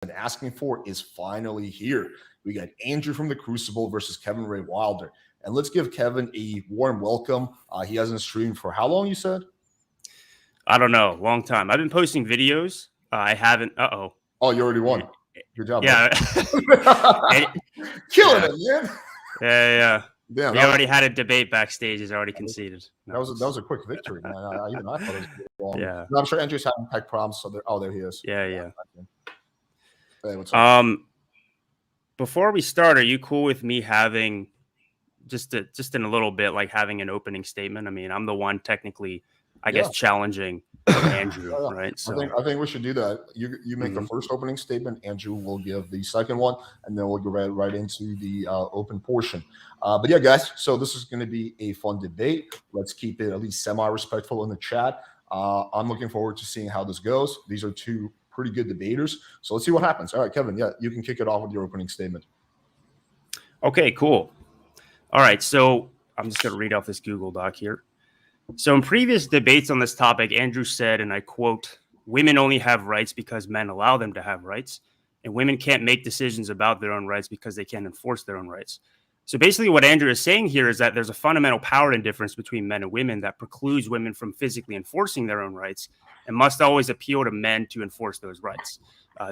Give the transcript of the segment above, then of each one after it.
been asking for is finally here. We got Andrew from the Crucible versus Kevin Ray Wilder. And let's give Kevin a warm welcome. He hasn't streamed for how long, you said? I don't know. Long time. I've been posting videos. I haven't. Oh, you already won. Good job, yeah. Killing it, man. Yeah. Damn, we already had a debate backstage. He's already conceded. That was a quick victory, man. Even I thought it was long. Yeah. No, I'm sure Andrew's having tech problems. So there he is. Yeah. Hey, what's up? Before we start, are you cool with me having just in a little bit, like having an opening statement? I mean, I'm the one technically, I guess, challenging Andrew, right? So I think we should do that. You make the first opening statement. Andrew will give the second one, and then we'll go right into the open portion. But yeah, guys, so this is going to be a fun debate. Let's keep it at least semi-respectful in the chat. I'm looking forward to seeing how this goes. These are two pretty good debaters. So let's see what happens. All right, Kevin, you can kick it off with your opening statement. Okay, cool. All right, so I'm just going to read off this Google Doc here. So in previous debates on this topic, Andrew said, and I quote, "Women only have rights because men allow them to have rights, and women can't make decisions about their own rights because they can't enforce their own rights." So basically what Andrew is saying here is that there's a fundamental power difference between men and women that precludes women from physically enforcing their own rights and must always appeal to men to enforce those rights.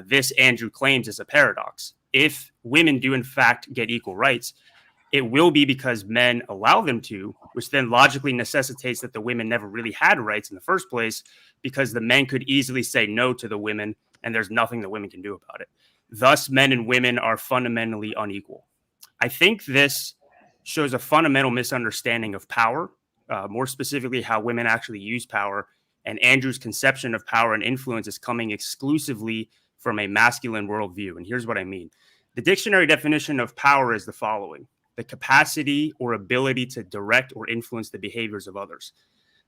This, Andrew claims, is a paradox. If women do in fact get equal rights, it will be because men allow them to, which then logically necessitates that the women never really had rights in the first place because the men could easily say no to the women and there's nothing the women can do about it. Thus, men and women are fundamentally unequal. I think this shows a fundamental misunderstanding of power, more specifically how women actually use power, and Andrew's conception of power and influence is coming exclusively from a masculine worldview. And here's what I mean. The dictionary definition of power is the following: the capacity or ability to direct or influence the behaviors of others.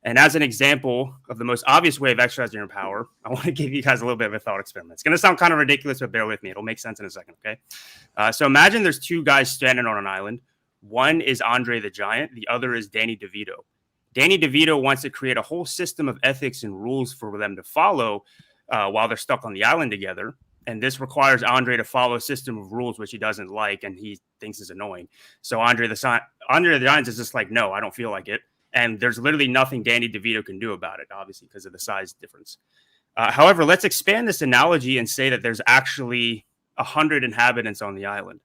And as an example of the most obvious way of exercising your power, I want to give you guys a little bit of a thought experiment. It's going to sound kind of ridiculous, but bear with me. It'll make sense in a second, okay? So imagine there's two guys standing on an island. One is Andre the Giant. The other is Danny DeVito. Danny DeVito wants to create a whole system of ethics and rules for them to follow while they're stuck on the island together. And this requires Andre to follow a system of rules which he doesn't like and he thinks is annoying. So Andre the Giant is just like, no, I don't feel like it. And there's literally nothing Danny DeVito can do about it, obviously, because of the size difference. However, let's expand this analogy and say that there's actually 100 inhabitants on the island.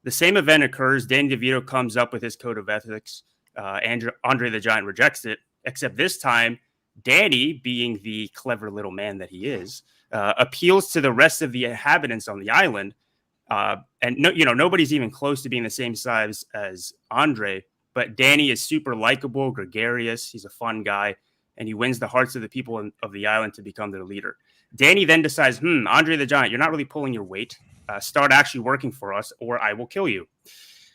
The same event occurs. Danny DeVito comes up with his code of ethics. Andre the Giant rejects it, except this time, Danny, being the clever little man that he is, appeals to the rest of the inhabitants on the island. Nobody's even close to being the same size as Andre, but Danny is super likable, gregarious. He's a fun guy, and he wins the hearts of the people of the island to become their leader. Danny then decides, Andre the Giant, you're not really pulling your weight. Start actually working for us, or I will kill you.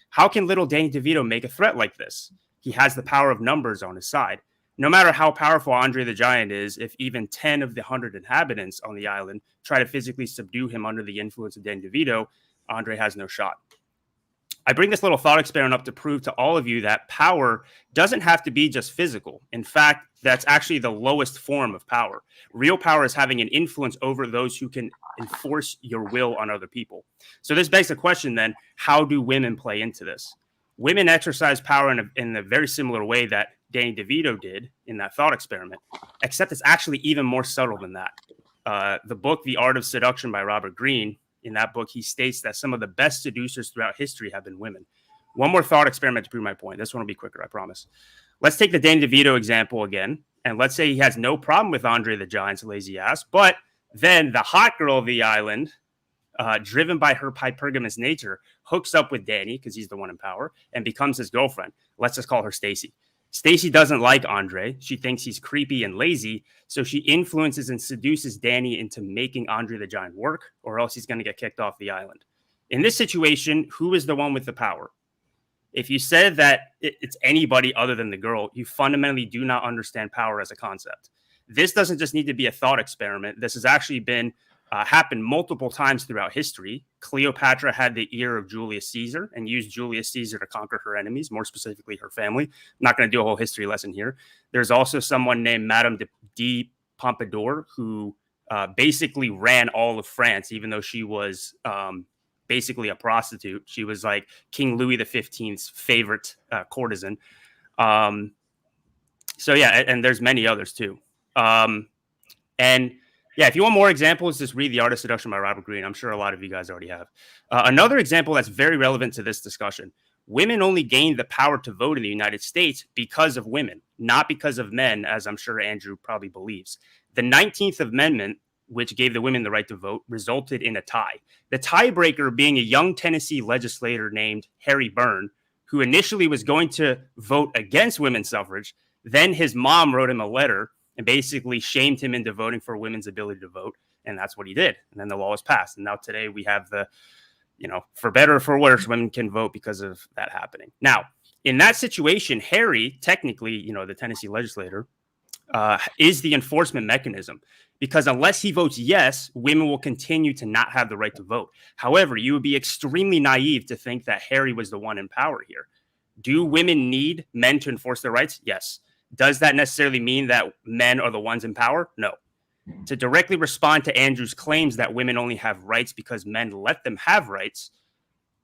How can little Danny DeVito make a threat like this? He has the power of numbers on his side. No matter how powerful Andre the Giant is, if even 10 of the 100 inhabitants on the island try to physically subdue him under the influence of Danny DeVito, Andre has no shot. I bring this little thought experiment up to prove to all of you that power doesn't have to be just physical. In fact, that's actually the lowest form of power. Real power is having an influence over those who can enforce your will on other people. So this begs the question then, how do women play into this? Women exercise power in a very similar way that Danny DeVito did in that thought experiment, except it's actually even more subtle than that. The book, The Art of Seduction by Robert Greene, in that book, he states that some of the best seducers throughout history have been women. One more thought experiment to prove my point. This one will be quicker, I promise. Let's take the Danny DeVito example again. And let's say he has no problem with Andre the Giant's lazy ass, but then the hot girl of the island, driven by her hypergamous nature, hooks up with Danny because he's the one in power and becomes his girlfriend. Let's just call her Stacy. Stacy doesn't like Andre. She thinks he's creepy and lazy, so she influences and seduces Danny into making Andre the Giant work, or else he's going to get kicked off the island. In this situation, who is the one with the power? If you said that it's anybody other than the girl, you fundamentally do not understand power as a concept. This doesn't just need to be a thought experiment. This has actually been happened multiple times throughout history. Cleopatra had the ear of Julius Caesar and used Julius Caesar to conquer her enemies, more specifically her family. I'm not going to do a whole history lesson here. There's also someone named Madame de Pompadour who basically ran all of France, even though she was basically a prostitute. She was like King Louis XV's favorite courtesan. So yeah, and there's many others too. And yeah, if you want more examples, just read The Art of Seduction by Robert Greene. I'm sure a lot of you guys already have. Another example that's very relevant to this discussion: women only gained the power to vote in the United States because of women, not because of men, as I'm sure Andrew probably believes. The 19th Amendment, which gave the women the right to vote, resulted in a tie. The tiebreaker being a young Tennessee legislator named Harry Byrne, who initially was going to vote against women's suffrage. Then his mom wrote him a letter and basically shamed him into voting for women's ability to vote. And that's what he did. And then the law was passed. And now today we have the, for better or for worse, women can vote because of that happening. Now, in that situation, Harry, technically, the Tennessee legislator, is the enforcement mechanism, because unless he votes yes, women will continue to not have the right to vote. However, you would be extremely naive to think that Harry was the one in power here. Do women need men to enforce their rights? Yes. Does that necessarily mean that men are the ones in power? No. To directly respond to Andrew's claims that women only have rights because men let them have rights,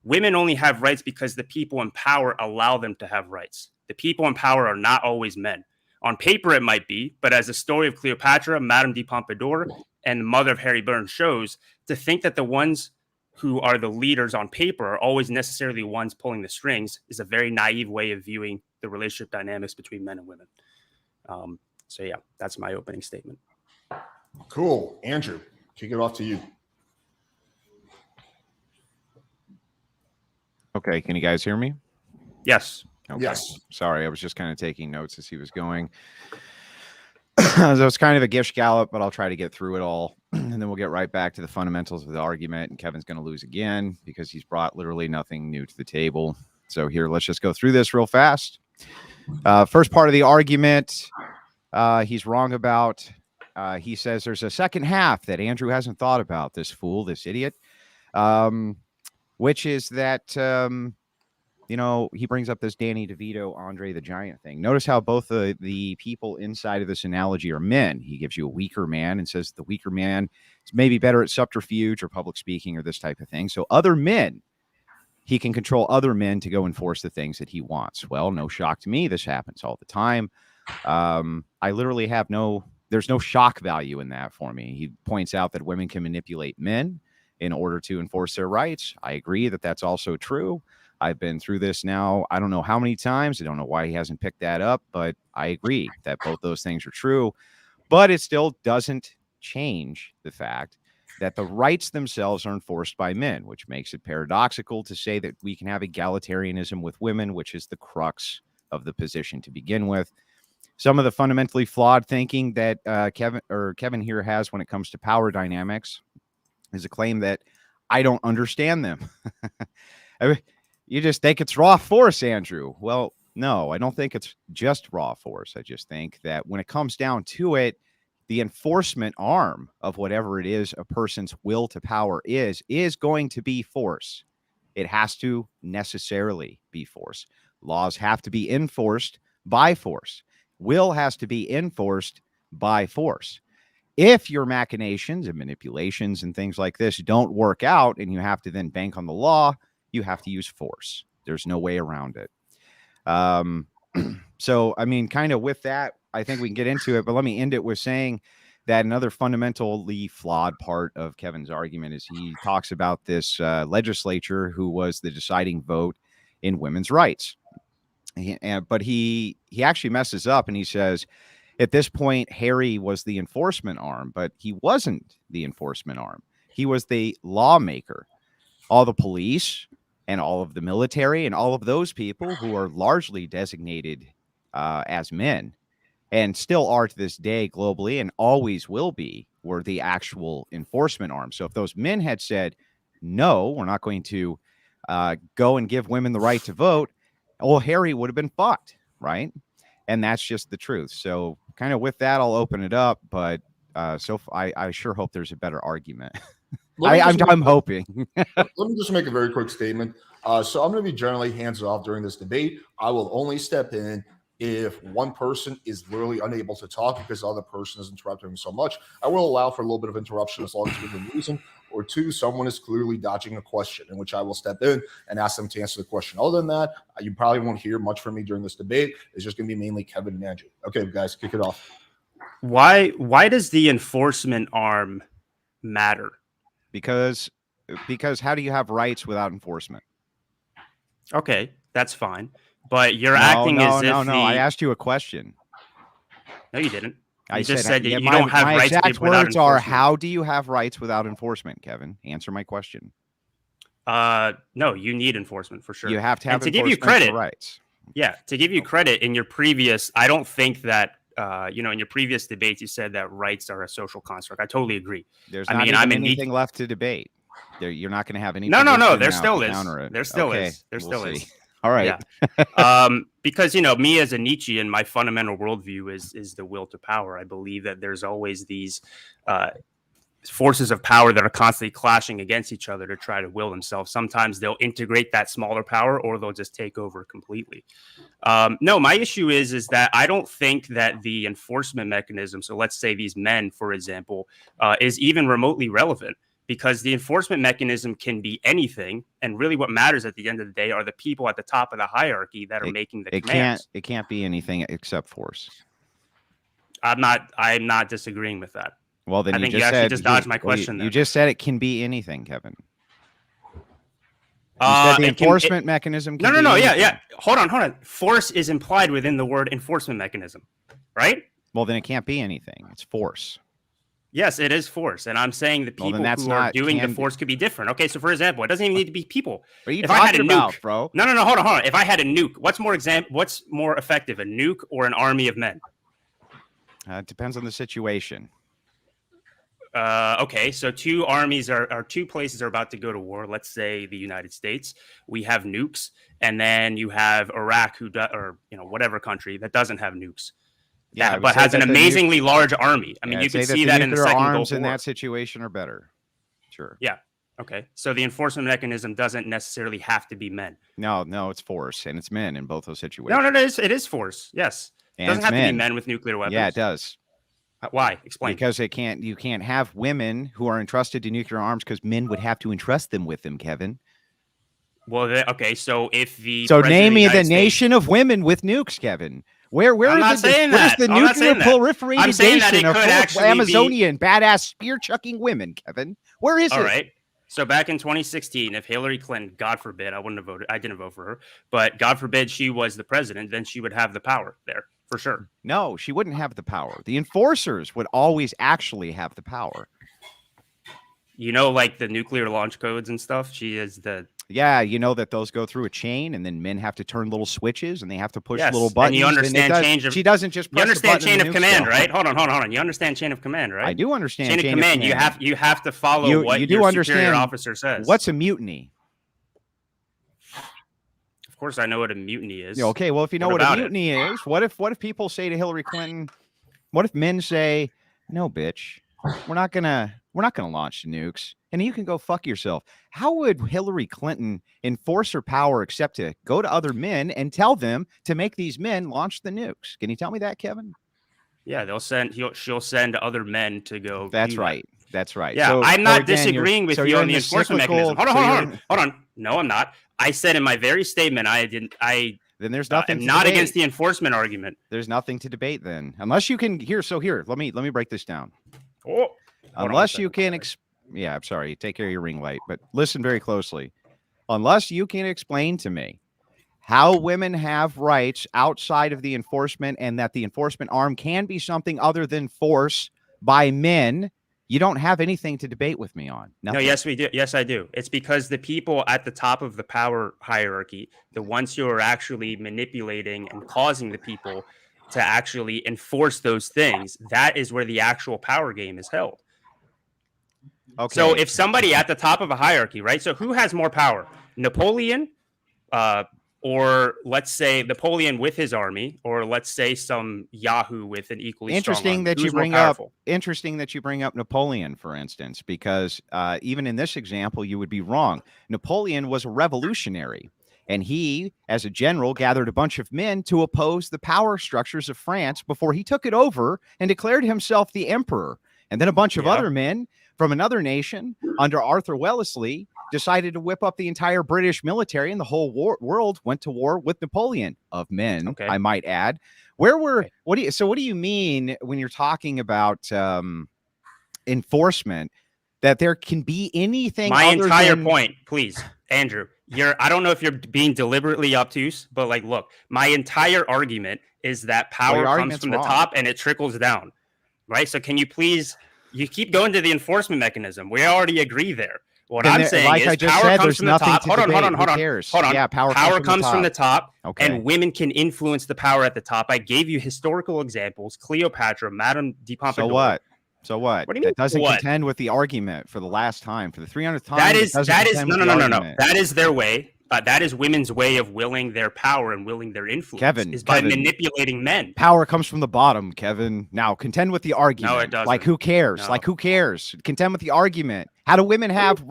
women only have rights because the people in power allow them to have rights. The people in power are not always men. On paper, it might be, but as the story of Cleopatra, Madame de Pompadour, and the mother of Harry Byrne shows, to think that the ones who are the leaders on paper are always necessarily ones pulling the strings is a very naive way of viewing the relationship dynamics between men and women. So yeah, that's my opening statement. Cool. Andrew, kick it off to you. Okay, can you guys hear me? Yes. Okay. Yes. Sorry, I was just kind of taking notes as he was going. So it's kind of a gish gallop, but I'll try to get through it all. And then we'll get right back to the fundamentals of the argument. And Kevin's going to lose again because he's brought literally nothing new to the table. So here, let's just go through this real fast. First part of the argument, he's wrong about. He says there's a second half that Andrew hasn't thought about, this fool, this idiot, which is that, he brings up this Danny DeVito, Andre the Giant thing. Notice how both the people inside of this analogy are men. He gives you a weaker man and says the weaker man is maybe better at subterfuge or public speaking or this type of thing. So other men, he can control other men to go enforce the things that he wants. Well, no shock to me. This happens all the time. I literally have there's no shock value in that for me. He points out that women can manipulate men in order to enforce their rights. I agree that that's also true. I've been through this now, I don't know how many times. I don't know why he hasn't picked that up, but I agree that both those things are true. But it still doesn't change the fact that the rights themselves are enforced by men, which makes it paradoxical to say that we can have egalitarianism with women, which is the crux of the position to begin with. Some of the fundamentally flawed thinking that Kevin here has when it comes to power dynamics is a claim that I don't understand them. You just think it's raw force, Andrew. Well, no, I don't think it's just raw force. I just think that when it comes down to it, the enforcement arm of whatever it is a person's will to power is going to be force. It has to necessarily be force. Laws have to be enforced by force. Will has to be enforced by force. If your machinations and manipulations and things like this don't work out and you have to then bank on the law, you have to use force. There's no way around it. So, I mean, kind of with that, I think we can get into it, but let me end it with saying that another fundamentally flawed part of Kevin's argument is he talks about this legislature who was the deciding vote in women's rights. But he actually messes up and he says, at this point, Harry was the enforcement arm, but he wasn't the enforcement arm. He was the lawmaker. All the police and all of the military and all of those people who are largely designated as men and still are to this day globally and always will be, were the actual enforcement arm. So if those men had said, no, we're not going to go and give women the right to vote, old Harry would have been fucked, right? And that's just the truth. So kind of with that, I'll open it up. But I sure hope there's a better argument. I'm hoping. Let me just make a very quick statement. So I'm going to be generally hands off during this debate. I will only step in if one person is literally unable to talk because the other person is interrupting them so much, I will allow for a little bit of interruption as long as within reason. Or two, someone is clearly dodging a question, in which I will step in and ask them to answer the question. Other than that, you probably won't hear much from me during this debate. It's just going to be mainly Kevin and Andrew. Okay, guys, kick it off. Why does the enforcement arm matter? Because how do you have rights without enforcement? Okay, that's fine. But you're acting as if I asked you a question. No, you didn't. I just said that you don't have my rights exact without words are, enforcement. how do you have rights without enforcement, Kevin? Answer my question. No, you need enforcement for sure. You have to have and to give you enforcement credit, for rights. Yeah, to give you credit, in your previous, I don't think that in your previous debates you said that rights are a social construct. I totally agree. There's not even anything left to debate. You're not going to have any. No. There still is. There still is. There still is. All right. Yeah. Because me as a Nietzschean, my fundamental worldview is the will to power. I believe that there's always these forces of power that are constantly clashing against each other to try to will themselves. Sometimes they'll integrate that smaller power, or they'll just take over completely. No, my issue is that I don't think that the enforcement mechanism, so let's say these men, for example, is even remotely relevant. Because the enforcement mechanism can be anything, and really what matters at the end of the day are the people at the top of the hierarchy that are making the commands. It can't be anything except force. I'm not disagreeing with that. Well, then I think you actually just dodged my question. You just said it can be anything, Kevin. You said the enforcement mechanism can be anything. Yeah. Hold on. Force is implied within the word enforcement mechanism, right? Well, then it can't be anything. It's force. Yes, it is force, and I'm saying the people who are doing the force could be different. Okay, so for example, it doesn't even need to be people. What are you talking about, bro? No, hold on. If I had a nuke, what's more effective, a nuke or an army of men? It depends on the situation. Okay, so two armies two places are about to go to war. Let's say the United States. We have nukes, and then you have Iraq, or whatever country that doesn't have nukes. Yeah, but has an amazingly large army. I mean, you can see that in the Second Gulf arms War. In that situation are better. Sure. Yeah. Okay. So the enforcement mechanism doesn't necessarily have to be men. No, it's force, and it's men in both those situations. No, it is force. Yes. It doesn't have to be men with nuclear weapons. Yeah, it does. Why? Explain. Because you can't have women who are entrusted to nuclear arms because men would have to entrust them with them, Kevin. Well, okay. So if name me the nation of women with nukes, Kevin. Where is the nuclear proliferating nation of Amazonian badass spear chucking women, Kevin? Where is it? All right. So back in 2016, if Hillary Clinton, God forbid, I didn't vote for her, but God forbid she was the president, then she would have the power there for sure. No, she wouldn't have the power. The enforcers would always actually have the power. Like the nuclear launch codes and stuff. She is the. Yeah, you know that those go through a chain, and then men have to turn little switches, and they have to push little buttons. And you understand she doesn't just. You understand chain of command, right? Hold on. You understand chain of command, right? I do understand chain of command. You have to follow what your superior officer says. What's a mutiny? Of course, I know what a mutiny is. Yeah, okay, well, if you know what a mutiny is, what if people say to Hillary Clinton? What if men say, "No, bitch, we're not gonna launch nukes, and you can go fuck yourself"? How would Hillary Clinton enforce her power except to go to other men and tell them to make these men launch the nukes? Can you tell me that, Kevin? Yeah, she'll send other men to go. That's right. That's right. Yeah, so, I'm not disagreeing with you on the enforcement mechanism. Hold on. No, I'm not. I said in my very statement, then there's nothing. I'm not against the enforcement argument. There's nothing to debate then, unless you can. Here, let me break this down. Oh, unless you can. Yeah, I'm sorry. Take care of your ring light, but listen very closely. Unless you can explain to me how women have rights outside of the enforcement, and that the enforcement arm can be something other than force by men, you don't have anything to debate with me on. Nothing. No, yes, we do. Yes, I do. It's because the people at the top of the power hierarchy, the ones who are actually manipulating and causing the people to actually enforce those things, that is where the actual power game is held. Okay. So if somebody at the top of a hierarchy, right? So who has more power? Napoleon, or let's say Napoleon with his army, or let's say some Yahoo with an equally interesting strong army. Interesting that you bring up Napoleon, for instance, because even in this example, you would be wrong. Napoleon was a revolutionary. And he, as a general, gathered a bunch of men to oppose the power structures of France before he took it over and declared himself the emperor. And then a bunch of other men from another nation under Arthur Wellesley decided to whip up the entire British military, and the whole world went to war with Napoleon of men, I might add. What do you mean when you're talking about enforcement, that there can be anything? My entire point, please, Andrew, I don't know if you're being deliberately obtuse, but like, look, my entire argument is that power comes from the top and it trickles down, right? So can you please, you keep going to the enforcement mechanism. We already agree there. What I'm saying is power comes from the top. Hold on. Yeah, power comes from the top, and women can influence the power at the top. I gave you historical examples: Cleopatra, Madame de Pompadour. So what? What do you mean? That doesn't contend with the argument for the last time, for the 300th time. That is no. That is their way. That is women's way of willing their power and willing their influence. Kevin, by manipulating men. Power comes from the bottom, Kevin. Now contend with the argument. No, it doesn't. Like who cares? No. Like who cares? Contend with the argument. How do women have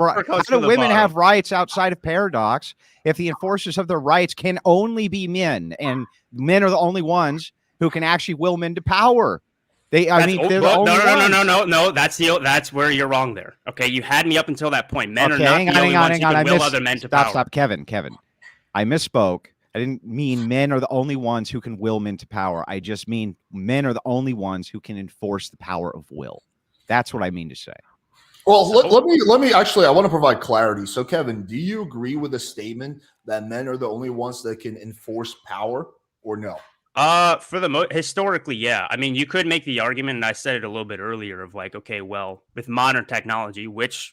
rights outside of paradox if the enforcers of their rights can only be men, and men are the only ones who can actually will men to power? No. That's where you're wrong there. Okay, you had me up until that point. Men are not the only ones who can will other men to power. Stop, Kevin. I misspoke. I didn't mean men are the only ones who can will men to power. I just mean men are the only ones who can enforce the power of will. That's what I mean to say. Well, let me actually, I want to provide clarity. So, Kevin, do you agree with the statement that men are the only ones that can enforce power, or no? Historically, yeah. I mean, you could make the argument, and I said it a little bit earlier, of like, okay, well, with modern technology, which,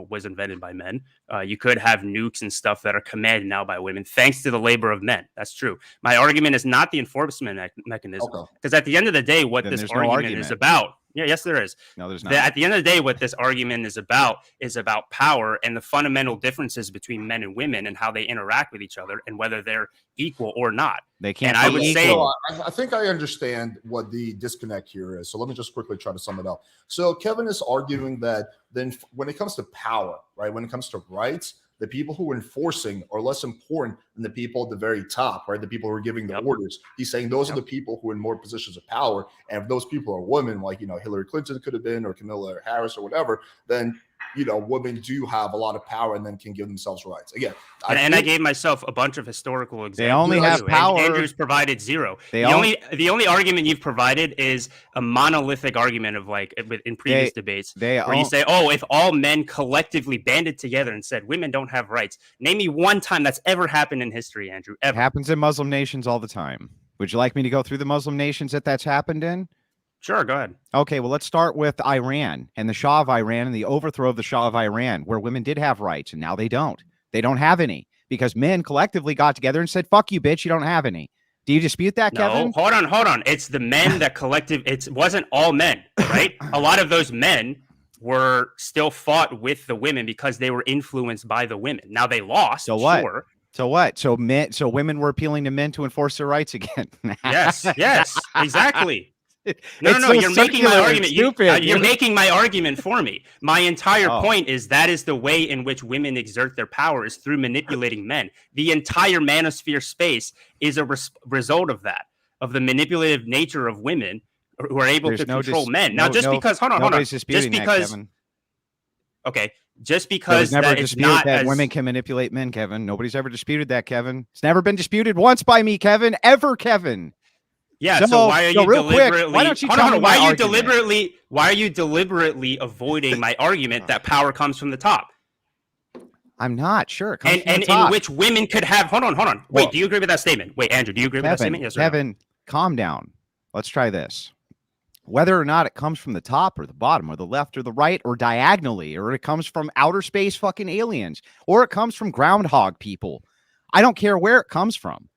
was invented by men, you could have nukes and stuff that are commanded now by women, thanks to the labor of men. That's true. My argument is not the enforcement mechanism, because at the end of the day, what this argument is about. Yeah, yes, there is. No, there's not. At the end of the day, what this argument is about power and the fundamental differences between men and women and how they interact with each other and whether they're equal or not. They can't. And I would say, I think I understand what the disconnect here is. So let me just quickly try to sum it up. So Kevin is arguing that then when it comes to power, right, when it comes to rights, the people who are enforcing are less important than the people at the very top, right? The people who are giving the orders. He's saying those are the people who are in more positions of power. And if those people are women, like, Hillary Clinton could have been, or Kamala Harris or whatever, then, women do have a lot of power and then can give themselves rights. Again, I gave myself a bunch of historical examples. They only have power. Andrew's provided zero. The only argument you've provided is a monolithic argument of like in previous debates where you say, oh, if all men collectively banded together and said women don't have rights. Name me one time that's ever happened in history, Andrew. Ever. It happens in Muslim nations all the time. Would you like me to go through the Muslim nations that's happened in? Sure, go ahead. Okay, well, let's start with Iran and the Shah of Iran and the overthrow of the Shah of Iran, where women did have rights, and now they don't. They don't have any because men collectively got together and said, fuck you, bitch, you don't have any. Do you dispute that, Kevin? Hold on. It's the men that it wasn't all men, right? A lot of those men were still fought with the women because they were influenced by the women. Now they lost. So what? Sure. So what? So women were appealing to men to enforce their rights again. Yes, exactly. No, you're making my argument. You're making my argument for me. My entire point is that is the way in which women exert their power is through manipulating men. The entire manosphere space is a result of that, of the manipulative nature of women who are able to control men. Now, just because that it's not that women can manipulate men, Kevin. Nobody's ever disputed that, Kevin. It's never been disputed once by me, Kevin. Ever, Kevin. Yeah, so why are you deliberately? Why don't you tell me why are you deliberately avoiding my argument that power comes from the top? I'm not sure. And in which women could have. Hold on. Wait, do you agree with that statement? Wait, Andrew, do you agree with that statement? Yes or no? Kevin, calm down. Let's try this. Whether or not it comes from the top or the bottom or the left or the right or diagonally, or it comes from outer space fucking aliens, or it comes from groundhog people. I don't care where it comes from.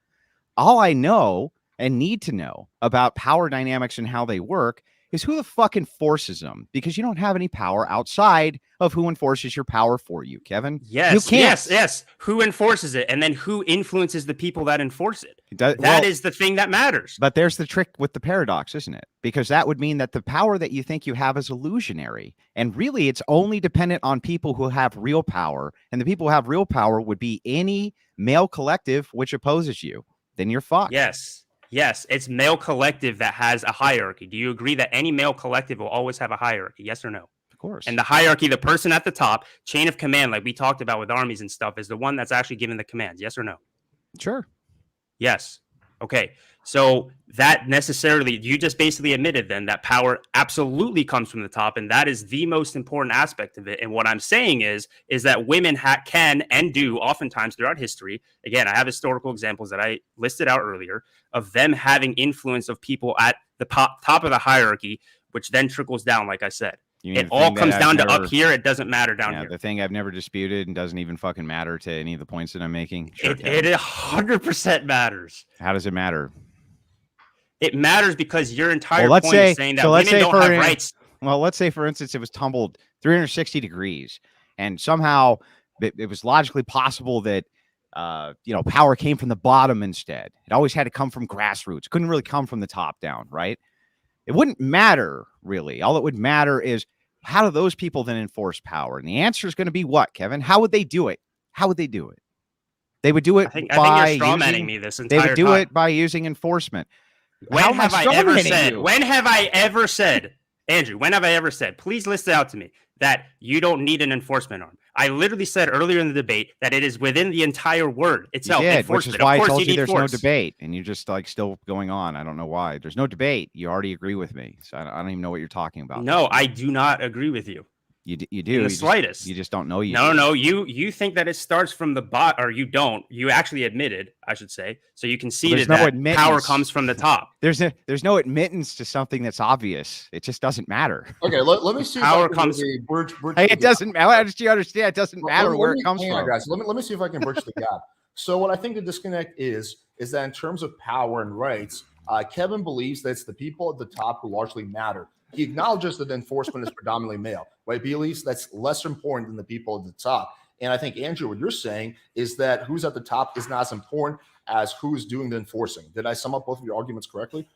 All I know and need to know about power dynamics and how they work is who the fuck enforces them, because you don't have any power outside of who enforces your power for you, Kevin. Yes, you can't. yes. Who enforces it, and then who influences the people that enforce it? That well, is the thing that matters. But there's the trick with the paradox, isn't it? Because that would mean that the power that you think you have is illusionary, and really it's only dependent on people who have real power, and the people who have real power would be any male collective which opposes you. Then you're fucked. Yes, it's male collective that has a hierarchy. Do you agree that any male collective will always have a hierarchy? Yes or no? Of course. And the hierarchy, the person at the top, chain of command, like we talked about with armies and stuff, is the one that's actually giving the commands. Yes or no? Sure. Yes. Okay. So that necessarily, you just basically admitted then that power absolutely comes from the top, and that is the most important aspect of it. And what I'm saying is that women can and do oftentimes throughout history. Again, I have historical examples that I listed out earlier of them having influence of people at the top of the hierarchy, which then trickles down, like I said. It all comes down to up here. It doesn't matter down here. The thing I've never disputed and doesn't even fucking matter to any of the points that I'm making. Sure, it 100% matters. How does it matter? It matters because your entire point is saying that women don't have rights. Well, let's say, for instance, it was tumbled 360 degrees, and somehow it was logically possible that power came from the bottom instead. It always had to come from grassroots. Couldn't really come from the top down, right? It wouldn't matter, really. All that would matter is, how do those people then enforce power? And the answer is going to be what, Kevin? How would they do it? How would they do it? They would do it I think you're strawmanning me this entire time. They would do it by using enforcement. When have I ever said, Andrew, when have I ever said, please list it out to me, that you don't need an enforcement arm? I literally said earlier in the debate that it is within the entire word itself. You did, which is why I told you there's no debate, and you're just still going on. I don't know why. There's no debate. You already agree with me, so I don't even know what you're talking about. No, I do not agree with you. You do. In the slightest. You just don't know. No. You think that it starts from the bot, or you don't. You actually admitted, I should say. So you can see that power comes from the top. There's no admittance to something that's obvious. It just doesn't matter. Okay, let me see. Power comes. Hey, it doesn't matter. How did you understand? It doesn't matter where it comes from. Guys, let me see if I can bridge the gap. So what I think the disconnect is that in terms of power and rights, Kevin believes that it's the people at the top who largely matter. He acknowledges that enforcement is predominantly male, right? He believes that's less important than the people at the top. And I think, Andrew, what you're saying is that who's at the top is not as important as who's doing the enforcing. Did I sum up both of your arguments correctly?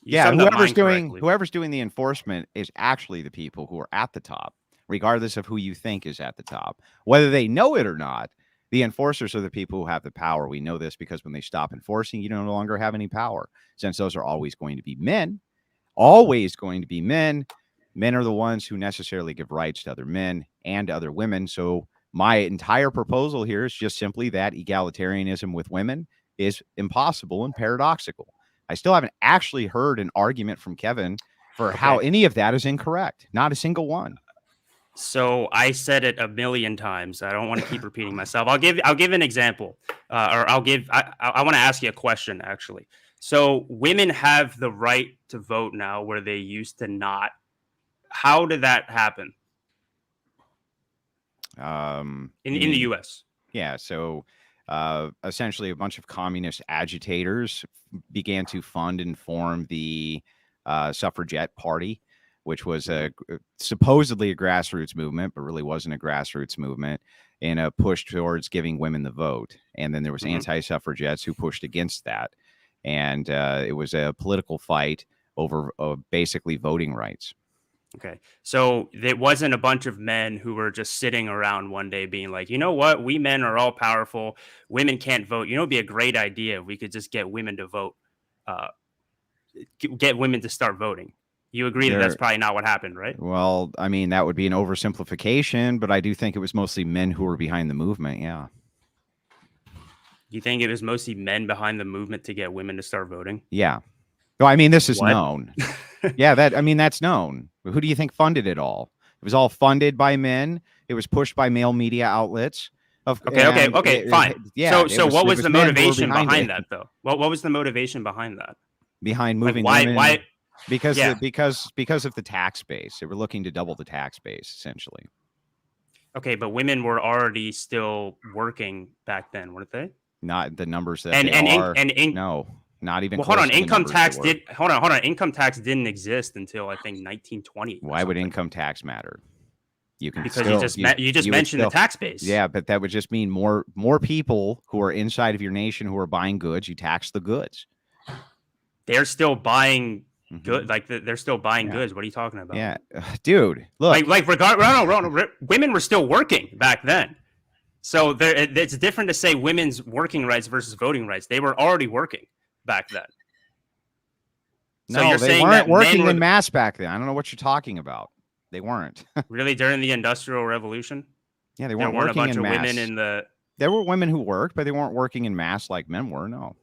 Yeah, whoever's doing the enforcement is actually the people who are at the top, regardless of who you think is at the top. Whether they know it or not, the enforcers are the people who have the power. We know this because when they stop enforcing, you no longer have any power, since those are always going to be men. Always going to be men. Men are the ones who necessarily give rights to other men and other women. So my entire proposal here is just simply that egalitarianism with women is impossible and paradoxical. I still haven't actually heard an argument from Kevin for how any of that is incorrect. Not a single one. So I said it a million times. I don't want to keep repeating myself. I'll give an example, I want to ask you a question, actually. So women have the right to vote now where they used to not. How did that happen? In the U.S. Yeah. So essentially a bunch of communist agitators began to fund and form the suffragette party, which was supposedly a grassroots movement, but really wasn't a grassroots movement, in a push towards giving women the vote. And then there was anti-suffragettes who pushed against that. And it was a political fight over basically voting rights. Okay. So it wasn't a bunch of men who were just sitting around one day being like, you know what? We men are all powerful. Women can't vote. It'd be a great idea if we could just get women to vote, get women to start voting. You agree that that's probably not what happened, right? Well, I mean, that would be an oversimplification, but I do think it was mostly men who were behind the movement. Yeah. You think it was mostly men behind the movement to get women to start voting? Yeah. Well, I mean, this is known. Yeah, that's known. Who do you think funded it all? It was all funded by men. It was pushed by male media outlets. Okay, fine. So what was the motivation behind that, though? What was the motivation behind that? Behind moving women? Why? Because of the tax base. They were looking to double the tax base, essentially. Okay, but women were already still working back then, weren't they? Not the numbers that they are. No. Not even. Well, hold on. Income tax did. Hold on. Income tax didn't exist until I think 1920. Why would income tax matter? You can because still, you just mentioned the tax base. Yeah, but that would just mean more people who are inside of your nation who are buying goods. You tax the goods. They're still buying good, like they're still buying goods. What are you talking about? Yeah, dude, look, women were still working back then. So it's different to say women's working rights versus voting rights. They were already working back then. So no, they weren't working in mass back then. I don't know what you're talking about. They weren't. Really during the Industrial Revolution? Yeah, they weren't working in mass. Women in the... There were women who worked, but they weren't working in mass like men were, no.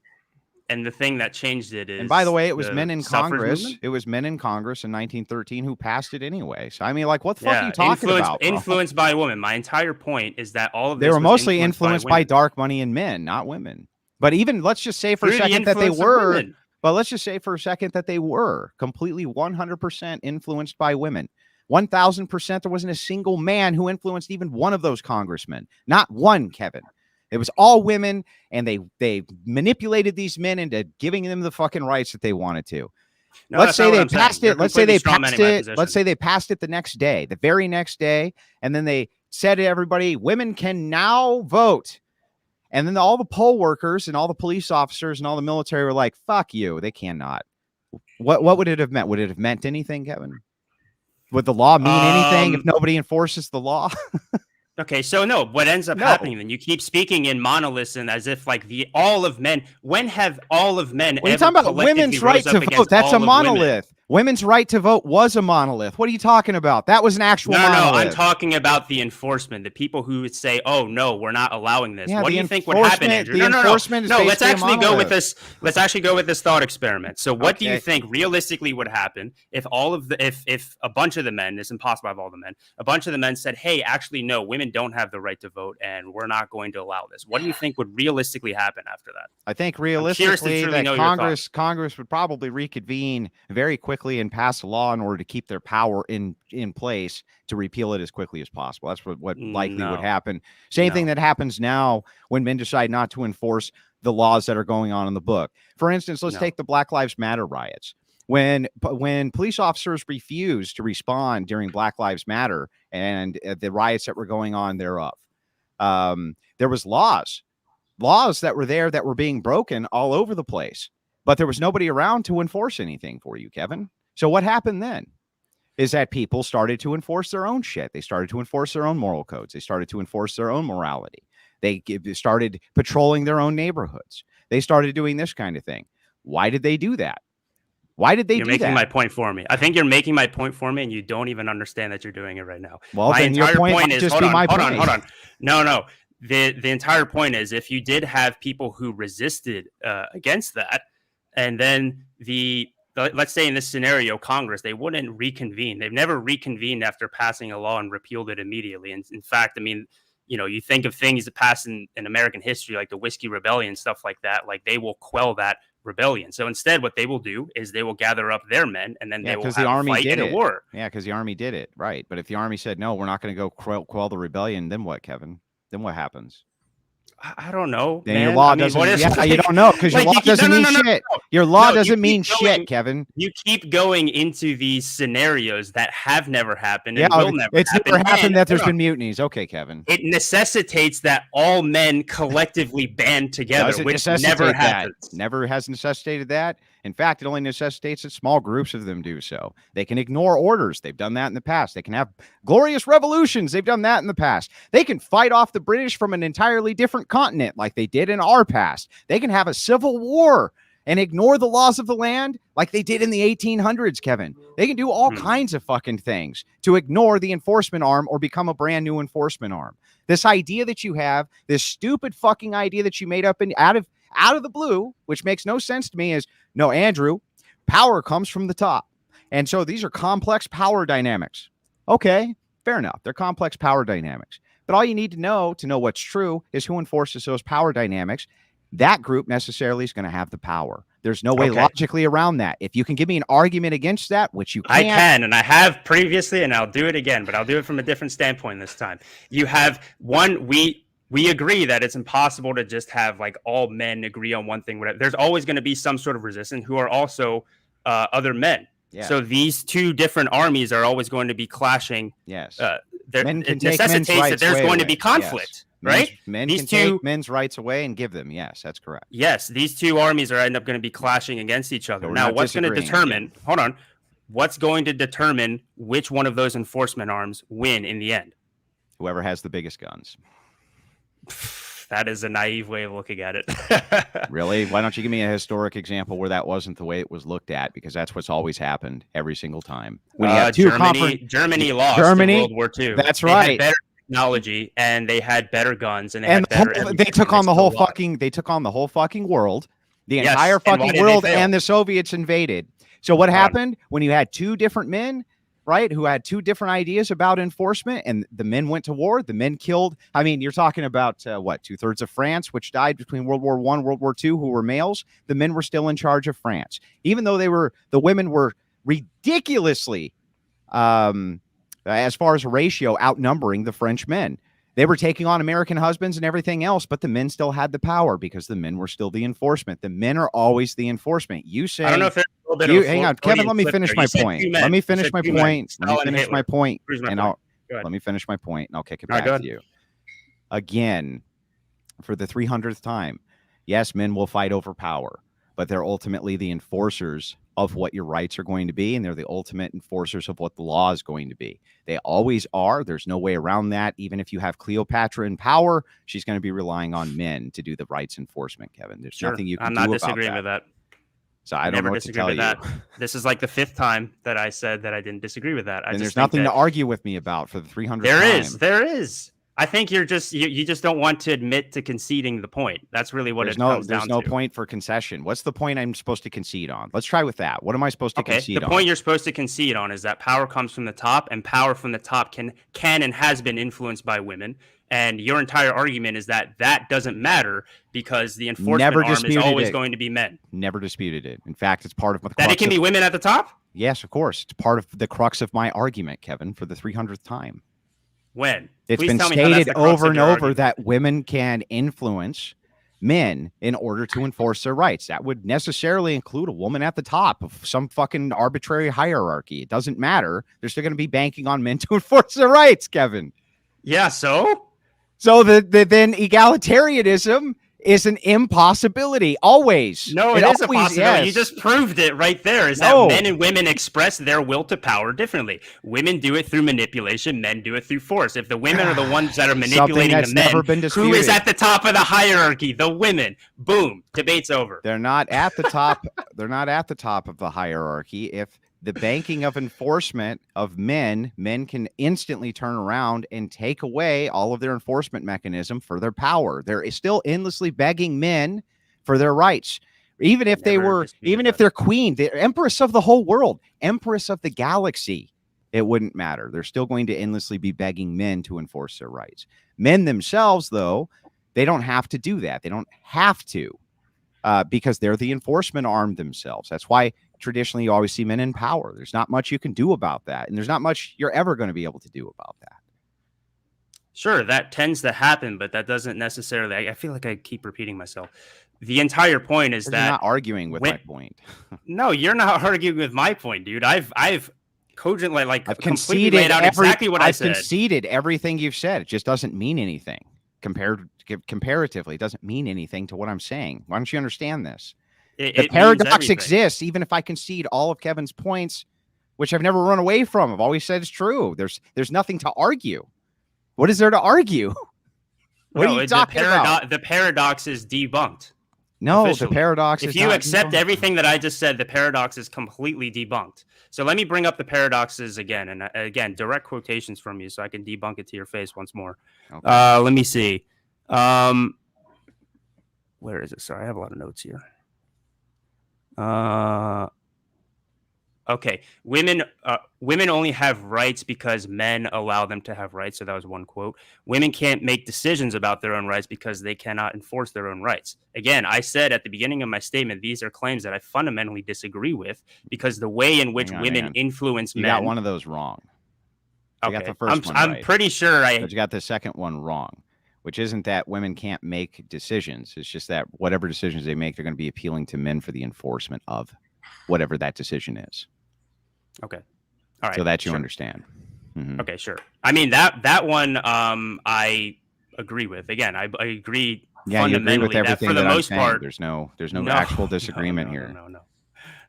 And the thing that changed it is... And by the way, it was men in Congress. It was men in Congress in 1913 who passed it anyway. So, I mean, like, what the fuck are you talking about, bro? Influenced by women. My entire point is that all of this They were mostly influenced by dark money and men, not women. But even, let's just say for a second that they were... But let's just say for a second that they were completely 100% influenced by women. 1,000%. There wasn't a single man who influenced even one of those congressmen. Not one, Kevin. It was all women, and they manipulated these men into giving them the fucking rights that they wanted to. No, let's say they passed it. Let's say they passed it. Let's say they passed it the next day, the very next day, and then they said to everybody, "Women can now vote." And then all the poll workers and all the police officers and all the military were like, "Fuck you, they cannot." What would it have meant? Would it have meant anything, Kevin? Would the law mean anything if nobody enforces the law? Okay, so no, what ends up happening then? You keep speaking in monoliths and as if like all of men. When have all of men? When you're talking about women's right to vote, that's a monolith. Women's right to vote was a monolith. What are you talking about? That was an actual monolith. No, I'm talking about the enforcement, the people who would say, "Oh no, we're not allowing this." What do you think would happen, Andrew? No. Let's actually go with this. Let's actually go with this thought experiment. So, what do you think realistically would happen if if a bunch of the men, it's impossible to have all the men, a bunch of the men said, "Hey, actually, no, women don't have the right to vote, and we're not going to allow this." What do you think would realistically happen after that? I think realistically that Congress would probably reconvene very quickly and pass a law in order to keep their power in place to repeal it as quickly as possible. That's what likely would happen. Same thing that happens now when men decide not to enforce the laws that are going on in the book. For instance, let's take the Black Lives Matter riots. When police officers refused to respond during Black Lives Matter and the riots that were going on thereof, there was laws that were there that were being broken all over the place. But there was nobody around to enforce anything for you, Kevin. So what happened then is that people started to enforce their own shit. They started to enforce their own moral codes. They started to enforce their own morality. They started patrolling their own neighborhoods. They started doing this kind of thing. Why did they do that? Why did they do that? You're making my point for me. I think you're making my point for me, and you don't even understand that you're doing it right now. Well, my then entire your point is just hold on. No. The entire point is if you did have people who resisted against that, and then let's say in this scenario, Congress, they wouldn't reconvene. They've never reconvened after passing a law and repealed it immediately. And in fact, I mean, you think of things that pass in American history, like the Whiskey Rebellion, stuff like that, like they will quell that rebellion. So instead, what they will do is they will gather up their men and then they will have a fight in a war. Yeah, because the army did it. Right. But if the army said, no, we're not going to go quell the rebellion, then what, Kevin? Then what happens? I don't know. Then your law doesn't. You don't know because your law doesn't mean shit. Your law doesn't mean shit, Kevin. You keep going into these scenarios that have never happened. And will never it's never happened that there's been mutinies. Okay, Kevin. It necessitates that all men collectively band together, which never happens. Never has necessitated that. In fact, it only necessitates that small groups of them do so. They can ignore orders. They've done that in the past. They can have glorious revolutions. They've done that in the past. They can fight off the British from an entirely different continent like they did in our past. They can have a civil war and ignore the laws of the land like they did in the 1800s, Kevin. They can do all kinds of fucking things to ignore the enforcement arm or become a brand new enforcement arm. This idea that you have, this stupid fucking idea that you made up out of the blue, which makes no sense to me, is no, Andrew, power comes from the top. And so these are complex power dynamics. Okay, fair enough. They're complex power dynamics. But all you need to know what's true is who enforces those power dynamics. That group necessarily is going to have the power. There's no way logically around that. If you can give me an argument against that, which you can't. I can, and I have previously, and I'll do it again, but I'll do it from a different standpoint this time. You have one, we we agree that it's impossible to just have like all men agree on one thing. Whatever. There's always going to be some sort of resistance who are also other men. Yeah. So these two different armies are always going to be clashing. Yes. It necessitates that there's going to be conflict, right? Men these can two take men's rights away and give them. Yes, that's correct. Yes, these two armies are end up going to be clashing against each other. So now, what's going to determine? Hold on. What's going to determine which one of those enforcement arms win in the end? Whoever has the biggest guns. That is a naive way of looking at it. Really? Why don't you give me a historic example where that wasn't the way it was looked at? Because that's what's always happened every single time. When you have Germany lost in World War II. That's they right. Had better technology and they had better guns and they took on the whole fucking world, the entire fucking world, and the Soviets invaded. So what happened when you had two different men, right, who had two different ideas about enforcement, and the men went to war, the men killed, I mean, you're talking about, 2/3 of France, which died between World War I, World War II, who were males. The men were still in charge of France, even though the women were ridiculously, as far as a ratio, outnumbering the French men. They were taking on American husbands and everything else, but the men still had the power because the men were still the enforcement. The men are always the enforcement. You say, I don't know if there's a little bit of hang on, Kevin, let me finish my point. Let me finish my point. Let me finish my point. Let me finish my point, and I'll kick it back to you. Again, for the 300th time, yes, men will fight over power, but they're ultimately the enforcers of what your rights are going to be, and they're the ultimate enforcers of what the law is going to be. They always are. There's no way around that. Even if you have Cleopatra in power, she's going to be relying on men to do the rights enforcement, Kevin. There's nothing you can do about that. I'm not disagreeing with that. So I don't know what to tell you. This is like the 5th time that I said that I didn't disagree with that. And there's nothing to argue with me about for the 300th time. There is. I think you just don't want to admit to conceding the point. That's really what it comes down to. There's no point for concession. What's the point I'm supposed to concede on? Let's try with that. What am I supposed to concede on? The point you're supposed to concede on is that power comes from the top, and power from the top can and has been influenced by women. And your entire argument is that doesn't matter because the enforcement arm is always going to be men. Never disputed it. In fact, it's part of that it can be women at the top? Yes, of course. It's part of the crux of my argument, Kevin, for the 300th time. When? It's been stated over and over that women can influence men in order to enforce their rights. That would necessarily include a woman at the top of some fucking arbitrary hierarchy. It doesn't matter. They're still going to be banking on men to enforce their rights, Kevin. Yeah, so then egalitarianism is an impossibility. Always. No, it is a possibility. Yes. You just proved it right there. That men and women express their will to power differently. Women do it through manipulation. Men do it through force. If the women are the ones that are manipulating the men, who is at the top of the hierarchy? The women. Boom. Debate's over. They're not at the top. They're not at the top of the hierarchy. If the banking of enforcement of men can instantly turn around and take away all of their enforcement mechanism for their power. They're still endlessly begging men for their rights. Even if they're queen, the empress of the whole world, empress of the galaxy, it wouldn't matter. They're still going to endlessly be begging men to enforce their rights. Men themselves, though, they don't have to do that. They don't have to because they're the enforcement arm themselves. That's why traditionally you always see men in power. There's not much you can do about that, and there's not much you're ever going to be able to do about that. Sure, that tends to happen, but that doesn't necessarily. I feel like I keep repeating myself. The entire point is that you're not arguing with my point. No, you're not arguing with my point, dude. I've cogently I've completely laid out exactly what I said. I've conceded everything you've said. It just doesn't mean anything comparatively. It doesn't mean anything to what I'm saying. Why don't you understand this? The paradox exists, even if I concede all of Kevin's points, which I've never run away from. I've always said it's true. There's nothing to argue. What is there to argue? What are you talking about? The paradox is debunked. No, officially. The paradox is if you accept everything that I just said, the paradox is completely debunked. So let me bring up the paradoxes again. And again, direct quotations from you so I can debunk it to your face once more. Okay. Let me see. Where is it? Sorry, I have a lot of notes here. Okay. Women only have rights because men allow them to have rights. So that was one quote. Women can't make decisions about their own rights because they cannot enforce their own rights. Again, I said at the beginning of my statement, these are claims that I fundamentally disagree with because the way in which women influence men. You got one of those wrong. Okay. You got the first one I'm right. pretty sure but you got the second one wrong. which isn't that women can't make decisions. It's just that whatever decisions they make, they're going to be appealing to men for the enforcement of whatever that decision is. Okay. All right. So that you sure. understand. Mm-hmm. Okay, sure. I mean, that one I agree with. Again, I agree Yeah, you agree fundamentally with everything that for the I'm most saying. part, There's no actual disagreement here.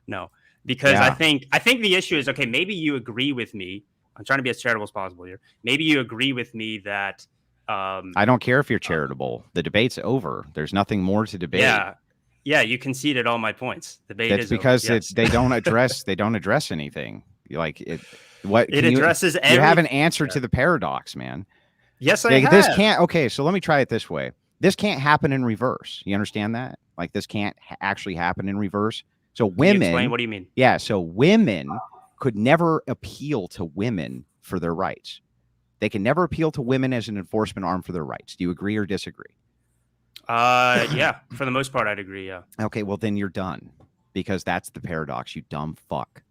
No. Because Yeah. I think the issue is, okay, maybe you agree with me. I'm trying to be as charitable as possible here. Maybe you agree with me that I don't care if you're charitable. The debate's over. There's nothing more to debate. Yeah, you conceded all my points. Debate That's is because over. Yes. they don't address anything. Like it. What it addresses you have an answer to the paradox, man. Yes, I have. This can't. Okay, so let me try it this way. This can't happen in reverse. You understand that? Like this can't actually happen in reverse. So women. Explain, what do you mean? Yeah. So women could never appeal to women for their rights. They can never appeal to women as an enforcement arm for their rights. Do you agree or disagree? Yeah. For the most part, I'd agree. Yeah. Okay. Well, then you're done because that's the paradox. You dumb fuck.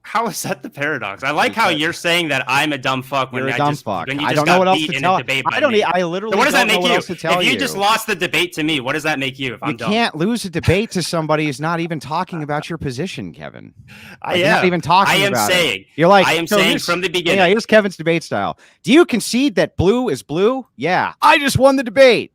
How is that the paradox? I like how you're saying that I'm a dumb fuck when you're a dumb fuck. When you I just don't know got what else beat to in tell. a debate by I don't. me. I literally. So what does that don't know make what you? else to tell If you just lost the debate to me, what does that make you? If I'm dumb, you can't lose a debate to somebody who's not even talking about your position, Kevin. Like, you're not even talking. I am about saying. It. You're like I am saying from the beginning. Yeah, here's Kevin's debate style. Do you concede that blue is blue? Yeah, I just won the debate.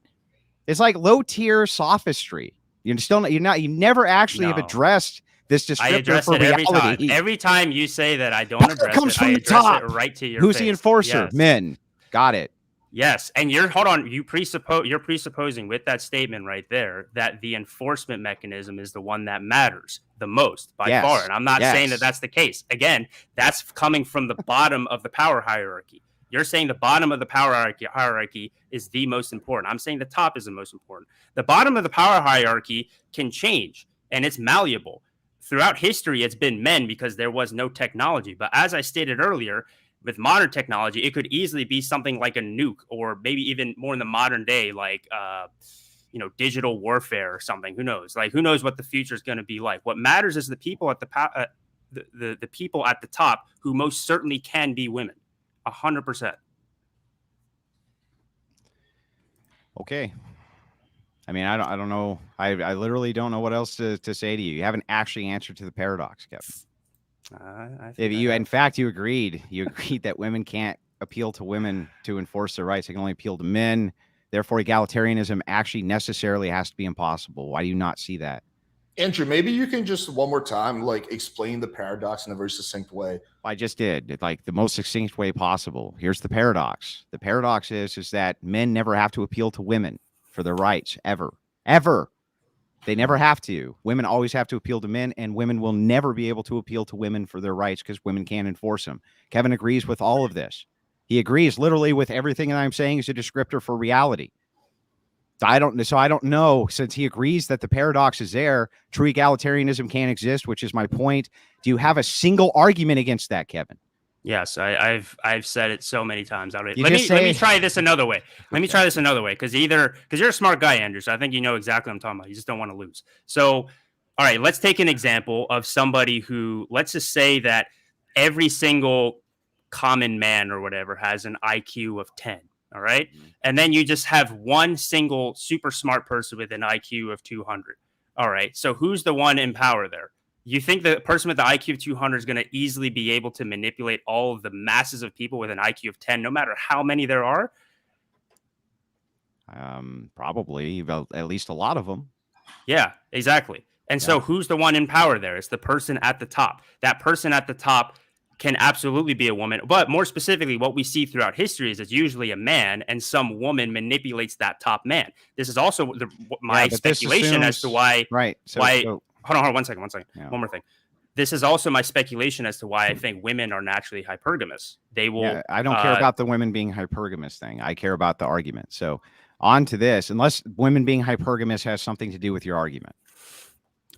It's like low tier sophistry. You never actually have addressed this descriptor for reality. Every time you say that I don't address it, I address it right to your face. Who's the enforcer? Yes. Men. Got it. Yes. And you're presupposing with that statement right there that the enforcement mechanism is the one that matters the most by far. And I'm not saying that that's the case. Again, that's coming from the bottom of the power hierarchy. You're saying the bottom of the power hierarchy is the most important. I'm saying the top is the most important. The bottom of the power hierarchy can change and it's malleable. Throughout history, it's been men because there was no technology. But as I stated earlier, with modern technology, it could easily be something like a nuke or maybe even more in the modern day, like, digital warfare or something. Who knows? Like, who knows what the future is going to be like? What matters is the people at the people at the top who most certainly can be women. 100%. Okay. I mean, I don't know. I literally don't know what else to say to you. You haven't actually answered to the paradox, Kevin. In fact, you agreed that women can't appeal to women to enforce their rights. They can only appeal to men. Therefore, egalitarianism actually necessarily has to be impossible. Why do you not see that? Andrew, maybe you can just one more time, explain the paradox in a very succinct way. I just did, like the most succinct way possible. Here's the paradox. The paradox is that men never have to appeal to women for their rights, ever. They never have to. Women always have to appeal to men, and women will never be able to appeal to women for their rights because women can't enforce them. Kevin agrees with all of this. He agrees literally with everything that I'm saying is a descriptor for reality. I don't know, since he agrees that the paradox is there, true egalitarianism can't exist, which is my point. Do you have a single argument against that, Kevin? Yes, I've said it so many times already. Let me try this another way. Let me try this another way, because you're a smart guy, Andrew, so I think you know exactly what I'm talking about. You just don't want to lose. So, all right, let's take an example of somebody who, let's just say that every single common man or whatever has an IQ of 10. All right. Mm-hmm. And then you just have one single super smart person with an IQ of 200. All right. So who's the one in power there? You think the person with the IQ of 200 is going to easily be able to manipulate all of the masses of people with an IQ of 10, no matter how many there are? Probably, at least a lot of them. Yeah, exactly. And so who's the one in power there? It's the person at the top. That person at the top can absolutely be a woman. But more specifically, what we see throughout history is it's usually a man, and some woman manipulates that top man. This is also my speculation as to why. Right. Hold on, one second. Yeah. One more thing. This is also my speculation as to why I think women are naturally hypergamous. They will. Yeah, I don't care about the women being hypergamous thing. I care about the argument. So on to this, unless women being hypergamous has something to do with your argument.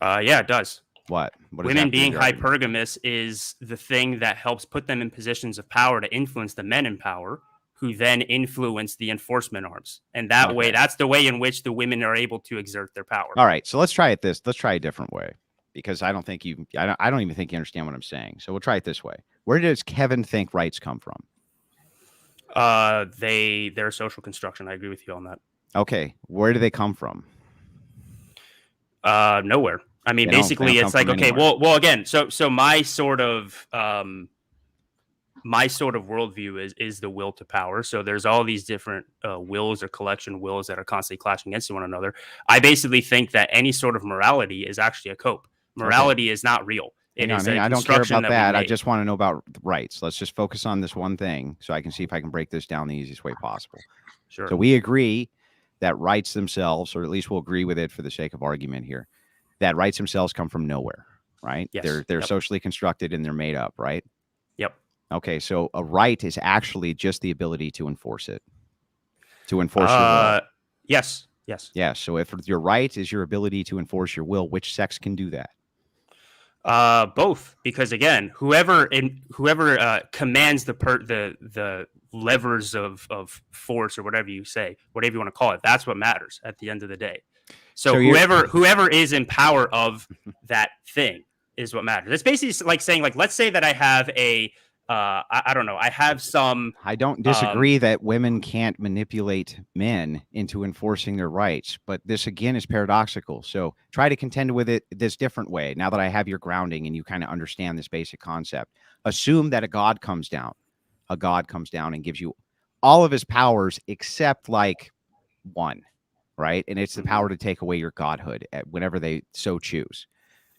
Yeah, it does. What women being hypergamous is the thing that helps put them in positions of power to influence the men in power, who then influence the enforcement arms. And that way, that's the way in which the women are able to exert their power. All right. So let's try it let's try a different way, because I don't even think you understand what I'm saying. So we'll try it this way. Where does Kevin think rights come from? They're a social construction. I agree with you on that. Okay, where do they come from? Nowhere. I mean, basically, it's like, okay, well, again, so my sort of worldview is the will to power. So there's all these different wills or collection wills that are constantly clashing against one another. I basically think that any sort of morality is actually a cope. Morality is not real. I don't care about that. I just want to know about rights. Let's just focus on this one thing so I can see if I can break this down the easiest way possible. Sure. So we agree that rights themselves, or at least we'll agree with it for the sake of argument here, that rights themselves come from nowhere, right? Yes. They're socially constructed and they're made up, right? Yep. Okay, so a right is actually just the ability to enforce it, to enforce your will. Yes. So if your right is your ability to enforce your will, which sex can do that? Both, because again, whoever commands the levers of force or whatever you want to call it, that's what matters at the end of the day. So whoever is in power of that thing is what matters. It's basically like saying, like, let's say that I have a I don't know. I have some. I don't disagree that women can't manipulate men into enforcing their rights, but this again is paradoxical. So try to contend with it this different way. Now that I have your grounding and you kind of understand this basic concept, assume that a god comes down and gives you all of his powers except like one, right? And it's the power to take away your godhood whenever they so choose.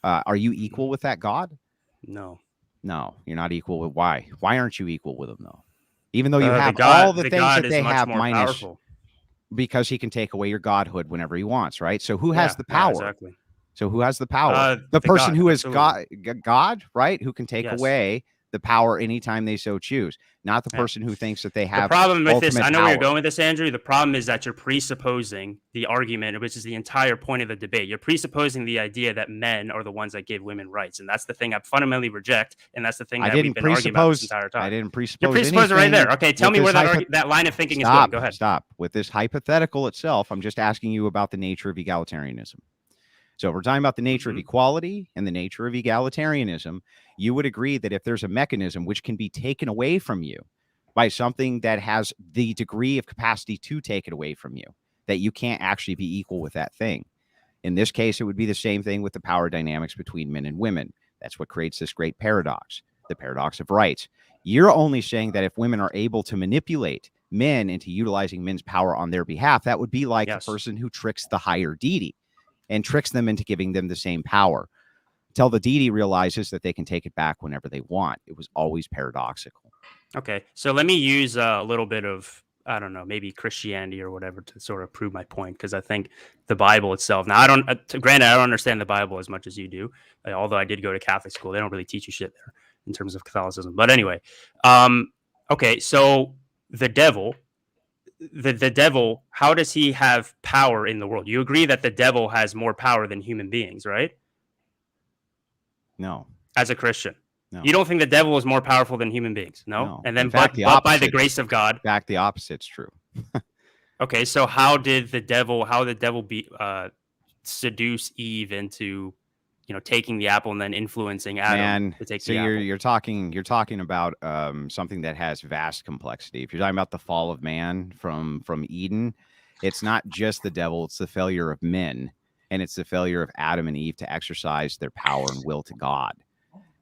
Are you equal with that god? No, you're not equal with. Why aren't you equal with him though? Even though you have all the things that they have, minus powerful. Because he can take away your godhood whenever he wants, right? So who has the power? Exactly. So who has the power? The person who is God, right? Who can take away the power anytime they so choose, not the person who thinks that they have. The problem with this, I know where you're going with this, Andrew. The problem is that you're presupposing the argument, which is the entire point of the debate. You're presupposing the idea that men are the ones that give women rights, and that's the thing I fundamentally reject, and that's the thing that we've been arguing about this entire time. I didn't presuppose. You're presupposing right there. Okay, tell me where that line of thinking is going. Go ahead. Stop. With this hypothetical itself, I'm just asking you about the nature of egalitarianism. So if we're talking about the nature of equality and the nature of egalitarianism, you would agree that if there's a mechanism which can be taken away from you by something that has the degree of capacity to take it away from you, that you can't actually be equal with that thing. In this case, it would be the same thing with the power dynamics between men and women. That's what creates this great paradox, the paradox of rights. You're only saying that if women are able to manipulate men into utilizing men's power on their behalf, that would be like a person who tricks the higher deity and tricks them into giving them the same power until the deity realizes that they can take it back whenever they want. It was always paradoxical. Okay, so let me use a little bit of, I don't know, maybe Christianity or whatever to sort of prove my point, because I think the Bible itself, now granted, I don't understand the Bible as much as you do, although I did go to Catholic school. They don't really teach you shit there in terms of Catholicism. But anyway, okay, so the devil, the devil, how does he have power in the world? You agree that the devil has more power than human beings, right? No. As a Christian. No. You don't think the devil is more powerful than human beings? No. And then but by the grace of God. In fact, the opposite's true. Okay, so how did the devil seduce Eve into, taking the apple and then influencing Adam to take the apple? You're talking about something that has vast complexity. If you're talking about the fall of man from Eden, it's not just the devil, it's the failure of men, and it's the failure of Adam and Eve to exercise their power and will to God.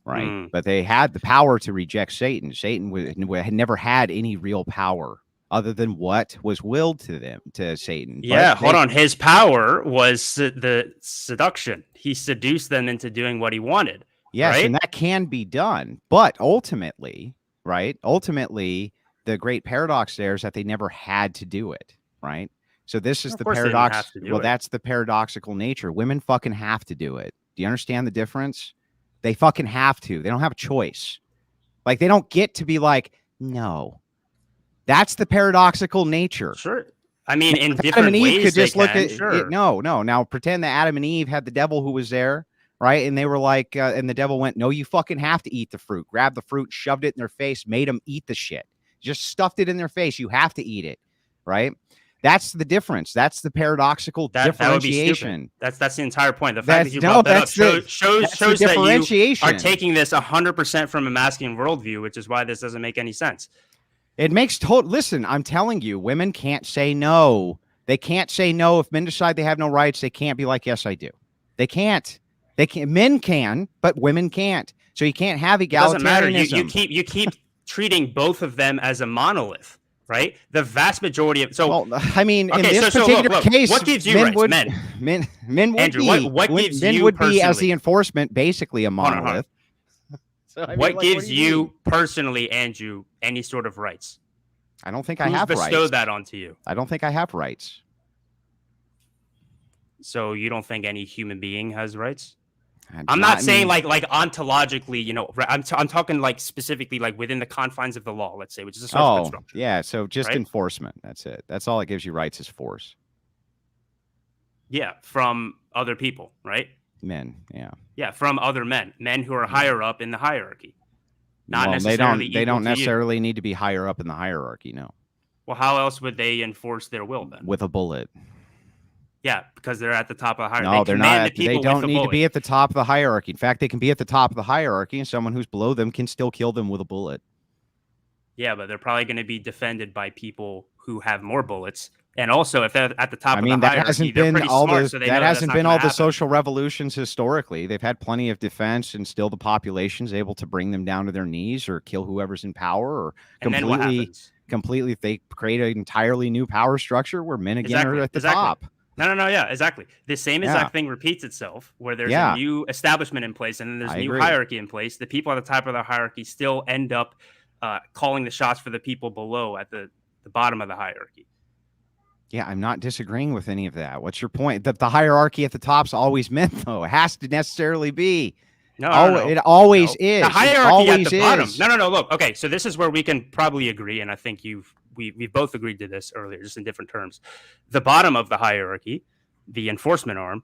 Right. But they had the power to reject Satan. Satan had never had any real power other than what was willed to Satan. Yeah, hold on. His power was the seduction. He seduced them into doing what he wanted. Yes, right? And that can be done. But ultimately, the great paradox there is that they never had to do it. Right. So this is the paradox. Well, that's the paradoxical nature. Women fucking have to do it. Do you understand the difference? They fucking have to. They don't have a choice. Like, they don't get to be like, no. That's the paradoxical nature. Sure. I mean, in different Adam and Eve ways could just look at sure. No. Now pretend that Adam and Eve had the devil who was there, right? And they were like, and the devil went, no, you fucking have to eat the fruit. Grabbed the fruit, shoved it in their face, made them eat the shit. Just stuffed it in their face. You have to eat it, right? That's the difference. That's the paradoxical differentiation. That's the entire point. The fact that you brought that up shows that you are taking this 100% from a masculine worldview, which is why this doesn't make any sense. It makes total. Listen, I'm telling you, women can't say no. They can't say no. If men decide they have no rights, they can't be like, yes, I do. They can't. They can't. Men can, but women can't. So you can't have egalitarianism. It doesn't matter. You keep treating both of them as a monolith, right? The vast majority of well, I mean, in this particular case, what gives you men rights? would, Men would Andrew, be. what gives men you would be as personally? the enforcement, basically a monolith. So, I mean, what gives you personally, Andrew, any sort of rights? I don't think I have rights. Who's bestowed that onto you? I don't think I have rights. So you don't think any human being has rights? I'm not saying like ontologically, you know. I'm talking like specifically like within the confines of the law, let's say, which is a social construction. Yeah. So just enforcement. That's it. That's all it gives you rights is force. Yeah, from other people, right? Men. Yeah. Yeah, from other men who are higher up in the hierarchy. Not necessarily. They don't necessarily need to be higher up in the hierarchy. No. Well, how else would they enforce their will then? With a bullet. Yeah, because they're at the top of the hierarchy. No, they're not. They don't need to be at the top of the hierarchy. In fact, they can be at the top of the hierarchy, and someone who's below them can still kill them with a bullet. Yeah, but they're probably going to be defended by people who have more bullets. And also, if they're at the top of the hierarchy, they're pretty smart, so they know that hasn't been all the happen. social revolutions historically. They've had plenty of defense, and still the population's able to bring them down to their knees or kill whoever's in power, or completely. If they create an entirely new power structure where men again are at the top. No, yeah, exactly. The same exact thing repeats itself, where there's a new establishment in place and then there's a new hierarchy in place. The people at the top of the hierarchy still end up calling the shots for the people below at the bottom of the hierarchy. Yeah, I'm not disagreeing with any of that. What's your point? That the hierarchy at the top's always meant, though. It has to necessarily be. No. It always is. The hierarchy at the bottom. No. Look, okay, so this is where we can probably agree, and I think we've both agreed to this earlier, just in different terms. The bottom of the hierarchy, the enforcement arm,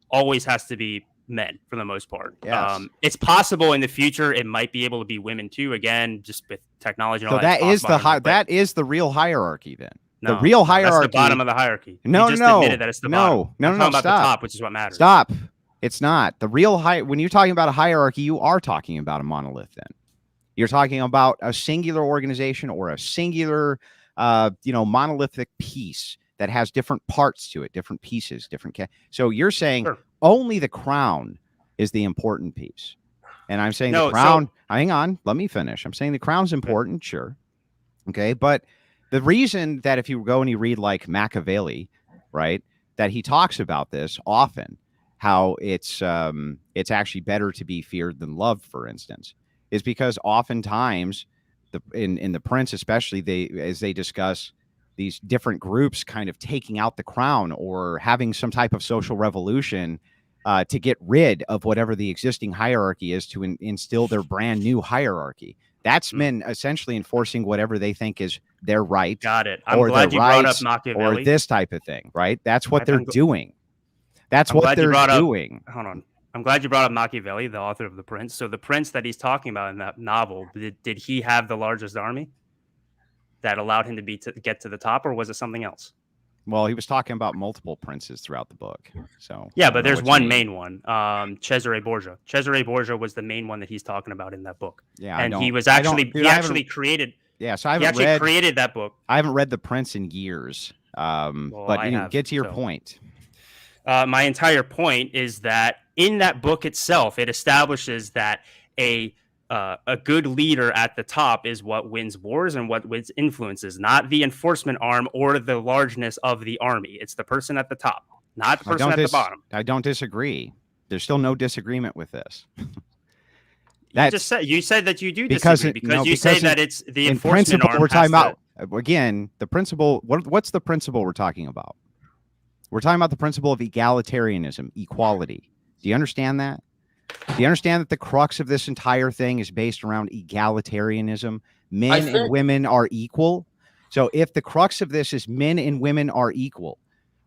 always has to be men for the most part. Yes. It's possible in the future it might be able to be women too. Again, just with technology and all that. So that is the real hierarchy then. No, the real hierarchy. That's the bottom of the hierarchy. No, you just admitted that it's the bottom. No. About Stop. The top, which is what matters. Stop. It's not the real when you're talking about a hierarchy, you are talking about a monolith. Then you're talking about a singular organization or a singular, monolithic piece that has different parts to it, different pieces, different. So you're saying only the crown is the important piece, and I'm saying the crown. Hang on, let me finish. I'm saying the crown's important, sure, okay, but the reason that if you go and you read like Machiavelli, right, that he talks about this often. How it's actually better to be feared than loved, for instance, is because oftentimes in the Prince, especially as they discuss these different groups kind of taking out the crown or having some type of social revolution to get rid of whatever the existing hierarchy is to instill their brand new hierarchy. That's men essentially enforcing whatever they think is their right. Got it. I'm glad you brought up Machiavelli. Or this type of thing, right? That's what they're doing. That's what they're doing. Hold on. I'm glad you brought up Machiavelli, the author of The Prince. So the prince that he's talking about in that novel, did he have the largest army that allowed him to get to the top, or was it something else? Well, he was talking about multiple princes throughout the book. So yeah, but there's one main one, Cesare Borgia. Cesare Borgia was the main one that he's talking about in that book. Yeah, and he was actually created. Yeah, so he created that book. I haven't read The Prince in years. But get to your point. My entire point is that in that book itself, it establishes that a good leader at the top is what wins wars and what wins influences, not the enforcement arm or the largeness of the army. It's the person at the top, not the person at the bottom. I don't disagree. There's still no disagreement with this. You said that you do disagree because you say that it's the enforcement arm. We're talking about again the principle. What's the principle we're talking about? We're talking about the principle of egalitarianism, equality. Do you understand that? Do you understand that the crux of this entire thing is based around egalitarianism? Men and women are equal. So if the crux of this is men and women are equal,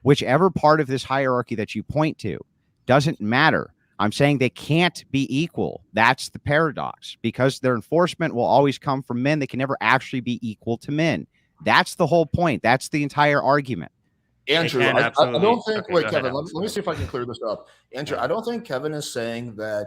whichever part of this hierarchy that you point to doesn't matter. I'm saying they can't be equal. That's the paradox, because their enforcement will always come from men. They can never actually be equal to men. That's the whole point. That's the entire argument. Andrew, I don't think. Wait, Kevin. Let me see if I can clear this up. Andrew, I don't think Kevin is saying that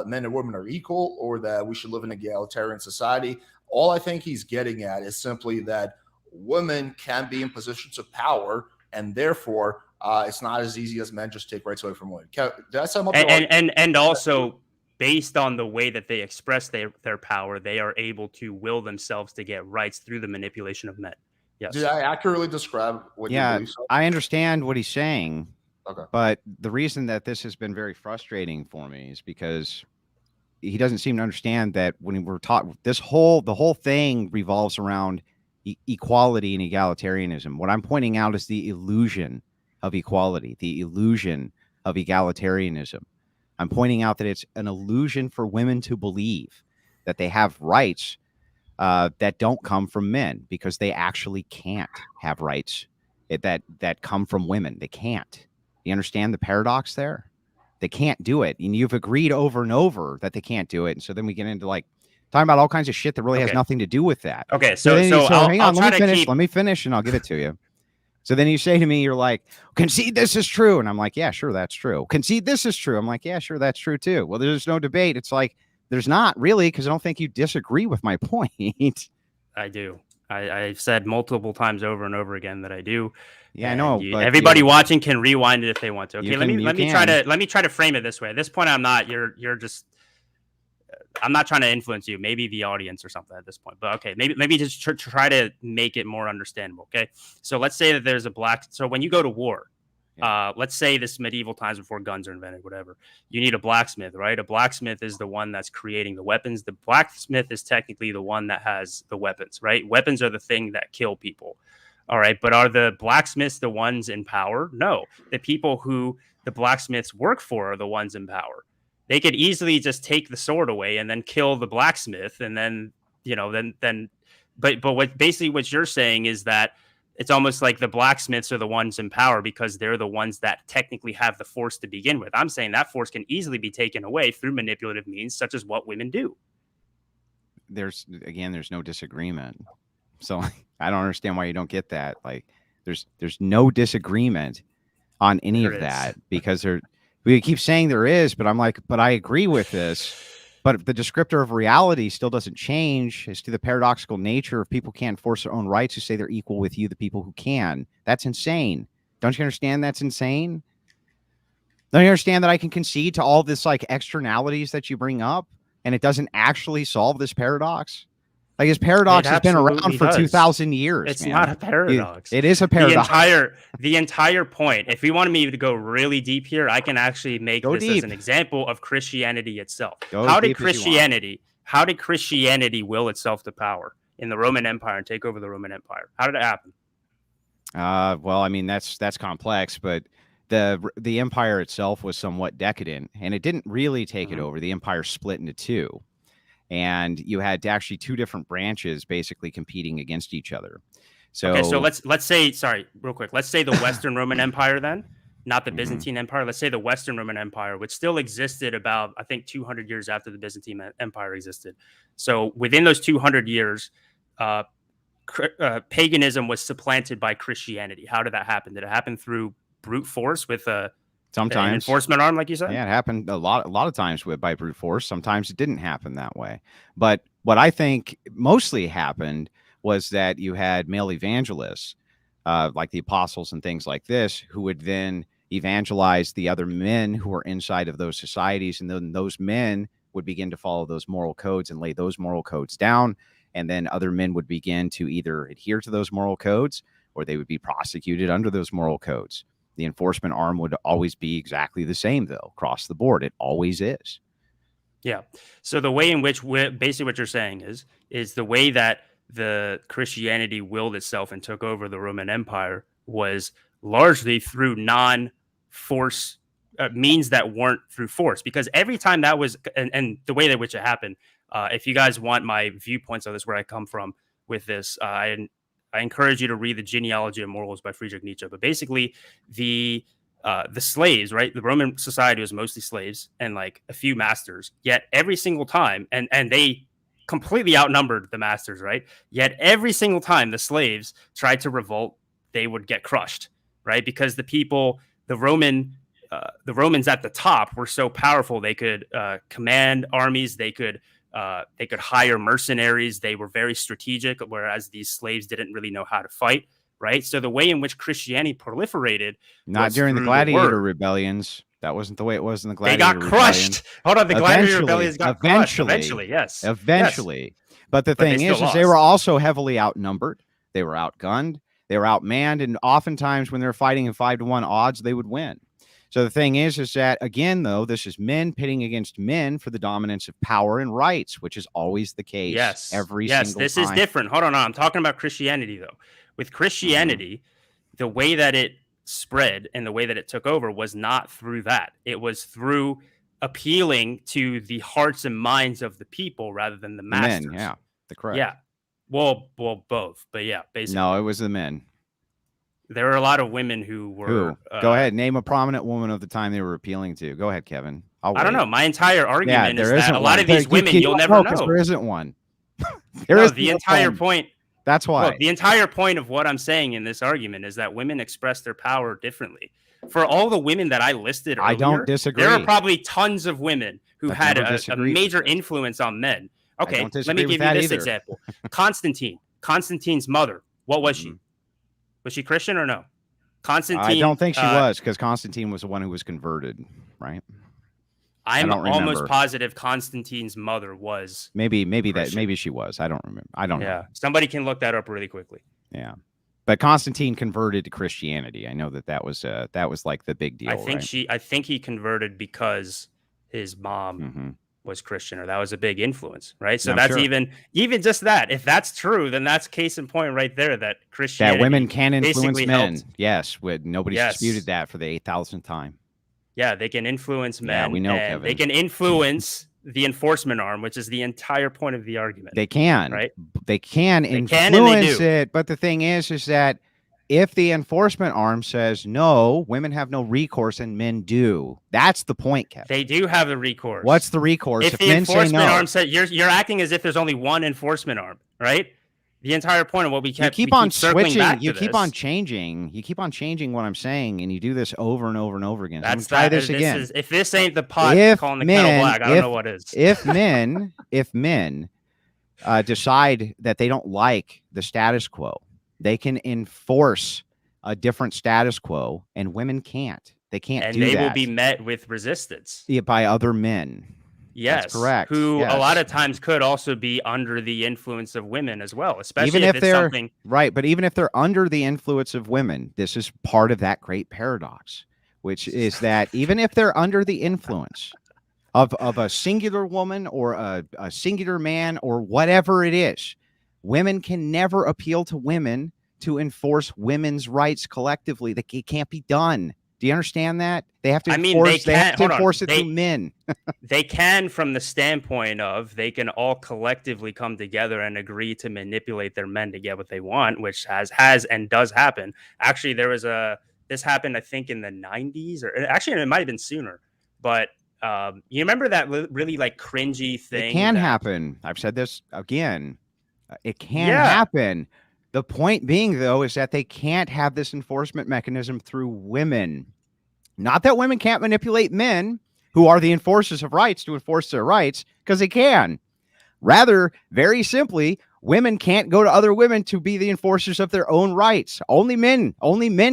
men and women are equal or that we should live in an egalitarian society. All I think he's getting at is simply that women can be in positions of power, and therefore it's not as easy as men just take rights away from women. Did I sum up? And also, based on the way that they express their power, they are able to will themselves to get rights through the manipulation of men. Yes. Did I accurately describe what you believe? So? I understand what he's saying. Okay. But the reason that this has been very frustrating for me is because he doesn't seem to understand that when we're taught the whole thing revolves around equality and egalitarianism. What I'm pointing out is the illusion of equality, the illusion of egalitarianism. I'm pointing out that it's an illusion for women to believe that they have rights that don't come from men, because they actually can't have rights that come from women. They can't. You understand the paradox there? They can't do it. And you've agreed over and over that they can't do it. And so then we get into like talking about all kinds of shit that really has nothing to do with that. Okay. So hang on, let me finish and I'll give it to you. So then you say to me, you're like, concede this is true. And I'm like, yeah, sure, that's true. Concede this is true. I'm like, yeah, sure, that's true too. Well, there's no debate. It's like, there's not really, because I don't think you disagree with my point. I do. I've said multiple times over and over again that I do. Yeah, I know. But everybody watching can rewind it if they want to. Okay, let me try to frame it this way. At this point, I'm not trying to influence you. Maybe the audience or something at this point. But okay, maybe just try to make it more understandable. Okay, so let's say that there's so when you go to war, let's say this medieval times before guns are invented, whatever, you need a blacksmith, right? A blacksmith is the one that's creating the weapons. The blacksmith is technically the one that has the weapons, right? Weapons are the thing that kill people. All right. But are the blacksmiths the ones in power? No. The people who the blacksmiths work for are the ones in power. They could easily just take the sword away and then kill the blacksmith. And then, but what you're saying is that it's almost like the blacksmiths are the ones in power because they're the ones that technically have the force to begin with. I'm saying that force can easily be taken away through manipulative means, such as what women do. There's no disagreement. So I don't understand why you don't get that. Like there's no disagreement on any of that, because we keep saying there is, but I'm like, but I agree with this. But the descriptor of reality still doesn't change as to the paradoxical nature of people can't enforce their own rights who say they're equal with you, the people who can. That's insane. Don't you understand that's insane? Don't you understand that I can concede to all this like externalities that you bring up and it doesn't actually solve this paradox? Like his paradox has been around for 2,000 years. It's not a paradox. It is a paradox. The entire point. If you wanted me to go really deep here, I can actually make this as an example of Christianity itself. How did Christianity will itself to power in the Roman Empire and take over the Roman Empire? How did it happen? Well, I mean that's complex, but the empire itself was somewhat decadent, and it didn't really take it over. The empire split into two. And you had actually two different branches basically competing against each other. So let's say, sorry, real quick. Let's say the Western Roman Empire then, not the Byzantine Empire. Let's say the Western Roman Empire, which still existed about, I think, 200 years after the Byzantine Empire existed. So within those 200 years, paganism was supplanted by Christianity. How did that happen? Did it happen through brute force with sometimes an enforcement arm, like you said? Yeah, it happened a lot of times by brute force. Sometimes it didn't happen that way. But what I think mostly happened was that you had male evangelists, like the apostles and things like this, who would then evangelize the other men who were inside of those societies. And then those men would begin to follow those moral codes and lay those moral codes down. And then other men would begin to either adhere to those moral codes or they would be prosecuted under those moral codes. The enforcement arm would always be exactly the same, though, across the board. It always is. Yeah. So the way in which basically what you're saying is the way that the Christianity willed itself and took over the Roman Empire was largely through non-force means that weren't through force. Because every time that was, and the way that which it happened, if you guys want my viewpoints on this, where I come from with this, I encourage you to read The Genealogy of Morals by Friedrich Nietzsche. But basically, the slaves, right? The Roman society was mostly slaves and like a few masters. Yet every single time, and they completely outnumbered the masters, right? Yet every single time the slaves tried to revolt, they would get crushed, right? Because the Romans at the top were so powerful, they could command armies, they could They could hire mercenaries. They were very strategic, whereas these slaves didn't really know how to fight, right? So the way in which Christianity proliferated Not was during the through gladiator word. rebellions. That wasn't the way it was in the They gladiator got crushed. Hold on, the gladiator rebellions got crushed. Eventually, yes. Eventually. But the thing is they were also heavily outnumbered. They were outgunned. They were outmanned. And oftentimes when they're fighting in 5-to-1 odds, they would win. So the thing is that, again, though, this is men pitting against men for the dominance of power and rights, which is always the case. Yes. Every single time. This is different. Hold on. I'm talking about Christianity, though. With Christianity, the way that it spread and the way that it took over was not through that. It was through appealing to the hearts and minds of the people rather than the masters. Men, yeah. Correct. Yeah. Well, both. But yeah, basically. No, it was the men. There were a lot of women who were. Go ahead. Name a prominent woman of the time they were appealing to. Go ahead, Kevin. I don't know. My entire argument is that a lot of one. these women you'll never know. There isn't one. The entire point. That's why. Look, the entire point of what I'm saying in this argument is that women express their power differently. For all the women that I listed earlier, I don't disagree. There are probably tons of women who had a major influence on men. Okay, let me give you this example. Constantine's mother. What was she? Was she Christian or no? Constantine. I don't think she was, because Constantine was the one who was converted, right? I'm almost positive Constantine's mother was. Maybe she was. I don't remember. I don't know. Yeah, somebody can look that up really quickly. Yeah, but Constantine converted to Christianity. I know that was like the big deal. I think he converted because his mom was Christian, or that was a big influence, right? So that's even just that. If that's true, then that's case in point right there. That Christianity, that women can influence men. Helped. Yes, nobody's disputed that for the 8,000th time. Yeah, they can influence men. Yeah, we know, Kevin. They can influence the enforcement arm, which is the entire point of the argument. They can, right? They can influence it, but the thing is that if the enforcement arm says no, women have no recourse and men do. That's the point, Kevin. They do have the recourse. What's the recourse? If the enforcement arm said you're acting as if there's only one enforcement arm, right? The entire point of what we keep on switching. You keep on changing. You keep on changing what I'm saying, and you do this over and over and over again. So try this again. If this ain't the pot calling the kettle black, I don't know what is. If men decide that they don't like the status quo, they can enforce a different status quo, and women can't. They can't do that. And they will be met with resistance by other men. Yes, that's correct. Who a lot of times could also be under the influence of women as well, especially even if they're something right. But even if they're under the influence of women, this is part of that great paradox, which is that even if they're under the influence of a singular woman or a singular man or whatever it is, women can never appeal to women to enforce women's rights collectively. It can't be done. Do you understand that? They have to enforce it through men. They can, from the standpoint of they can all collectively come together and agree to manipulate their men to get what they want, which has and does happen. Actually, this happened, I think, in the 90s, or actually it might have been sooner. But you remember that really like cringy thing? It can happen. I've said this again. It can happen. The point being, though, is that they can't have this enforcement mechanism through women. Not that women can't manipulate men who are the enforcers of rights to enforce their rights, because they can. Rather, very simply, women can't go to other women to be the enforcers of their own rights. Only men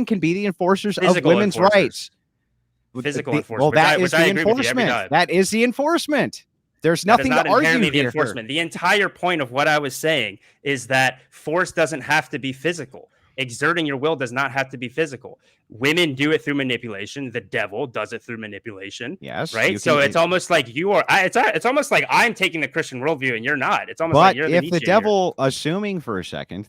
can be the enforcers of women's rights. Physical enforcement. Well, that is the enforcement. That is the enforcement. There's nothing to argue here. Enforcement. The entire point of what I was saying is that force doesn't have to be physical. Exerting your will does not have to be physical. Women do it through manipulation. The devil does it through manipulation. Yes. Right. So it's almost like you are. It's almost like I'm taking the Christian worldview and you're not. It's almost like you're the Nietzsche. If the devil, assuming for a second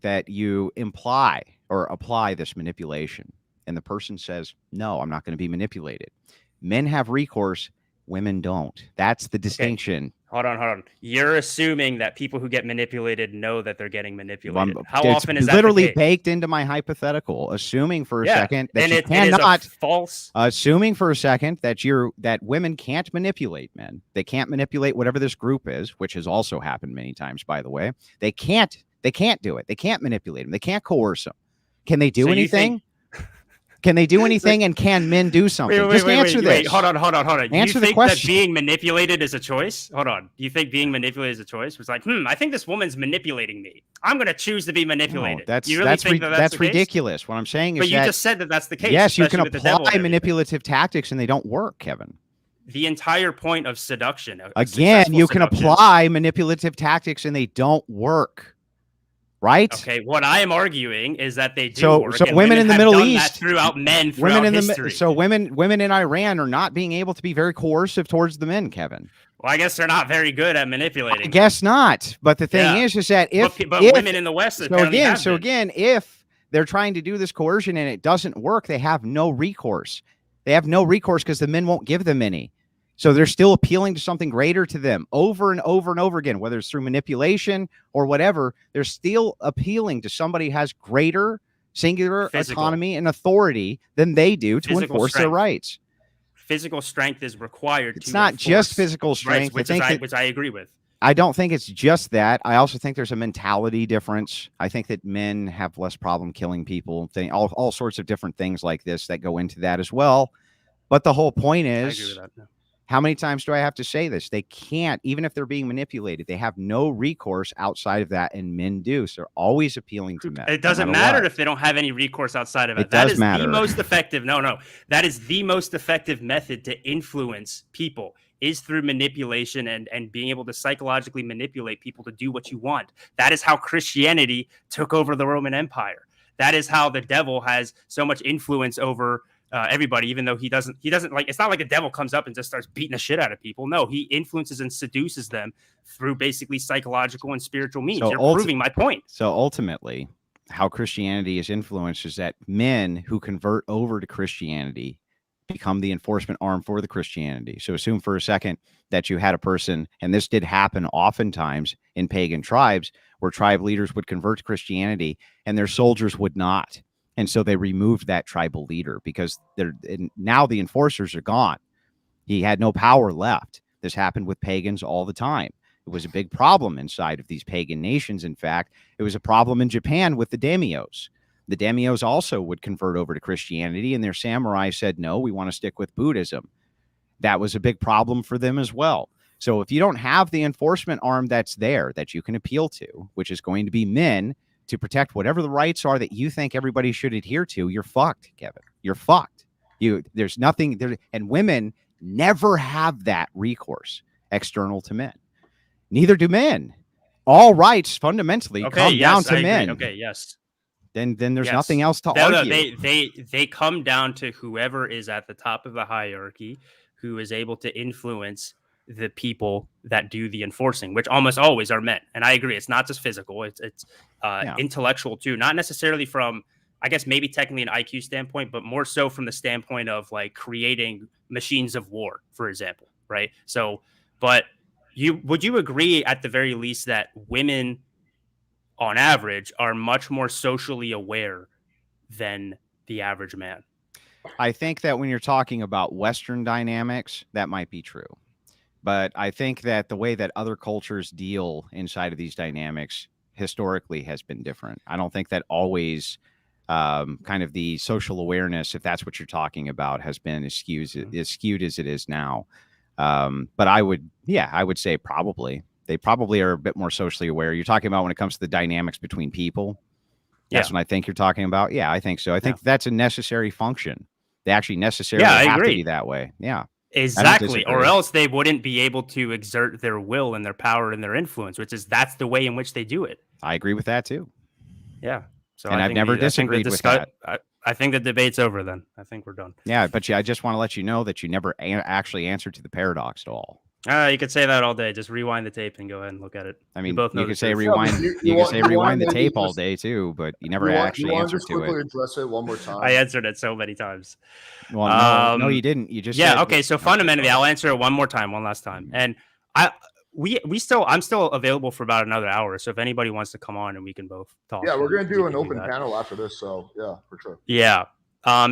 that you imply or apply this manipulation, and the person says, "No, I'm not going to be manipulated," men have recourse. Women don't. That's the distinction. Okay. Hold on. You're assuming that people who get manipulated know that they're getting manipulated. How often is that literally baked into my hypothetical? Assuming for a second that you cannot false. Assuming for a second that women can't manipulate men. They can't manipulate whatever this group is, which has also happened many times, by the way. They can't do it. They can't manipulate them. They can't coerce them. Can they do anything? Can they do anything, and can men do something? Just answer this. Wait, hold on. Answer Do the you think question. that being manipulated is a choice? Hold on. Do you think being manipulated is a choice? It's like, I think this woman's manipulating me. I'm going to choose to be manipulated. No, you really think that's ridiculous. What I'm saying is but you just said that that's the case. Yes, you can apply manipulative tactics, and they don't work, Kevin. The entire point of seduction. Again, you can apply manipulative tactics, and they don't work. Right. Okay. What I am arguing is that they do work. So women in the Middle East throughout history. So women in Iran are not being able to be very coercive towards the men, Kevin. Well, I guess they're not very good at manipulating. I guess not. But the thing is that if women in the West, again, if they're trying to do this coercion and it doesn't work, they have no recourse. They have no recourse because the men won't give them any. So they're still appealing to something greater to them over and over and over again, whether it's through manipulation or whatever. They're still appealing to somebody who has greater singular autonomy and authority than they do to enforce their rights. Physical strength is required. It's not just physical strength, which I agree with. I don't think it's just that. I also think there's a mentality difference. I think that men have less problem killing people, all sorts of different things like this that go into that as well. But the whole point is, I agree with that. How many times do I have to say this? They can't, even if they're being manipulated, they have no recourse outside of that, and men do. So they're always appealing to men. It doesn't matter if they don't have any recourse outside of it. That is the most effective. No. That is the most effective method to influence people is through manipulation and being able to psychologically manipulate people to do what you want. That is how Christianity took over the Roman Empire. That is how the devil has so much influence over everybody, even though he doesn't like, it's not like the devil comes up and just starts beating the shit out of people. No, he influences and seduces them through basically psychological and spiritual means. You're proving my point. So ultimately, how Christianity is influenced is that men who convert over to Christianity become the enforcement arm for the Christianity. So assume for a second that you had a person, and this did happen oftentimes in pagan tribes, where tribe leaders would convert to Christianity and their soldiers would not. And so they removed that tribal leader because now the enforcers are gone. He had no power left. This happened with pagans all the time. It was a big problem inside of these pagan nations. In fact, it was a problem in Japan with the daimyos. The daimyos also would convert over to Christianity, and their samurai said, no, we want to stick with Buddhism. That was a big problem for them as well. So if you don't have the enforcement arm that's there that you can appeal to, which is going to be men, to protect whatever the rights are that you think everybody should adhere to, you're fucked, Kevin. You're fucked. There's nothing there, and women never have that recourse external to men. Neither do men. All rights fundamentally come down to men. Okay, yes. Then there's nothing else to argue. No, they come down to whoever is at the top of the hierarchy, who is able to influence the people that do the enforcing, which almost always are men. And I agree, it's not just physical, it's intellectual too, not necessarily from, I guess maybe technically an IQ standpoint, but more so from the standpoint of like creating machines of war, for example, right? So, but would you agree at the very least that women on average are much more socially aware than the average man? I think that when you're talking about Western dynamics, that might be true. But I think that the way that other cultures deal inside of these dynamics historically has been different. I don't think that always kind of the social awareness, if that's what you're talking about, has been as skewed as it is now. But I would say probably. They probably are a bit more socially aware. You're talking about when it comes to the dynamics between people. That's what I think you're talking about. Yeah, I think so. I think that's a necessary function. They actually necessarily have to be that way. Yeah. Exactly, or else they wouldn't be able to exert their will and their power and their influence, that's the way in which they do it. I agree with that too. Yeah. So I've never disagreed with that. I think the debate's over then. I think we're done. Yeah, but I just want to let you know that you never actually answered to the paradox at all. You could say that all day. Just rewind the tape and go ahead and look at it. I mean, you could say rewind. You could say rewind the tape all day too, but you never actually answered to it. Address it one more time. I answered it so many times. Well, no, you didn't. You just said, okay. So fundamentally, I'll answer it one last time, and I'm still available for about another hour. So if anybody wants to come on and we can both talk. Yeah, we're gonna do an open panel after this. So yeah, for sure. Yeah.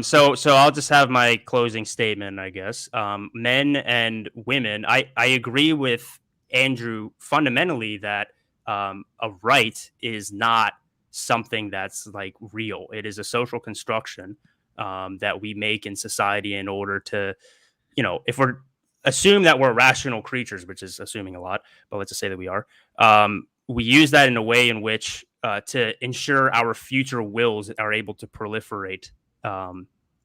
So I'll just have my closing statement, I guess. Men and women, I agree with Andrew fundamentally that a right is not something that's like real. It is a social construction. that we make in society in order to, if we're assume that we're rational creatures, which is assuming a lot, but let's just say that we are, we use that in a way in which to ensure our future wills are able to proliferate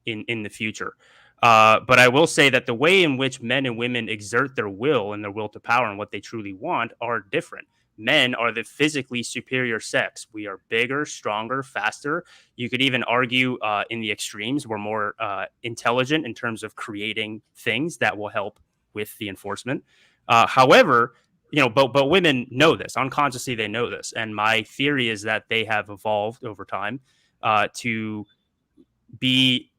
in the future. But I will say that the way in which men and women exert their will and their will to power and what they truly want are different. Men are the physically superior sex. We are bigger, stronger, faster. You could even argue in the extremes, we're more intelligent in terms of creating things that will help with the enforcement. However, but women know this. Unconsciously, they know this. And my theory is that they have evolved over time to be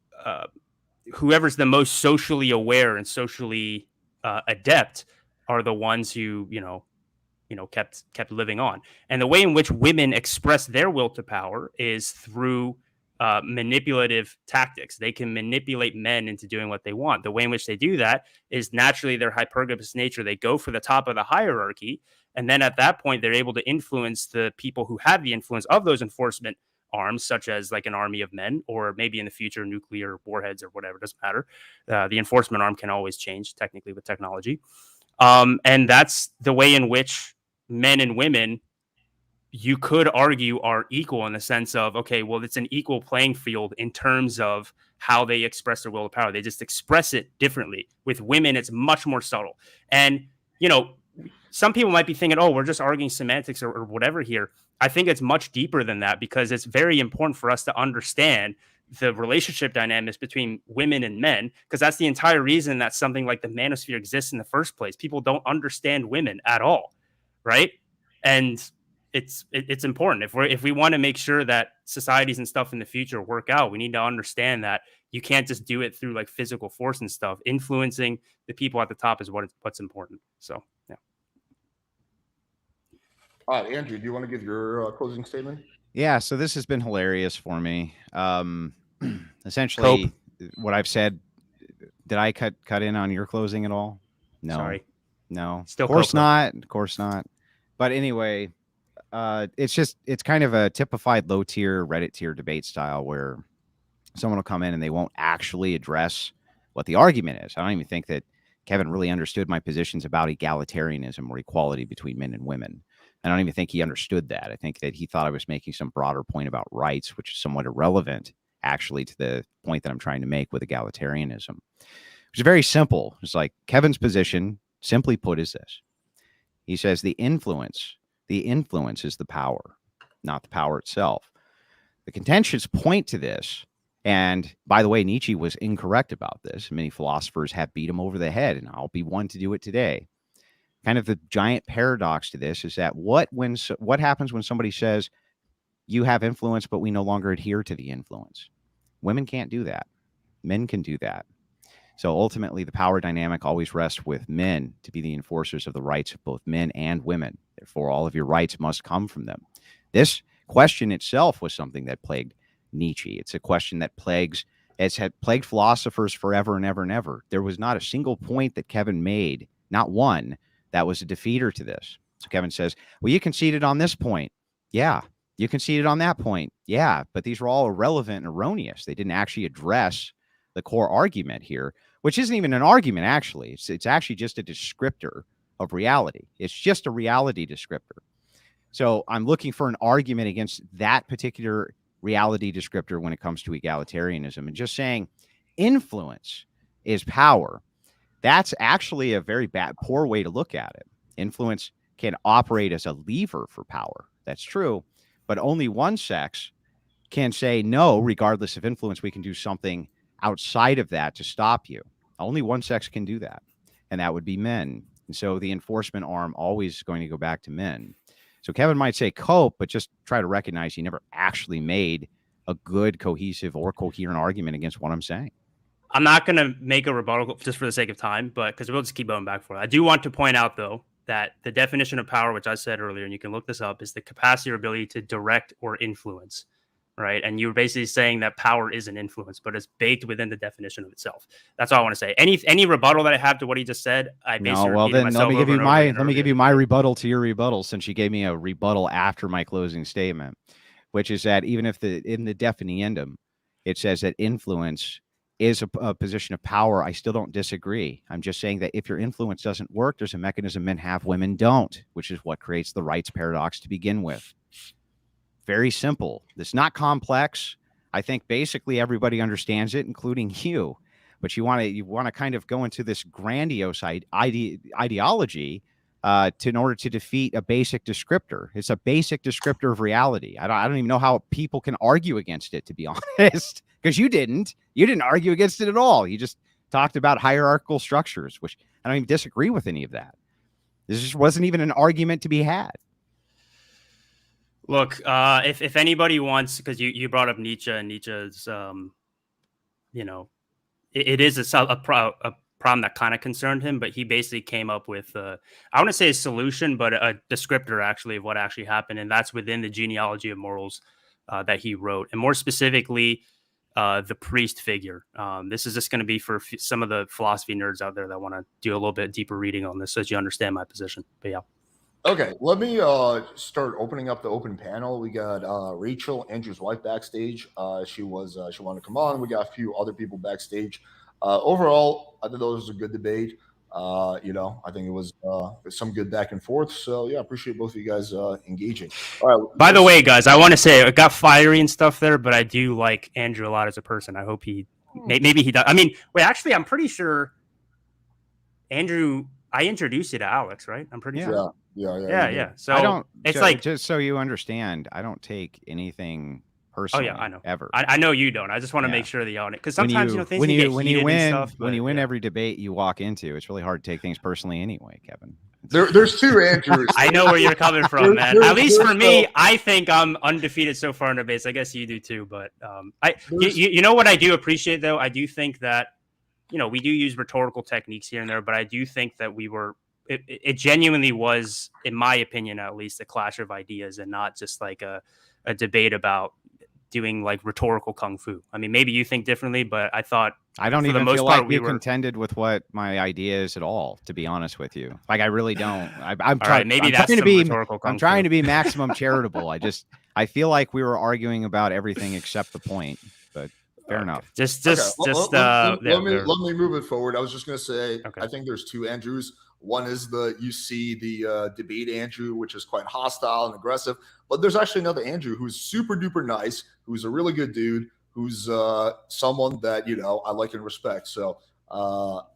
whoever's the most socially aware and socially adept are the ones who, kept living on. And the way in which women express their will to power is through manipulative tactics. They can manipulate men into doing what they want. The way in which they do that is naturally their hypergamous nature. They go for the top of the hierarchy. And then at that point, they're able to influence the people who have the influence of those enforcement arms, such as like an army of men, or maybe in the future, nuclear warheads or whatever, doesn't matter. The enforcement arm can always change technically with technology. And that's the way in which men and women, you could argue, are equal in the sense of, okay, well, it's an equal playing field in terms of how they express their will to power. They just express it differently. With women, it's much more subtle. And, some people might be thinking, oh, we're just arguing semantics or whatever here. I think it's much deeper than that, because it's very important for us to understand the relationship dynamics between women and men, because that's the entire reason that something like the manosphere exists in the first place. People don't understand women at all, right? And it's important. If we want to make sure that societies and stuff in the future work out, we need to understand that you can't just do it through like physical force and stuff. Influencing the people at the top is what's important. So, yeah. All right, Andrew, do you want to give your closing statement? Yeah, so this has been hilarious for me. Essentially, what I've said, did I cut in on your closing at all? No. Sorry. No. Still of course cope, not. Of course not. But anyway, it's kind of a typified low tier Reddit tier debate style where someone will come in and they won't actually address what the argument is. I don't even think that Kevin really understood my positions about egalitarianism or equality between men and women. I don't even think he understood that. I think that he thought I was making some broader point about rights, which is somewhat irrelevant, actually, to the point that I'm trying to make with egalitarianism. Which is very simple. It's like Kevin's position, simply put, is this. He says the influence is the power, not the power itself. The contentions point to this. And by the way, Nietzsche was incorrect about this. Many philosophers have beat him over the head, and I'll be one to do it today. Kind of the giant paradox to this is that what happens when somebody says you have influence, but we no longer adhere to the influence? Women can't do that. Men can do that. So ultimately, the power dynamic always rests with men to be the enforcers of the rights of both men and women. Therefore, all of your rights must come from them. This question itself was something that plagued Nietzsche. It's a question that had plagued philosophers forever and ever and ever. There was not a single point that Kevin made, not one, that was a defeater to this. So Kevin says, well, you conceded on this point. Yeah. You conceded on that point. Yeah. But these were all irrelevant and erroneous. They didn't actually address the core argument here, which isn't even an argument, actually. It's actually just a descriptor of reality. It's just a reality descriptor. So I'm looking for an argument against that particular reality descriptor when it comes to egalitarianism, and just saying influence is power. That's actually a very poor way to look at it. Influence can operate as a lever for power. That's true. But only one sex can say, no, regardless of influence, we can do something outside of that to stop you. Only one sex can do that. And that would be men. And so the enforcement arm always is going to go back to men. So Kevin might say cope, but just try to recognize he never actually made a good, cohesive, or coherent argument against what I'm saying. I'm not going to make a rebuttal just for the sake of time, but because we'll just keep going back for it. I do want to point out, though, that the definition of power, which I said earlier, and you can look this up, is the capacity or ability to direct or influence, right? And you're basically saying that power is an influence, but it's baked within the definition of itself. That's all I want to say. Any rebuttal that I have to what he just said, I basically let me give you my rebuttal to your rebuttal, since you gave me a rebuttal after my closing statement, which is that even if in the definiendum, it says that influence is a position of power. I still don't disagree. I'm just saying that if your influence doesn't work, there's a mechanism men have, women don't, which is what creates the rights paradox to begin with. Very simple. It's not complex. I think basically everybody understands it, including you. But you want to kind of go into this grandiose ideology in order to defeat a basic descriptor. It's a basic descriptor of reality. I don't even know how people can argue against it, to be honest, because you didn't argue against it at all. You just talked about hierarchical structures, which I don't even disagree with any of that. This just wasn't even an argument to be had. Look, if anybody wants, because you brought up Nietzsche, and Nietzsche's, it is a problem that kind of concerned him, but he basically came up with, I want to say a solution, but a descriptor actually of what actually happened. And that's within the genealogy of morals that he wrote. And more specifically, the priest figure. This is just going to be for some of the philosophy nerds out there that want to do a little bit deeper reading on this so that you understand my position. But yeah. Okay, let me start opening up the open panel. We got Rachel, Andrew's wife, backstage. She wanted to come on. We got a few other people backstage. Overall, I thought it was a good debate. I think it was some good back and forth. So yeah, appreciate both of you guys engaging. All right. By the way, guys, I want to say it got fiery and stuff there, but I do like Andrew a lot as a person. I hope maybe he does. I mean, wait, actually, I'm pretty sure Andrew. I introduced you to Alex, right? I'm pretty sure. Yeah. So just so you understand, I don't take anything personally. Oh yeah, I know. Ever. I know you don't. I just want to make sure that you own it, because sometimes things when can get you heated win and stuff. When you win every debate you walk into, it's really hard to take things personally anyway, Kevin. There's two Andrews. I know where you're coming from, man. At least for me, I think I'm undefeated so far in debates. I guess you do too, but you know what I do appreciate though? I do think that we do use rhetorical techniques here and there, but I do think that it genuinely was, in my opinion, at least, a clash of ideas and not just like a debate about doing like rhetorical kung fu. I mean, maybe you think differently, but I thought I don't even feel like you contended with what my idea is at all, to be honest with you. Like, I really don't. I'm trying to be maximum charitable. I feel like we were arguing about everything except the point, but fair enough. Let me move it forward. I was just going to say, I think there's two Andrews. One is the debate Andrew, which is quite hostile and aggressive. But there's actually another Andrew who's super duper nice, who's a really good dude, who's someone that I like and respect. So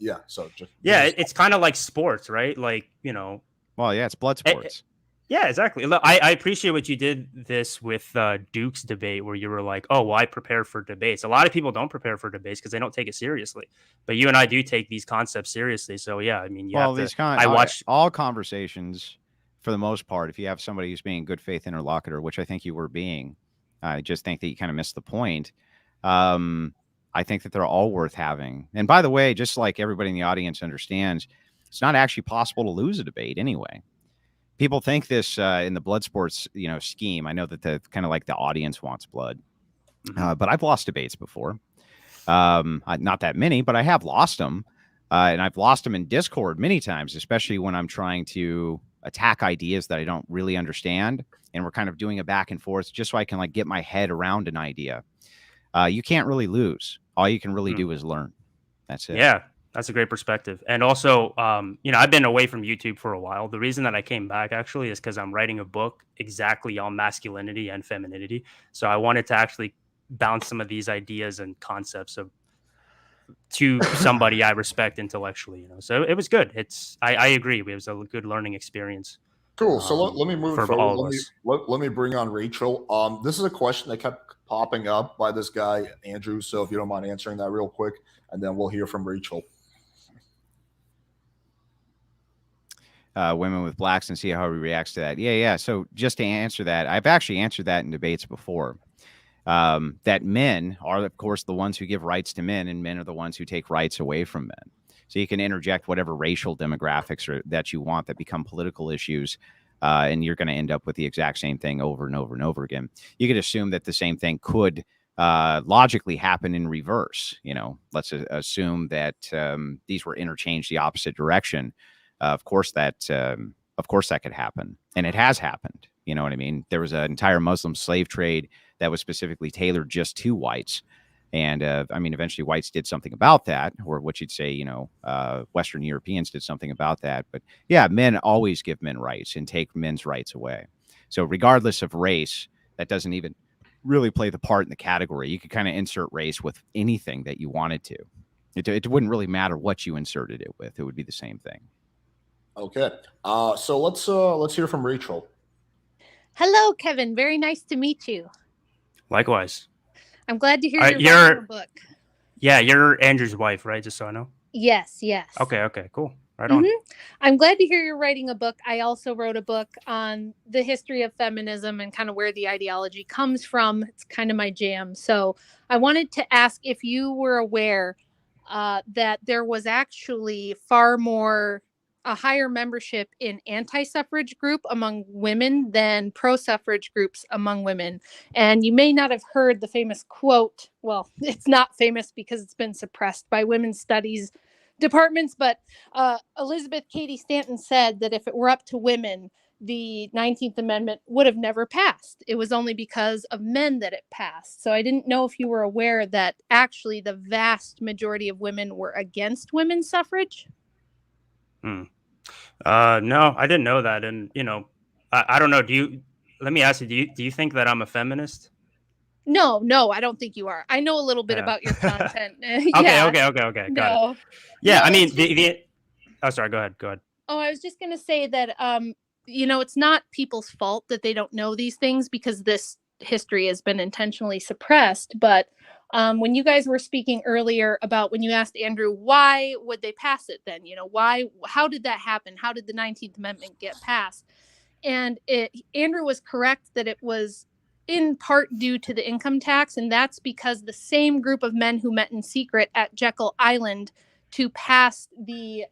it's kind of like sports, right? Like Well, yeah, it's blood sports. Yeah, exactly. Look, I appreciate what you did this with Duke's debate, where you were like, oh, well, I prepare for debates. A lot of people don't prepare for debates because they don't take it seriously. But you and I do take these concepts seriously. So, yeah, I mean, I watch all conversations for the most part. If you have somebody who's being a good faith interlocutor, which I think you were being, I just think that you kind of missed the point. I think that they're all worth having. And by the way, just like everybody in the audience understands, it's not actually possible to lose a debate anyway. People think this in the blood sports, scheme. I know that the kind of like the audience wants blood, but I've lost debates before. Not that many, but I have lost them, and I've lost them in Discord many times, especially when I'm trying to attack ideas that I don't really understand, and we're kind of doing a back and forth just so I can like get my head around an idea. You can't really lose. All you can really do is learn. That's it. Yeah. That's a great perspective. And also, I've been away from YouTube for a while. The reason that I came back actually is because I'm writing a book exactly on masculinity and femininity. So I wanted to actually bounce some of these ideas and concepts to somebody I respect intellectually. So it was good. I agree. It was a good learning experience. Cool. So let me move forward. Let me bring on Rachel. This is a question that kept popping up by this guy, Andrew. So if you don't mind answering that real quick, and then we'll hear from Rachel. Women with blacks and see how he reacts to that. Yeah. So just to answer that, I've actually answered that in debates before. That men are, of course, the ones who give rights to men, and men are the ones who take rights away from men. So you can interject whatever racial demographics that you want that become political issues, and you're going to end up with the exact same thing over and over and over again. You could assume that the same thing could logically happen in reverse. Let's assume that these were interchanged the opposite direction. Of course that could happen, and it has happened. You know what I mean? There was an entire Muslim slave trade that was specifically tailored just to whites, And I mean, eventually whites did something about that, or what you'd say, Western Europeans did something about that. But yeah, men always give men rights and take men's rights away. So regardless of race, that doesn't even really play the part in the category. You could kind of insert race with anything that you wanted to. It wouldn't really matter what you inserted it with. It would be the same thing. Okay. So let's hear from Rachel. Hello, Kevin. Very nice to meet you. Likewise. I'm glad to hear you're writing a book. Yeah, you're Andrew's wife, right? Just so I know. Yes. Okay, cool. Right on. I'm glad to hear you're writing a book. I also wrote a book on the history of feminism and kind of where the ideology comes from. It's kind of my jam. So I wanted to ask if you were aware that there was actually a higher membership in anti-suffrage group among women than pro-suffrage groups among women. And you may not have heard the famous quote. Well, it's not famous because it's been suppressed by women's studies departments, but Elizabeth Cady Stanton said that if it were up to women, the 19th Amendment would have never passed. It was only because of men that it passed. So I didn't know if you were aware that actually the vast majority of women were against women's suffrage. No, I didn't know that. And, I don't know. Let me ask you, do you think that I'm a feminist? No, I don't think you are. I know a little bit about your content. Okay. Got it. Yeah. No, I mean, oh, sorry. Go ahead. Oh, I was just going to say that, it's not people's fault that they don't know these things because this history has been intentionally suppressed. But when you guys were speaking earlier about when you asked Andrew, why would they pass it then? How did that happen? How did the 19th Amendment get passed? And Andrew was correct that it was in part due to the income tax. And that's because the same group of men who met in secret at Jekyll Island to pass the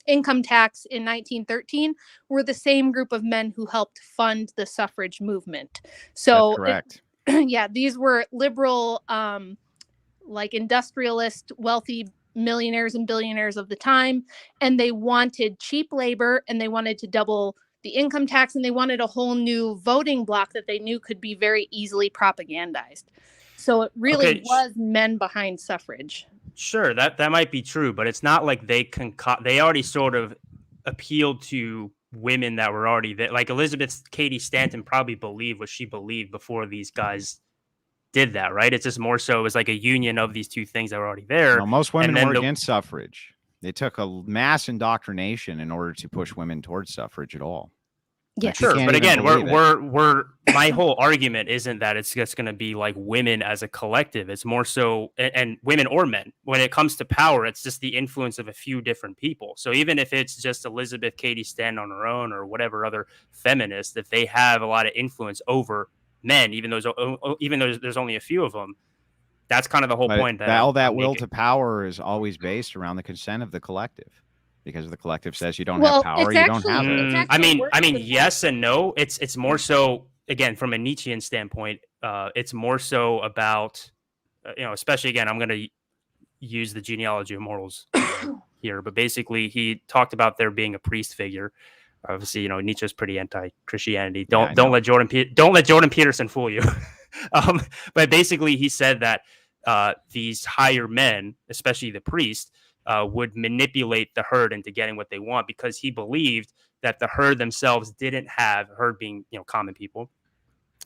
income tax in 1913 were the same group of men who helped fund the suffrage movement. So, that's correct. These were liberal, like industrialist, wealthy millionaires and billionaires of the time. And they wanted cheap labor and they wanted to double the income tax, and they wanted a whole new voting bloc that they knew could be very easily propagandized. So it really was men behind suffrage. Sure, that might be true, but it's not like they already sort of appealed to women that were already there. Like Elizabeth Cady Stanton probably believed what she believed before these guys did that, right? It's just more so it was like a union of these two things that were already there. No, most women were against suffrage. They took a mass indoctrination in order to push women towards suffrage at all. Yeah, sure. But again, we're my whole argument isn't that it's just going to be like women as a collective. It's more so, and women or men, when it comes to power, it's just the influence of a few different people. So even if it's just Elizabeth Cady Stanton on her own or whatever other feminists, if they have a lot of influence over men, even though there's only a few of them, that's kind of the whole point. That all that will to power is always based around the consent of the collective. Because the collective says you don't have power, you don't have it. I mean, yes and no. It's more so, again, from a Nietzschean standpoint, it's more so about, especially, again, I'm going to use the genealogy of morals here, but basically he talked about there being a priest figure. Obviously, Nietzsche's pretty anti-Christianity. Don't let Jordan Peterson fool you. But basically he said that these higher men, especially the priest, would manipulate the herd into getting what they want, because he believed that the herd themselves didn't have, herd being, common people.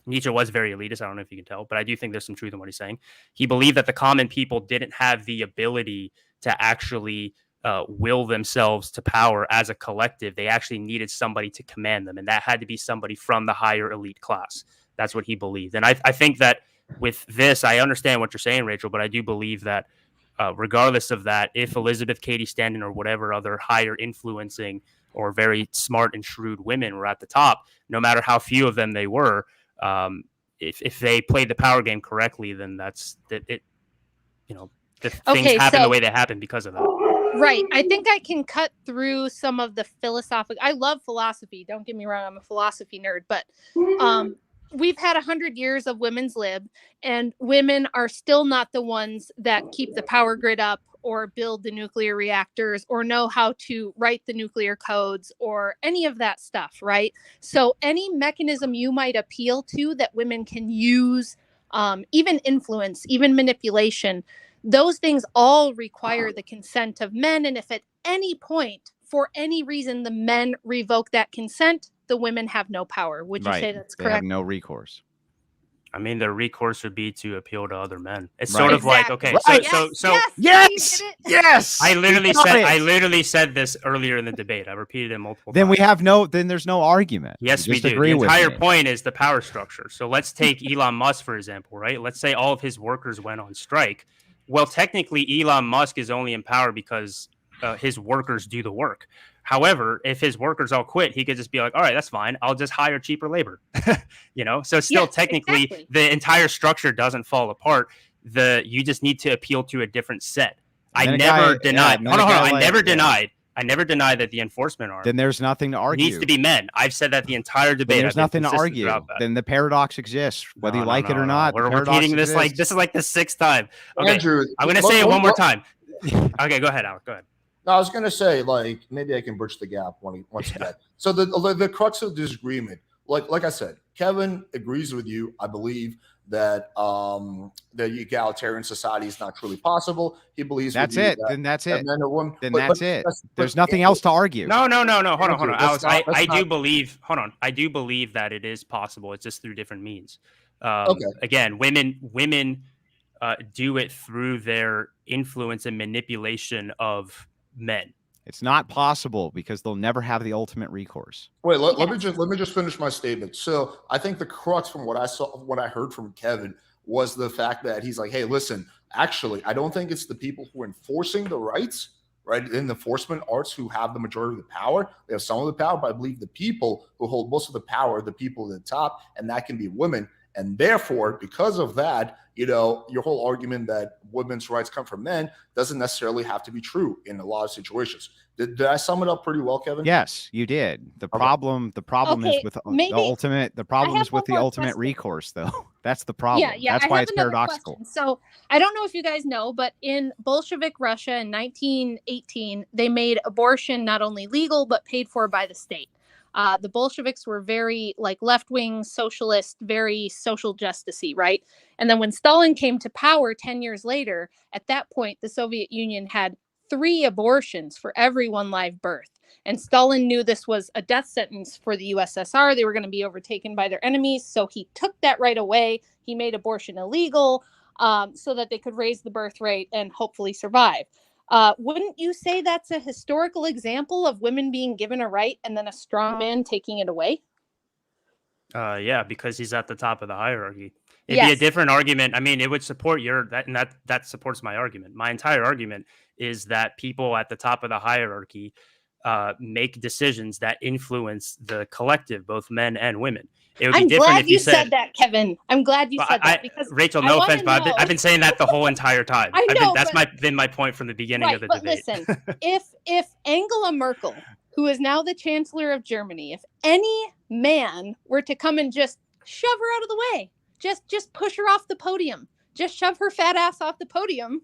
Nietzsche was very elitist. I don't know if you can tell, but I do think there's some truth in what he's saying. He believed that the common people didn't have the ability to actually will themselves to power as a collective. They actually needed somebody to command them, and that had to be somebody from the higher elite class. That's what he believed. And I think that with this, I understand what you're saying, Rachel, but I do believe that regardless of that, if Elizabeth Cady Stanton or whatever other higher influencing or very smart and shrewd women were at the top, no matter how few of them they were, if they played the power game correctly, then things happen the way they happen because of that. Right. I think I can cut through some of the philosophical. I love philosophy. Don't get me wrong. I'm a philosophy nerd, but we've had 100 years of women's lib, and women are still not the ones that keep the power grid up or build the nuclear reactors or know how to write the nuclear codes or any of that stuff. Right. So any mechanism you might appeal to that women can use even influence, even manipulation. Those things all require the consent of men. And if at any point, for any reason, the men revoke that consent, the women have no power. Would you say that's They correct? have no recourse. I mean, their recourse would be to appeal to other men. It's Right. sort of like, Exactly. okay, Right. so Yes, you did it. yes. I literally got said it. I literally said this earlier in the debate. I repeated it multiple Then times. then there's no argument. Yes, You we just do. agree The with entire me. point is the power structure. So let's take Elon Musk, for example, right? Let's say all of his workers went on strike. Well, technically, Elon Musk is only in power because his workers do the work. However, if his workers all quit, he could just be like, all right, that's fine. I'll just hire cheaper labor. So still Yes, technically exactly. the entire structure doesn't fall apart. You just need to appeal to a different set. And I then a never guy- denied. and then Hold a on. guy I like- never yeah. denied. I never denied that the enforcement arm Then there's nothing to argue. needs to be men. I've said that the entire Then debate. there's I've been nothing to consistent argue. throughout that. Then the paradox exists, whether you No, like it or no. not. the We're paradox repeating this like exists. this is like the sixth time. Okay, Andrew, I'm gonna say it one more time. Okay, go ahead, Alec. Go ahead. No, I was gonna say, like, maybe I can bridge the gap once again. So the crux of the disagreement, like I said, Kevin agrees with you. I believe that the egalitarian society is not truly possible. He believes That's with you it. that- Then that's that it. men or women. Then but that's it. but There's nothing else to argue. No. Hold on. Andrew, Alex, that's I do not- believe. Hold on. I do believe that it is possible. It's just through different means. Okay. Again, women do it through their influence and manipulation of men. It's not possible because they'll never have the ultimate recourse. Wait, let me just finish my statement. So I think the crux from what I heard from Kevin was the fact that he's like, hey, listen, actually, I don't think it's the people who are enforcing the rights, right, in the enforcement arts who have the majority of the power. They have some of the power, but I believe the people who hold most of the power are the people at the top, and that can be women. And therefore, because of that, your whole argument that women's rights come from men doesn't necessarily have to be true in a lot of situations. Did I sum it up pretty well, Kevin? Yes, you did. The Okay. problem Okay, is with the maybe- ultimate. The problem have is with one the more ultimate question. recourse, though. That's the problem. Yeah, That's I why have it's another paradoxical. question. So I don't know if you guys know, but in Bolshevik Russia in 1918, they made abortion not only legal but paid for by the state. The Bolsheviks were very left-wing socialist, very social justice-y, right? And then when Stalin came to power 10 years later, at that point, the Soviet Union had 3 abortions for every 1 live birth. And Stalin knew this was a death sentence for the USSR. They were going to be overtaken by their enemies. So he took that right away. He made abortion illegal so that they could raise the birth rate and hopefully survive. Wouldn't you say that's a historical example of women being given a right and then a strong man taking it away? Yeah, because he's at the top of the hierarchy. It'd be a Yes. different argument. I mean, it would support that supports my argument. My entire argument is that people at the top of the hierarchy make decisions that influence the collective, both men and women. It would be I'm different glad if you said that, Kevin. I'm glad you Well, said that because Rachel, I no wanna offense, but know- I've been saying that the whole entire time. I know, Been my point from the beginning right, of the but debate. listen, if Angela Merkel, who is now the Chancellor of Germany, if any man were to come and just shove her out of the way, just push her off the podium, just shove her fat ass off the podium,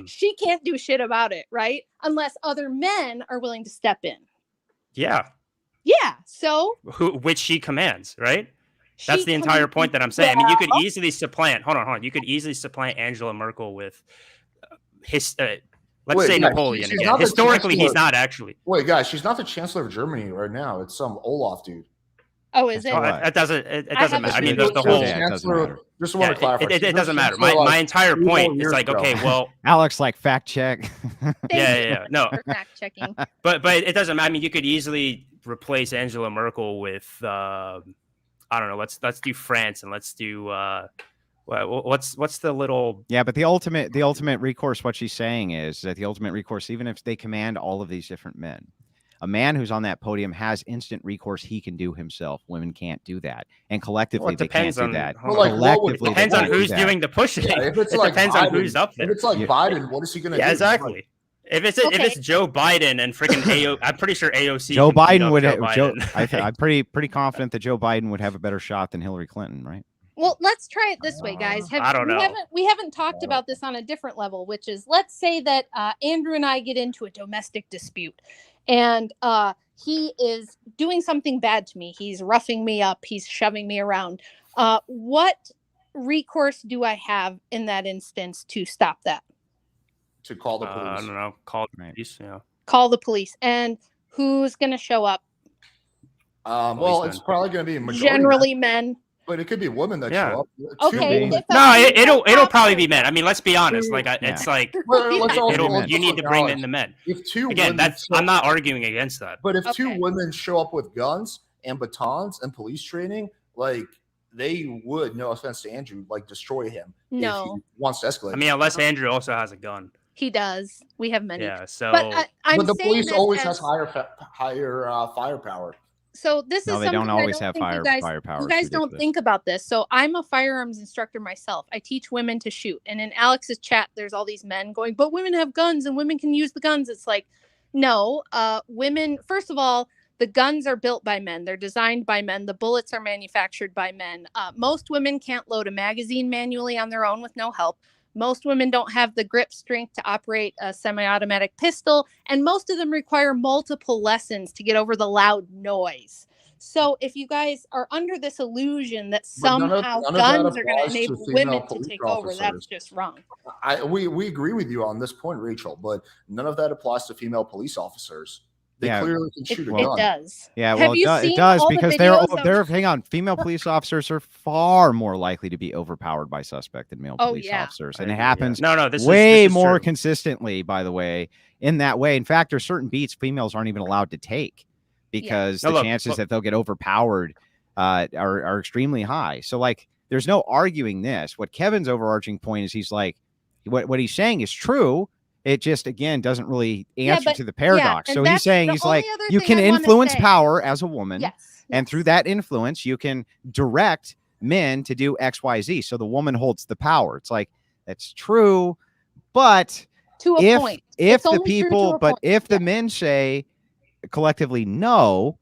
she can't do shit about it, right? Unless other men are willing to step in. Yeah, Yeah, so which she commands, right? That's she the entire commands- point that I'm saying. I mean, you could Well- easily supplant. Hold on. You could easily supplant Angela Merkel with let's Wait, say yeah, Napoleon she's again. not the Historically, he's chancellor. not actually. Wait, guys, she's not the Chancellor of Germany right now. It's some Olaf dude. Oh, is it? Oh, Oh, it doesn't. It I doesn't haven't matter. I mean, seen the it. whole. Yeah, it doesn't matter. Just want to clarify. It doesn't matter. My entire few more point is years like, ago. okay, well, Alex, fact check. Thank yeah, you yeah. No, for fact checking. but it doesn't matter. I mean, you could easily replace Angela Merkel with I don't know. Let's do France and let's do what's the little Yeah, but the ultimate recourse, what she's saying is that the ultimate recourse, even if they command all of these different men, a man who's on that podium has instant recourse he can do himself. Women can't do that. And collectively, Well, it they can't depends do on- that. hold on. Well, like, what would- Collectively, it they depends on can't do who's that. doing the pushing. Yeah, if it's it like depends Biden, on who's up there. If it's like Yeah. Biden, what is he going to do? Yeah, exactly. If it's Joe Biden and freaking I'm pretty sure AOC. Joe can beat Biden up would Joe have. Biden. I'm pretty confident that Joe Biden would have a better shot than Hillary Clinton, right? Well, let's try it this way, guys. I don't know. We haven't talked about this on a different level, which is let's say that Andrew and I get into a domestic dispute, and he is doing something bad to me. He's roughing me up. He's shoving me around. What recourse do I have in that instance to stop that? To call the I police. don't know. Call the Right. police. Yeah. Call the police. And who's going to show up? Well, it's Policemen. probably going to be a majority, Generally men. but it could be women that Yeah. show up. Okay. be. If a No, female it'll probably be officer- men. I mean, let's be honest. Like, Yeah. it's like Well, let's also- it'll, men. you need to bring in the men. If two Again, women that's show- I'm not arguing against that. But if two Okay. women show up with guns and batons and police training, like they would, no offense to Andrew, like destroy him No. if he wants to escalate. I mean, unless Andrew also has a gun. He does. We have many. Yeah. So But I'm but the saying police this always as- has higher firepower. So this No, is they something don't I always don't have think firepower. You It's guys don't ridiculous. think about this. So I'm a firearms instructor myself. I teach women to shoot. And in Alex's chat, there's all these men going, but women have guns and women can use the guns. It's like, no, women, first of all, the guns are built by men. They're designed by men. The bullets are manufactured by men. Most women can't load a magazine manually on their own with no help. Most women don't have the grip strength to operate a semi-automatic pistol. And most of them require multiple lessons to get over the loud noise. So if you guys are under this illusion that But none of somehow that guns are going applies to to enable female women to police take over, that's officers. just wrong. We agree with you on this point, Rachel, but none of that applies to female police officers. They Yeah. clearly can shoot a It gun. does. Yeah, Have well, you it seen does all the because videos of- they're hang on. Female police officers are far more likely to be overpowered by suspect than male Oh, police yeah. officers, I and it agree, yeah. happens No, this way is more true. consistently. By the way, in that way, in fact, there's certain beats females aren't even allowed to take because No, the look, chances that they'll get overpowered are extremely high. So, like, there's no arguing this. What Kevin's overarching point is, he's like, what he's saying is true. It just, again, doesn't really answer but- to the paradox. and so he's that's saying, the he's like, only other you thing can I wanna influence say. power as a woman. Yes. And through that influence, you can direct men to do X, Y, Z. So the woman holds the power. It's like, that's true. But to a if point. if It's the only true to people, a but point. if the Yeah. men say collectively no,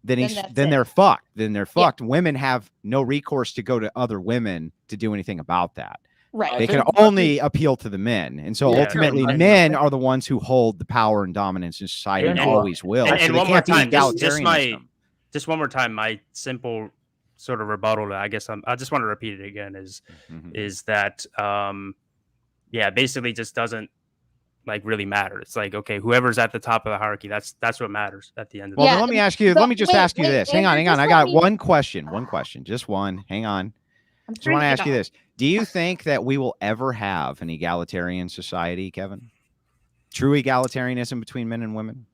then Then he's that's then it. they're fucked. Then they're Yeah. fucked. Women have no recourse to go to other women to do anything about that. Right. I They can think- only appeal to the men. And so Yeah, ultimately I- men are the ones who hold the power and dominance in society and And- always will. And, So and they one more can't be time, egalitarianism. just one more time, my simple sort of rebuttal to, I guess I just want to repeat it again, Mhm. is that yeah, basically just doesn't like really matter. It's like, okay, whoever's at the top of the hierarchy, that's what matters at the end of the Well, day. then Yeah, let me ask you. but Let me just wait, ask you wait, this. Hang on, Andrew, hang on. just I let got me- one question. One question. Just one. Hang on. I'm Just want to turning it ask you off. this. Do you think that we will ever have an egalitarian society, Kevin? True egalitarianism between men and women?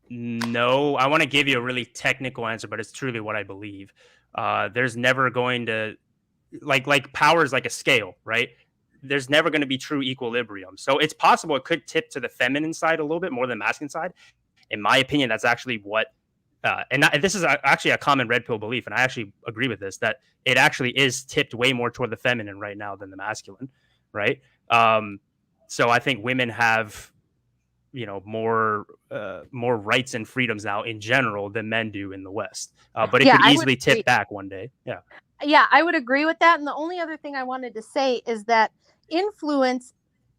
No, I want to give you a really technical answer, but it's truly what I believe. There's never going to like power is like a scale, right? There's never going to be true equilibrium. So it's possible it could tip to the feminine side a little bit more than masculine side. In my opinion, that's actually what, and this is actually a common red pill belief, and I actually agree with this, that it actually is tipped way more toward the feminine right now than the masculine, right? So I think women have, more rights and freedoms now in general than men do in the West. But it Yeah, could I would easily agree. tip back one day. Yeah. Yeah, I would agree with that. And the only other thing I wanted to say is that influence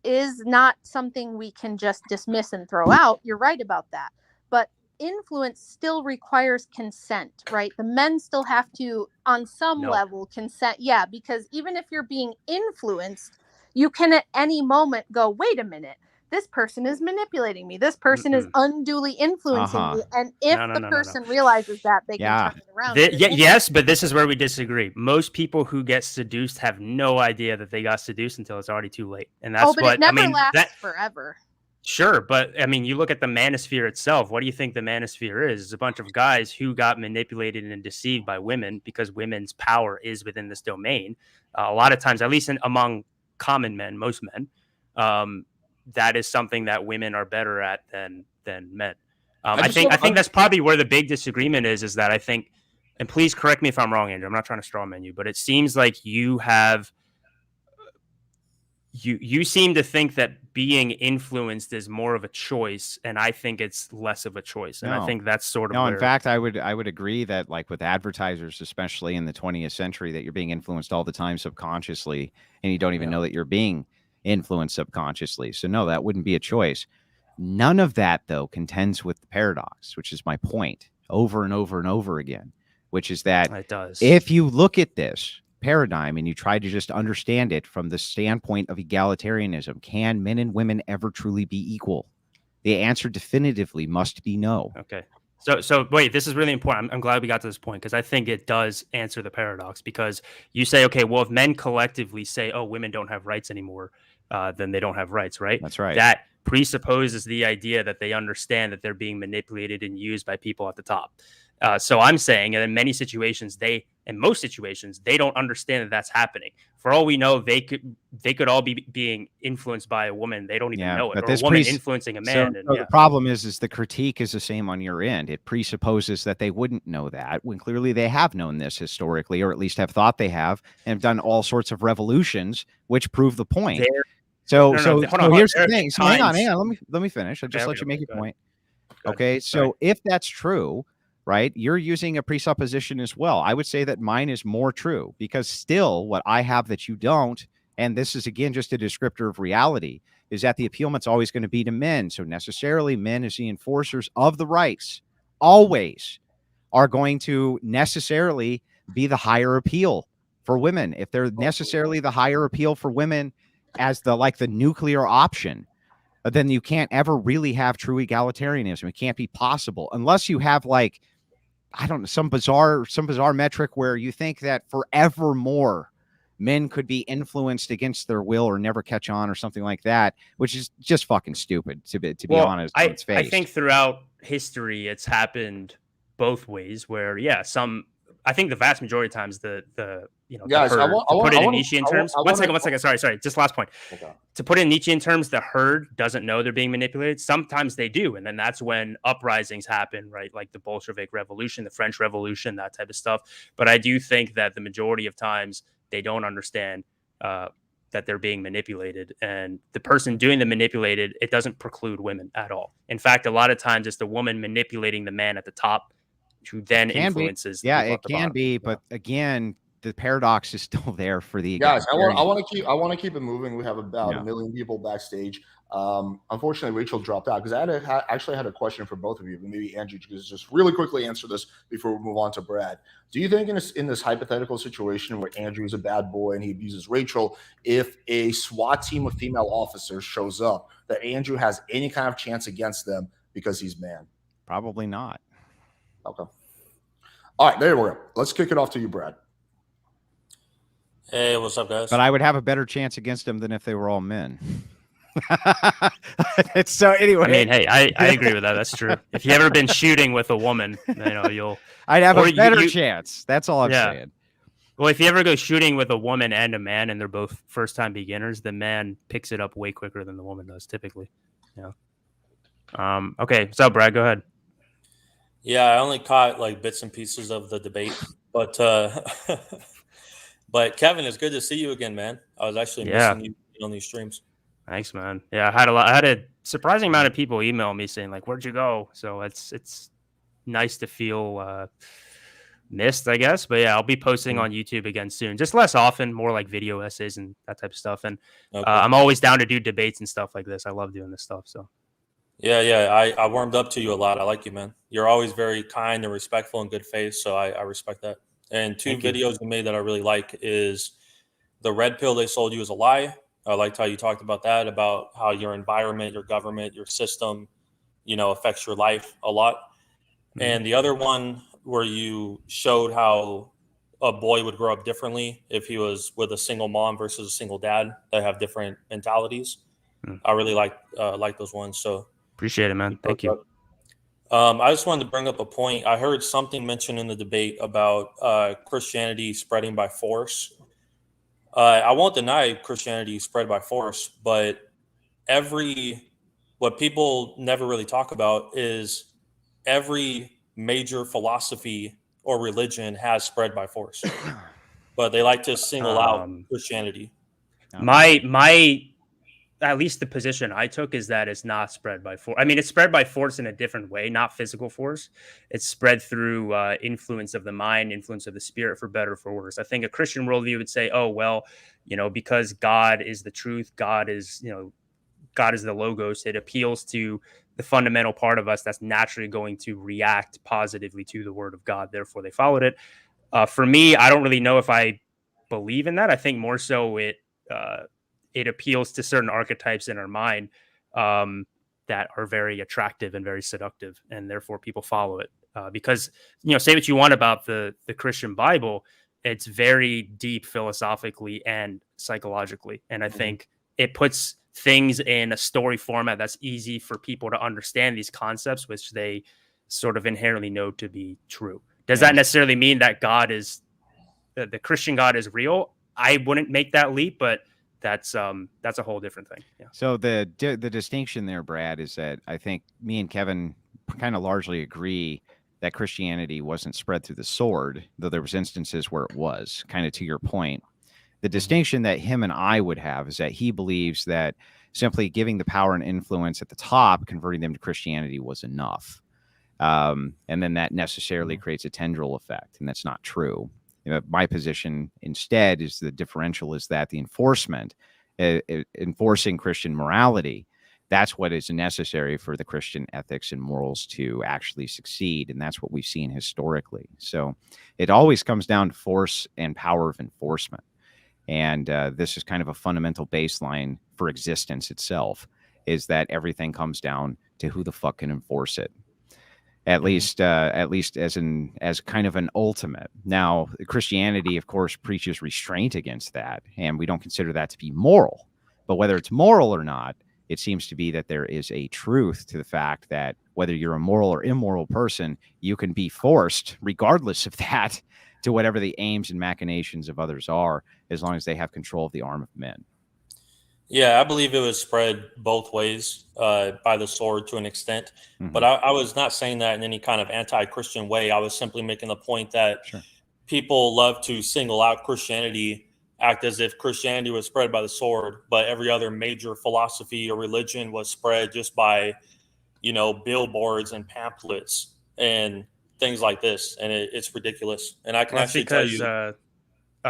is not something we can just dismiss and throw out. You're right about that. But influence still requires consent, right? The men still have to, on some No. level, consent. Yeah, because even if you're being influenced, you can at any moment go, wait a minute, this person is manipulating me. This person is unduly influencing me. And if No, the no. person realizes that, they can turn it around. Yes, but this is where we disagree. Most people who get seduced have no idea that they got seduced until it's already too late. And that's but what it never I mean. lasts forever. Sure, but I mean, you look at the manosphere itself. What do you think the manosphere is? It's a bunch of guys who got manipulated and deceived by women because women's power is within this domain. A lot of times, at least among common men, most men, that is something that women are better at than men. I think that's probably where the big disagreement is that I think, and please correct me if I'm wrong, Andrew, I'm not trying to strawman you, but it seems like you have, you seem to think that being influenced is more of a choice, and I think it's less of a choice. And I think that's sort of no. In fact, I would agree that, like with advertisers, especially in the 20th century, that you're being influenced all the time subconsciously, and you don't even know that you're being influenced subconsciously. So no, that wouldn't be a choice. None of that, though, contends with the paradox, which is my point over and over and over again. which is that It does. if you look at this paradigm and you try to just understand it from the standpoint of egalitarianism, can men and women ever truly be equal? The answer definitively must be no. Okay. So wait, this is really important. I'm glad we got to this point because I think it does answer the paradox, because you say, okay, well, if men collectively say, oh, women don't have rights anymore, then they don't have rights, right? That's right. That presupposes the idea that they understand that they're being manipulated and used by people at the top. So I'm saying, and in many situations, in most situations, they don't understand that that's happening. For all we know, they could all be being influenced by a woman. They don't even know it, or a woman influencing a man. So the problem is the critique is the same on your end. It presupposes that they wouldn't know that, when clearly they have known this historically, or at least have thought they have, and have done all sorts of revolutions which prove the point. So here's the thing. So hang on. Let me finish. I'll just let you make your point. Okay. So if that's true, right, you're using a presupposition as well. I would say that mine is more true, because still what I have that you don't, and this is again just a descriptor of reality, is that the appealment's always going to be to men. So necessarily men, as the enforcers of the rights, always are going to necessarily be the higher appeal for women. If they're necessarily the higher appeal for women as the nuclear option, then you can't ever really have true egalitarianism. It can't be possible unless you have some bizarre metric where you think that forevermore men could be influenced against their will or never catch on or something like that, which is just fucking stupid to be honest. I think throughout history it's happened both ways, where I think the vast majority of times guys, to put it in Nietzschean terms. One second. Sorry. Just last point. Okay. To put it in Nietzschean terms, the herd doesn't know they're being manipulated. Sometimes they do, and then that's when uprisings happen, right? Like the Bolshevik Revolution, the French Revolution, that type of stuff. But I do think that the majority of times they don't understand that they're being manipulated, and the person doing the manipulated, it doesn't preclude women at all. In fact, a lot of times it's the woman manipulating the man at the top, who then influences. It can be, but again, the paradox is still there for the guys. I want to keep it moving. We have about 1 million people backstage. Unfortunately, Rachel dropped out because I actually had a question for both of you, but maybe Andrew could just really quickly answer this before we move on to Brad. Do you think in this hypothetical situation where Andrew is a bad boy and he abuses Rachel, if a SWAT team of female officers shows up, that Andrew has any kind of chance against them because he's man? Probably not. Okay. All right, there we go. Let's kick it off to you, Brad. Hey, what's up, guys? But I would have a better chance against them than if they were all men. So anyway, I mean, hey, I agree with that. That's true. If you ever been shooting with a woman, I'd have a better chance. That's all I'm saying. Well, if you ever go shooting with a woman and a man, and they're both first-time beginners, the man picks it up way quicker than the woman does, typically. Yeah. Okay. So, Brad, go ahead. Yeah, I only caught bits and pieces of the debate, but but Kevin, it's good to see you again, man. I was actually missing you on these streams. Thanks, man. Yeah, I had a surprising amount of people email me saying where'd you go? So it's nice to feel missed, I guess. But yeah, I'll be posting on YouTube again soon, just less often, more like video essays and that type of stuff. And I'm always down to do debates and stuff like this. I love doing this stuff. So. Yeah. I warmed up to you a lot. I like you, man. You're always very kind and respectful and good faith. So I respect that. And two videos you made that I really like is the red pill they sold you is a lie. I liked how you talked about that, about how your environment, your government, your system, affects your life a lot. Mm-hmm. And the other one where you showed how a boy would grow up differently if he was with a single mom versus a single dad that have different mentalities. Mm-hmm. I really like those ones. So. Appreciate it, man. Thank you. I just wanted to bring up a point. I heard something mentioned in the debate about Christianity spreading by force. I won't deny Christianity spread by force, but what people never really talk about is every major philosophy or religion has spread by force, but they like to single out Christianity. My at least the position I took is that it's not spread by force. I mean, it's spread by force in a different way, not physical force. It's spread through influence of the mind, influence of the spirit, for better or for worse. I think a Christian worldview would say, oh, well, because God is the truth. God is God is the logos. It appeals to the fundamental part of us that's naturally going to react positively to the word of God. Therefore, they followed it. For me, I don't really know if I believe in that. I think more so it appeals to certain archetypes in our mind that are very attractive and very seductive, and therefore people follow it. Because, say what you want about the Christian Bible, it's very deep philosophically and psychologically. And I think it puts things in a story format that's easy for people to understand these concepts, which they sort of inherently know to be true. Does that necessarily mean that God is the Christian God is real? I wouldn't make that leap, but that's a whole different thing. Yeah. So the distinction there, Brad, is that I think me and Kevin kind of largely agree that Christianity wasn't spread through the sword, though there was instances where it was, kind of to your point. The distinction that him and I would have is that he believes that simply giving the power and influence at the top, converting them to Christianity, was enough. And then that necessarily creates a tendril effect, and that's not true. My position instead is the differential is that the enforcing Christian morality, that's what is necessary for the Christian ethics and morals to actually succeed. And that's what we've seen historically. So it always comes down to force and power of enforcement. And this is kind of a fundamental baseline for existence itself, is that everything comes down to who the fuck can enforce it. At least as kind of an ultimate. Now, Christianity, of course, preaches restraint against that, and we don't consider that to be moral. But whether it's moral or not, it seems to be that there is a truth to the fact that whether you're a moral or immoral person, you can be forced, regardless of that, to whatever the aims and machinations of others are, as long as they have control of the arm of men. Yeah, I believe it was spread both ways by the sword to an extent. But I was not saying that in any kind of anti-Christian way. I was simply making the point that people love to single out Christianity, act as if Christianity was spread by the sword, but every other major philosophy or religion was spread just by, billboards and pamphlets and things like this. And it's ridiculous. And I can actually tell you. Oh,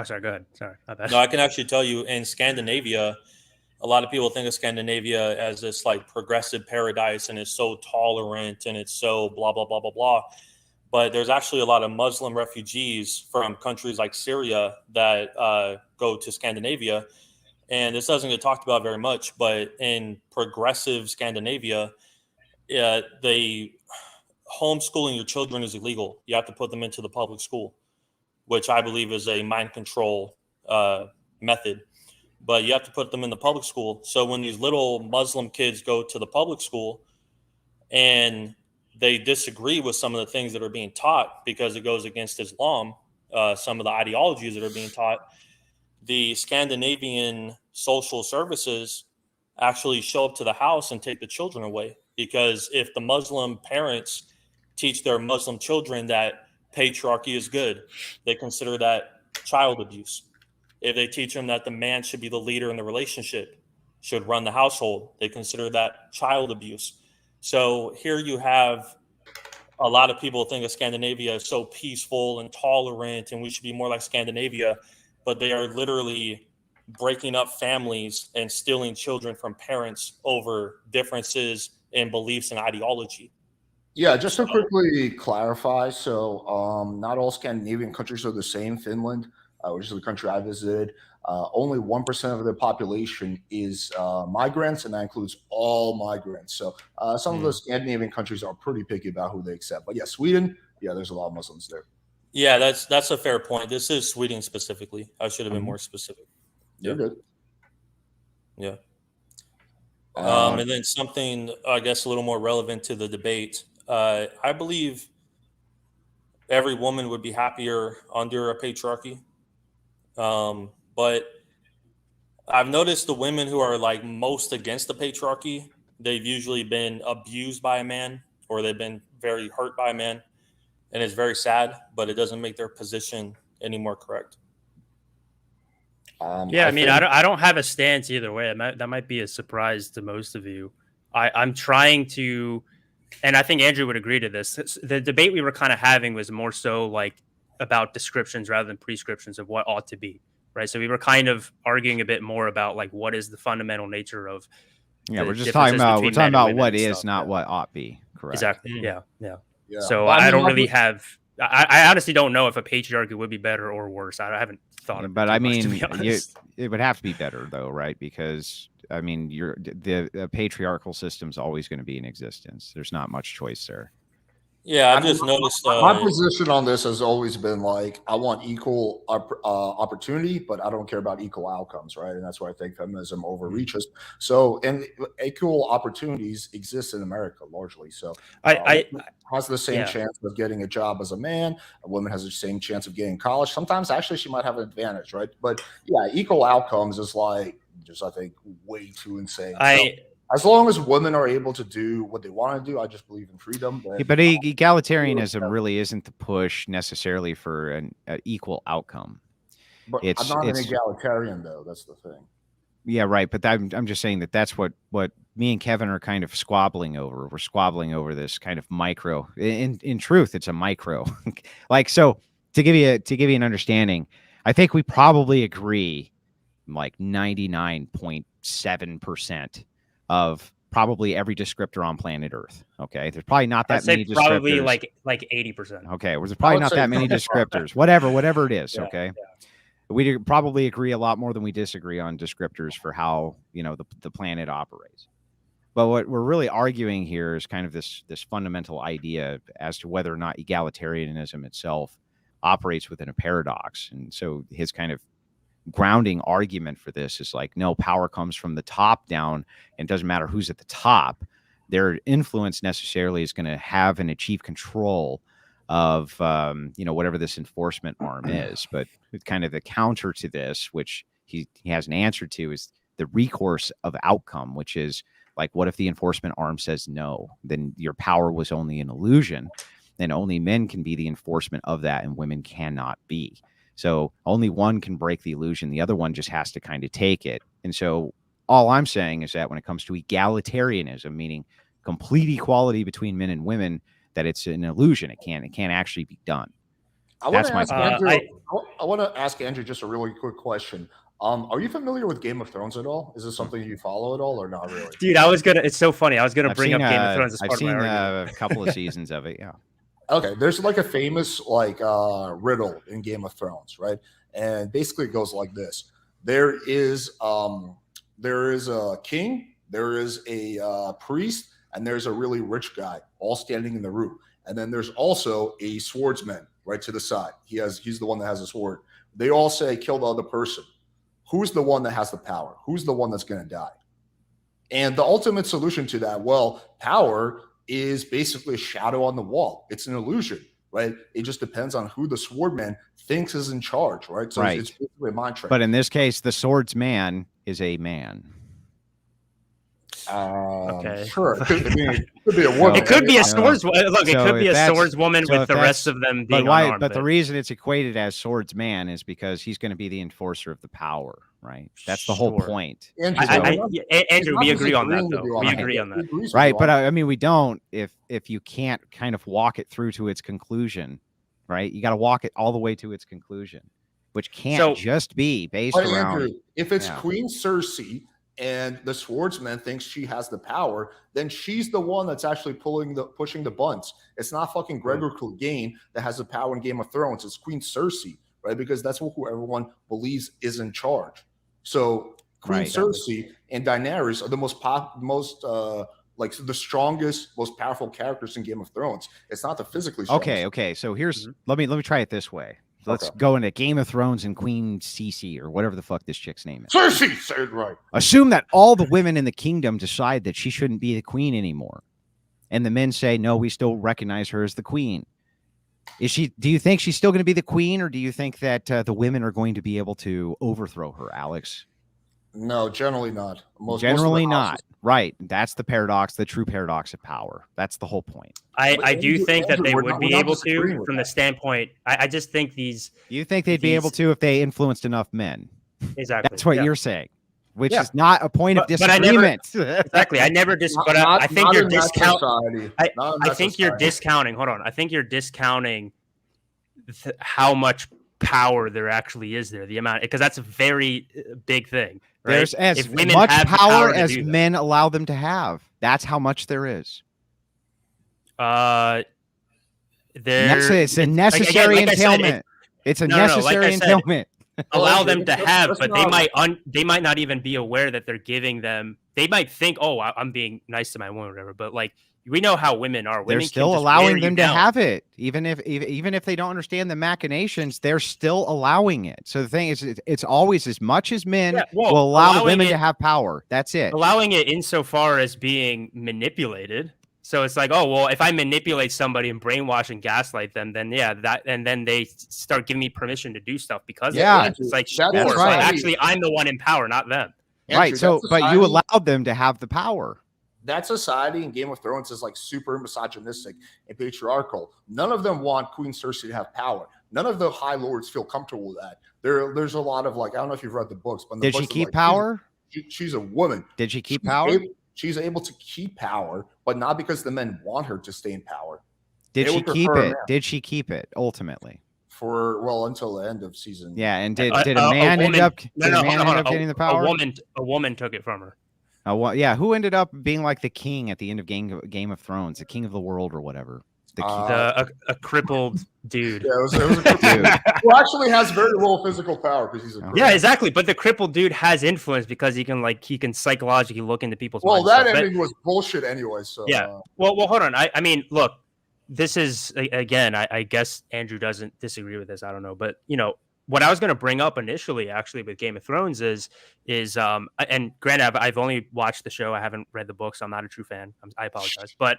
sorry. Go ahead. Sorry. No, I can actually tell you in Scandinavia, a lot of people think of Scandinavia as this like progressive paradise and it's so tolerant and it's so blah, blah, blah, blah, blah. But there's actually a lot of Muslim refugees from countries like Syria that go to Scandinavia. And this doesn't get talked about very much, but in progressive Scandinavia, homeschooling your children is illegal. You have to put them into the public school, which I believe is a mind control method. But you have to put them in the public school. So when these little Muslim kids go to the public school and they disagree with some of the things that are being taught because it goes against Islam, some of the ideologies that are being taught, the Scandinavian social services actually show up to the house and take the children away. Because if the Muslim parents teach their Muslim children that patriarchy is good, they consider that child abuse. If they teach them that the man should be the leader in the relationship, should run the household, they consider that child abuse. So here you have a lot of people think of Scandinavia as so peaceful and tolerant, and we should be more like Scandinavia, but they are literally breaking up families and stealing children from parents over differences in beliefs and ideology. Yeah, just to quickly clarify, so not all Scandinavian countries are the same. Finland, which is the country I visited, only 1% of their population is migrants, and that includes all migrants. So some of the Scandinavian countries are pretty picky about who they accept. But yeah, Sweden, there's a lot of Muslims there. Yeah, that's a fair point. This is Sweden specifically. I should have been more specific. You're good. Yeah. And then something, I guess, a little more relevant to the debate. I believe every woman would be happier under a patriarchy. But I've noticed the women who are like most against the patriarchy, they've usually been abused by a man or they've been very hurt by a man. And it's very sad, but it doesn't make their position any more correct. I don't have a stance either way. That might be a surprise to most of you. I'm trying to, and I think Andrew would agree to this. The debate we were kind of having was more so like about descriptions rather than prescriptions of what ought to be, right? So we were kind of arguing a bit more about like what is the fundamental nature of Yeah, the we're just talking differences about between men and women what and is, stuff, not yeah. what ought be. Correct. Exactly. Mm. Yeah. Yeah. So Well, I mean, don't really have. I honestly don't know if a patriarchy would be better or worse. I haven't thought of it But too I much, to mean, be honest. it would have to be better though, right? Because I mean, the patriarchal system's always going to be in existence. There's not much choice there. Yeah, I've I mean, just noticed. my position on this has always been like, I want equal opportunity, but I don't care about equal outcomes, right? And that's where I think feminism overreaches. So, and equal opportunities exist in America largely. So, I has the same yeah. chance of getting a job as a man. A woman has the same chance of getting college. Sometimes, actually, she might have an advantage, right? But yeah, equal outcomes is like just, I think, way too insane. So, as long as women are able to do what they want to do, I just believe in freedom. But egalitarianism really isn't the push necessarily for an equal outcome. But I'm not an egalitarian, though. That's the thing. Yeah, right. But I'm just saying that's what me and Kevin are kind of squabbling over. We're squabbling over this kind of micro. In truth, it's a micro. Like, so to give you an understanding, I think we probably agree like 99.7% of probably every descriptor on planet Earth. Okay, there's probably not that many descriptors. Probably like 80%. Okay, there's probably not that many descriptors. Whatever it is. Yeah, okay. Yeah. We probably agree a lot more than we disagree on descriptors for how the planet operates. But what we're really arguing here is kind of this fundamental idea as to whether or not egalitarianism itself operates within a paradox. And so his kind of grounding argument for this is like, no, power comes from the top down, and it doesn't matter who's at the top. Their influence necessarily is going to have and achieve control of whatever this enforcement arm is. But kind of the counter to this, which he has an answer to, is the recourse of outcome, which is like, what if the enforcement arm says no? Then your power was only an illusion, and only men can be the enforcement of that, and women cannot be. So only one can break the illusion. The other one just has to kind of take it. And so all I'm saying is that when it comes to egalitarianism, meaning complete equality between men and women, that it's an illusion. It can't actually be done. That's my point. I want to ask Andrew just a really quick question. Are you familiar with Game of Thrones at all? Is this something you follow at all, or not really? Dude, it's so funny. I was gonna bring up Game of Thrones as part of my argument. I've seen a couple of seasons of it. Yeah. Okay, there's like a famous riddle in Game of Thrones, right? And basically it goes like this: there is a king, there is a priest, and there's a really rich guy, all standing in the room. And then there's also a swordsman right to the side. He's the one that has a sword. They all say, kill the other person. Who's the one that has the power? Who's the one that's going to die? And the ultimate solution to that, well, power is basically a shadow on the wall. It's an illusion, right? It just depends on who the swordman thinks is in charge, right? So it's basically a mind trick. But in this case, the swordsman is a man. Okay, sure. It could be a woman. It could be a swordswoman. Look, it could be a swordswoman with the rest of them being unarmed. But the reason it's equated as swordsman is because he's going to be the enforcer of the power, right? That's the whole point. Andrew, we agree on that, though. We agree on that. Right, but I mean, we don't if you can't kind of walk it through to its conclusion, right? You got to walk it all the way to its conclusion, which can't just be based around. Andrew, if it's Queen Cersei and the swordsman thinks she has the power, then she's the one that's actually pushing the buttons. It's not fucking Gregor Clegane that has the power in Game of Thrones. It's Queen Cersei, right? Because that's who everyone believes is in charge. So Queen Cersei and Daenerys are the most like the strongest, most powerful characters in Game of Thrones. It's not the physically strongest. Okay. So here's let me try it this way. Let's go into Game of Thrones and Queen Cersei, or whatever the fuck this chick's name is. Cersei, say it right. Assume that all the women in the kingdom decide that she shouldn't be the queen anymore. And the men say, no, we still recognize her as the queen. Do you think she's still going to be the queen, or do you think that the women are going to be able to overthrow her, Alex? No, generally not. Generally not. Right. That's the paradox, the true paradox of power. That's the whole point. I do think that they would be able to, from the standpoint. I just think these. You think they'd be able to if they influenced enough men? Exactly. That's what you're saying, which is not a point of disagreement. Exactly. I never but I think you're discounting. I think you're discounting. Hold on. I think you're discounting how much power there actually is there. The amount, because that's a very big thing. Right? There's as If women much have the power to as do that. men allow them to have. That's how much there is. It's a necessary entailment. It's a necessary entailment. Allow them to have, that's but not- they might not even be aware that they're giving them. They might think, "Oh, I'm being nice to my woman," or whatever. But like we know how women are. Women They're can still just allowing wear you them to down. have it, even if they don't understand the machinations. They're still allowing it. So the thing is, it's always as much as men will allow women to have power. That's it. Allowing it insofar as being manipulated. So it's like, oh well, if I manipulate somebody and brainwash and gaslight them, then and then they start giving me permission to do stuff because of it. It's like, sure, that's so right. actually I'm the one in power, not them. Right. So, but you allowed them to have the power. That society in Game of Thrones is like super misogynistic and patriarchal. None of them want Queen Cersei to have power. None of the High Lords feel comfortable with that. There's a lot of like, I don't know if you've read the books, but did she keep power? She's a woman. Did she keep power? She's able to keep power, but not because the men want her to stay in power. Did she keep it? Did she keep it ultimately? Until the end of season. Yeah, and did a man end up getting the power? A woman took it from her. Yeah, who ended up being like the king at the end of Game of Thrones, the king of the world or whatever? A crippled dude. Yeah, it was a crippled dude. Who actually has very little physical power because he's a yeah, exactly. But the crippled dude has influence because he can psychologically look into people's minds. Well, that ending was bullshit anyway. So yeah. Well, hold on. I mean, look, this is again. I guess Andrew doesn't disagree with this. I don't know, but what I was going to bring up initially, actually, with Game of Thrones is and granted, I've only watched the show. I haven't read the books. So I'm not a true fan. I apologize. But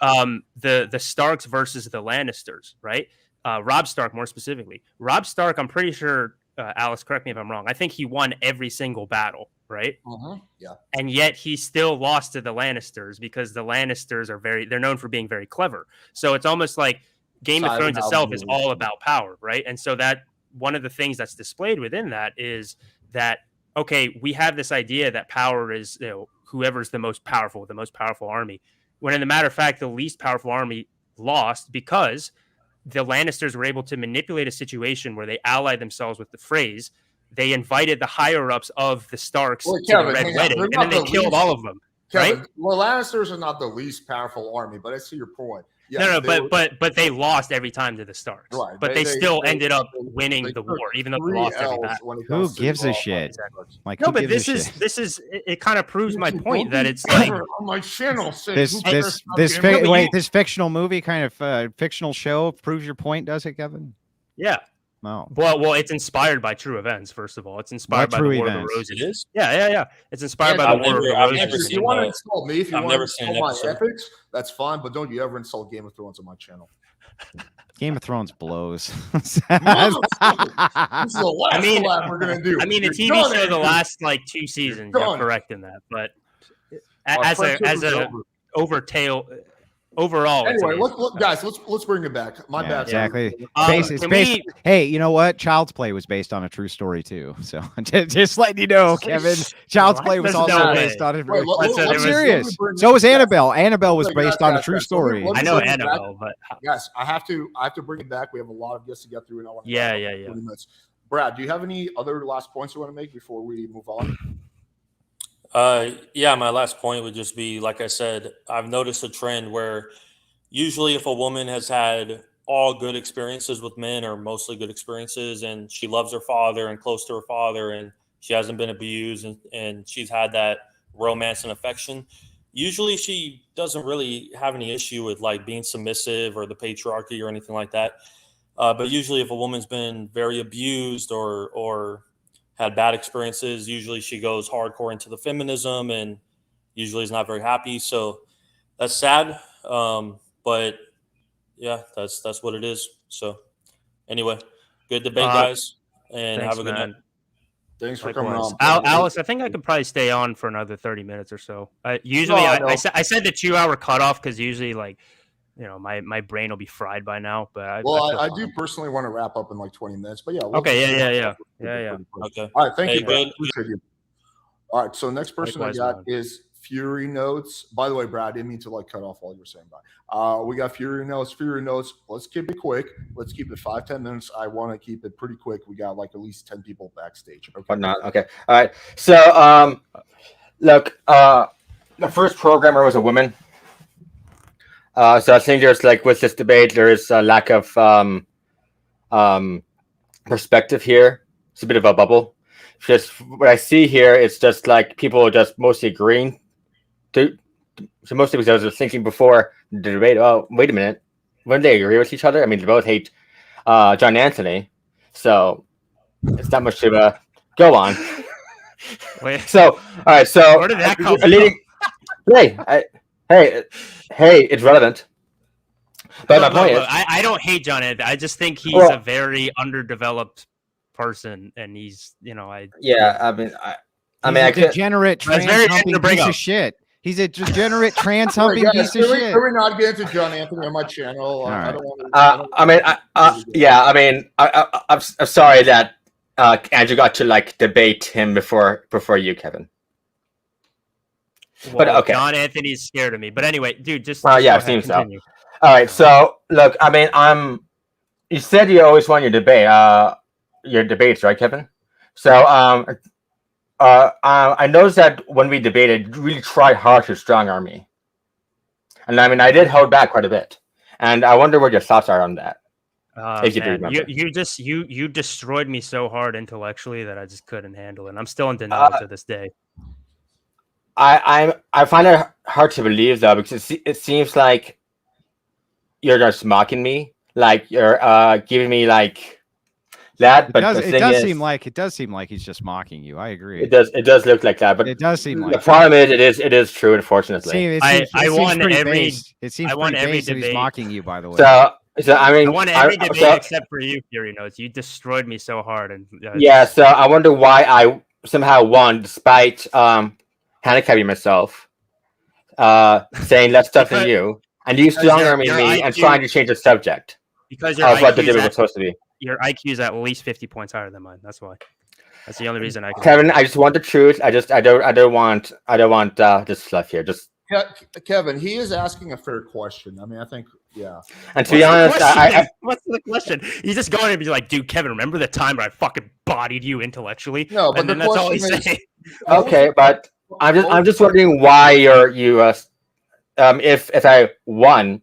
the Starks versus the Lannisters, right? Robb Stark, more specifically. Robb Stark, I'm pretty sure, Alice, correct me if I'm wrong. I think he won every single battle, right? Yeah. And yet he still lost to the Lannisters because the Lannisters they're known for being very clever. So it's almost like Game of Thrones itself is all about power, right? And so that one of the things that's displayed within that is that, okay, we have this idea that power is, whoever's the most powerful army. When in the matter of fact, the least powerful army lost because the Lannisters were able to manipulate a situation where they allied themselves with the Freys. They invited the higher ups of the Starks to the Red Wedding, and then they killed all of them. Kevin, right? Well, Lannisters are not the least powerful army, but I see your point. Yeah, but they lost every time to the Starks. Right. But they still ended up winning the war, even though they lost every battle. Who gives a shit? Exactly. Like, no, but this is it kind of proves my point that it's like on my channel. This fictional movie kind of fictional show proves your point, does it, Kevin? Yeah. Oh. Well, it's inspired by true events. First of all, it's inspired by the War of the Roses. It is. Yeah. It's inspired by the War of the Roses. If you want to insult me, if you want to insult my epics, that's fine. But don't you ever insult Game of Thrones on my channel. Game of Thrones blows. This is the last collab we're gonna do. I mean, the TV show the last like 2 seasons. You're correct in that, but as a overall. Anyway, let's bring it back. My bad. Exactly. Hey, you know what? Child's Play was based on a true story too. So just letting you know, Kevin. Child's Play was also based on it. I'm serious. So was Annabelle. Annabelle was based on a true story. I know Annabelle, but yes, I have to bring it back. We have a lot of guests to get through, and I want to 20 minutes. Brad, do you have any other last points you want to make before we move on? Yeah, my last point would just be, like I said, I've noticed a trend where usually if a woman has had all good experiences with men or mostly good experiences and she loves her father and close to her father and she hasn't been abused and she's had that romance and affection, usually she doesn't really have any issue with like being submissive or the patriarchy or anything like that. But usually if a woman's been very abused or had bad experiences, usually she goes hardcore into the feminism and usually is not very happy. So that's sad. But yeah, that's what it is. So anyway, good debate, guys, and thanks, have a good night. Thanks for coming on. Alice, I think I could probably stay on for another 30 minutes or so. I said the 2-hour cutoff because usually like, my brain will be fried by now. But I do personally want to wrap up in like 20 minutes. But yeah. Yeah. Okay. All right. Thank you. Good. Appreciate you. All right. So next person I got is Fury Notes. By the way, Brad, I didn't mean to cut off all you were saying. We got Fury Notes. Fury Notes. Let's keep it quick. Let's keep it 5-10 minutes. I want to keep it pretty quick. We got at least 10 people backstage. Okay. Whatnot. Okay. All right. So, look, the first programmer was a woman. So I think there's with this debate, there is a lack of perspective here. It's a bit of a bubble. Just what I see here, it's just people are just mostly agreeing to. So mostly because I was thinking before the debate, oh, wait a minute, wouldn't they agree with each other? I mean, they both hate John Anthony, so it's not much to go on. Wait. So, all right. So, where did that come from? Hey, it's relevant. But my point is, I don't hate John Anthony. I just think he's a very underdeveloped person, and he's, I mean, a degenerate trans humping piece of shit. He's a degenerate trans humping piece of shit. Can we not get into John Anthony on my channel? Right. I don't want to. I'm sorry that Andrew got to debate him before you, Kevin. Well, but okay, John Anthony's scared of me. But anyway, dude, just yeah, it seems so. All right, so look, I mean, you said you always want your debates, right, Kevin? So I noticed that when we debated, you really tried hard to strong arm me, and I mean, I did hold back quite a bit, and I wonder what your thoughts are on that. If you do remember, you destroyed me so hard intellectually that I just couldn't handle it. And I'm still in denial to this day. I find it hard to believe though, because it seems like you're just mocking me, you're giving me that. But it does seem like he's just mocking you. I agree. It does look like that, but it does seem like the problem is it is true, unfortunately. I won every debate. He's mocking you, by the way. So I mean, I won every debate except for you, Fury Notes. You destroyed me so hard, and so I wonder why I somehow won despite handicapping myself, saying less stuff than you, and you strong arming me and trying to change the subject because what the debate was supposed to be. Your IQ is at least 50 points higher than mine. That's why. That's the only reason I can. Kevin, I just want the truth. I don't want this stuff here. Just Kevin, he is asking a fair question. I mean, I think, yeah. And to be honest, what's the question? He's just going to be like, dude, Kevin, remember the time where I fucking bodied you intellectually? No, but and then that's all he's saying. Okay, but I'm just wondering why if I won,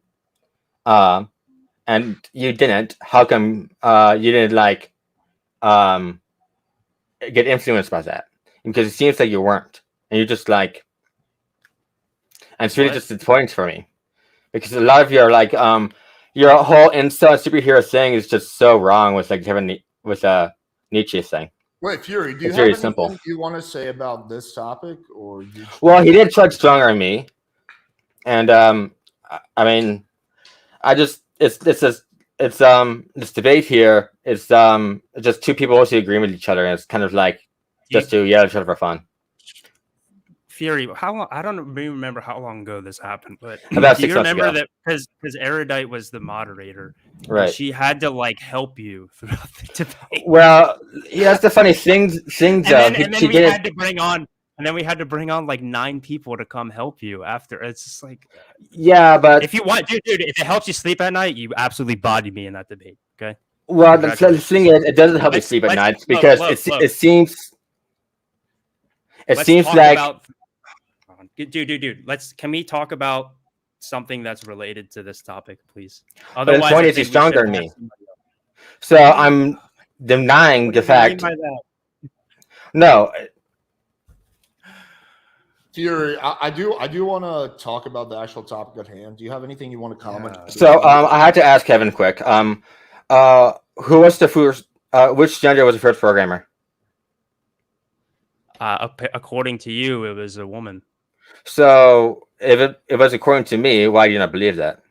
and you didn't, how come you didn't get influenced by that? Because it seems like you weren't, and you're just and it's really just disappointing for me, because a lot of your your whole incel superhero thing is just so wrong with Nietzsche thing. Wait, Fury, do you have anything you want to say about this topic, or? Well, he did try to strong arm me, and I mean, it's this debate here. It's just two people mostly agreeing with each other, and it's kind of just to yell at each other for fun. Fury, how long? I don't remember how long ago this happened, but about 6 months ago. Do you remember that because Erudite was the moderator, right? She had to help you throughout the debate. Well, yeah, that's the funny thing. And then we had to bring on. And then we had to bring on 9 people to come help you after. It's just yeah, but if you want, dude, if it helps you sleep at night, you absolutely bodied me in that debate. Okay. Well, the thing is, it doesn't help you sleep at night because it seems like. Dude. Can we talk about something that's related to this topic, please? Otherwise, the point is, you're stronger than me. So I'm denying the fact. No. Fury, I do want to talk about the actual topic at hand. Do you have anything you want to comment? So I had to ask Kevin quick. Who was the first? Which gender was the first programmer? According to you, it was a woman. So if it was according to me, why do you not believe that?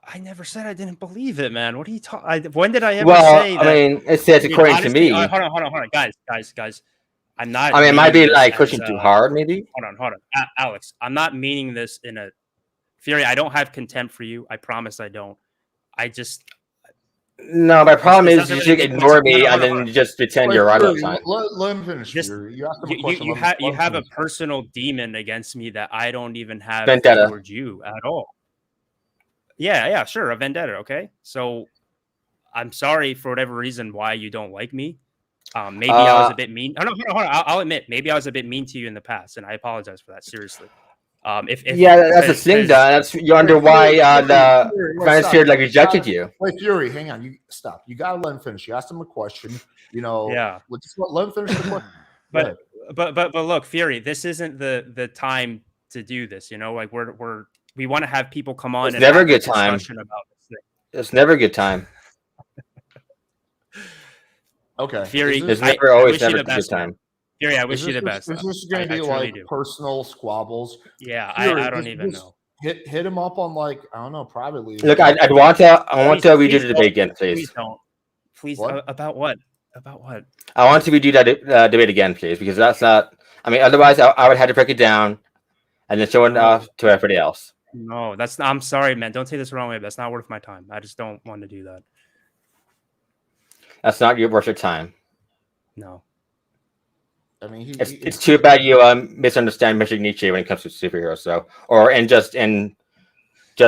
I never said I didn't believe it, man. What are you talking? When did I ever say that? I mean, it says according to me. Hold on, guys. I'm not. I mean, it might be pushing too hard, maybe. Hold on, Alex. I'm not meaning this in a Fury. I don't have contempt for you. I promise I don't. I just No, my problem It is doesn't you really should make much ignore sense. me No, and hold on, then hold on. just pretend Wait, you're right all the Fury, time. let him finish. Just Fury. You asked him a question. you let him have a finish. personal demon against me that I don't even have Vendetta. towards you at all. Yeah, sure, a vendetta. Okay, so I'm sorry for whatever reason why you don't like me. Maybe I was a bit mean. Oh, no, hold on. I'll admit, maybe I was a bit mean to you in the past, and I apologize for that. Seriously. If Yeah, that's the thing, Don. That's you wonder why the Sphere like rejected you. Wait, Fury, hang on. You stop. You gotta let him finish. You asked him a question. Yeah. Let's let him finish the question. But look, Fury, this isn't the time to do this. Like we want to have people come on. It's and never have a good time. discussion about this thing. It's never a good time. Okay. Fury, it's never always never a good time. Fury, I wish you the best. Is this going to be like personal squabbles? Yeah, Fury, I don't even know. Hit him up on I don't know, privately. Look, I want to redo the debate again, please. Please don't. Please, what? About what? About what? I want to redo that debate again, please, because that's not. I mean, otherwise, I would have to break it down and then show it off to everybody else. No, that's. I'm sorry, man. Don't take this the wrong way. That's not worth my time. I just don't want to do that. That's not worth your time. No. I mean, it's too bad you misunderstand Mr. Nietzsche when it comes to superheroes, so in just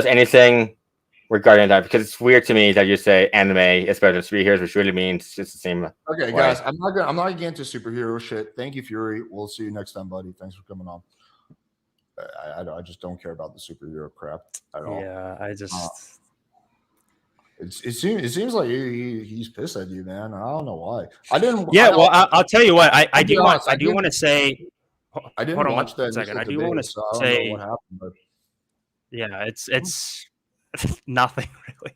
anything regarding that, because it's weird to me that you say anime is better than superheroes, which really means it's the same. Okay, guys, I'm not gonna get into superhero shit. Thank you, Fury. We'll see you next time, buddy. Thanks for coming on. I just don't care about the superhero crap at all. Yeah, I just. It seems like he's pissed at you, man. I don't know why. I didn't. Yeah, well, I'll tell you what. I do want to say. I didn't watch that. Second. I do want to say what happened, but yeah, it's nothing really.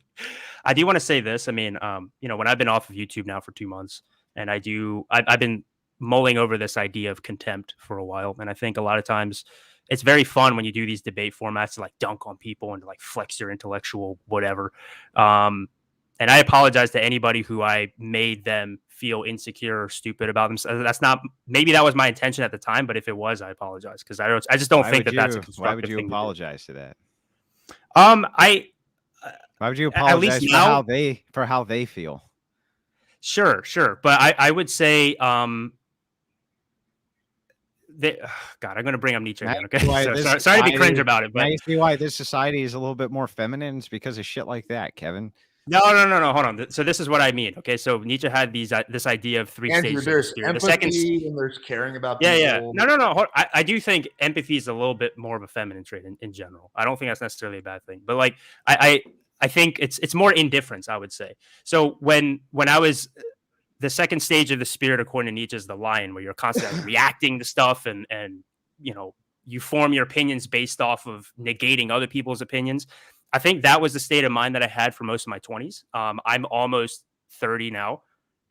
I do want to say this. I mean, when I've been off of YouTube now for 2 months, and I've been mulling over this idea of contempt for a while, and I think a lot of times it's very fun when you do these debate formats to like dunk on people and to like flex your intellectual whatever. And I apologize to anybody who I made them feel insecure or stupid about themselves. That's not, maybe that was my intention at the time, but if it was, I apologize, because I just don't think that's a constructive thing. Why would you apologize to that? Why would you apologize for how they feel? Sure. But I would say, God, I'm going to bring up Nietzsche again. Okay, sorry to be cringe about it, but now you see why this society is a little bit more feminine. It's because of shit like that, Kevin. No. Hold on. So this is what I mean. Okay, so Nietzsche had this idea of three stages. There's empathy and there's caring about people. Yeah. No. I do think empathy is a little bit more of a feminine trait in general. I don't think that's necessarily a bad thing, but like I think it's more indifference, I would say. So when I was the second stage of the spirit, according to Nietzsche, is the lion, where you're constantly reacting to stuff and you form your opinions based off of negating other people's opinions. I think that was the state of mind that I had for most of my 20s. I'm almost 30 now,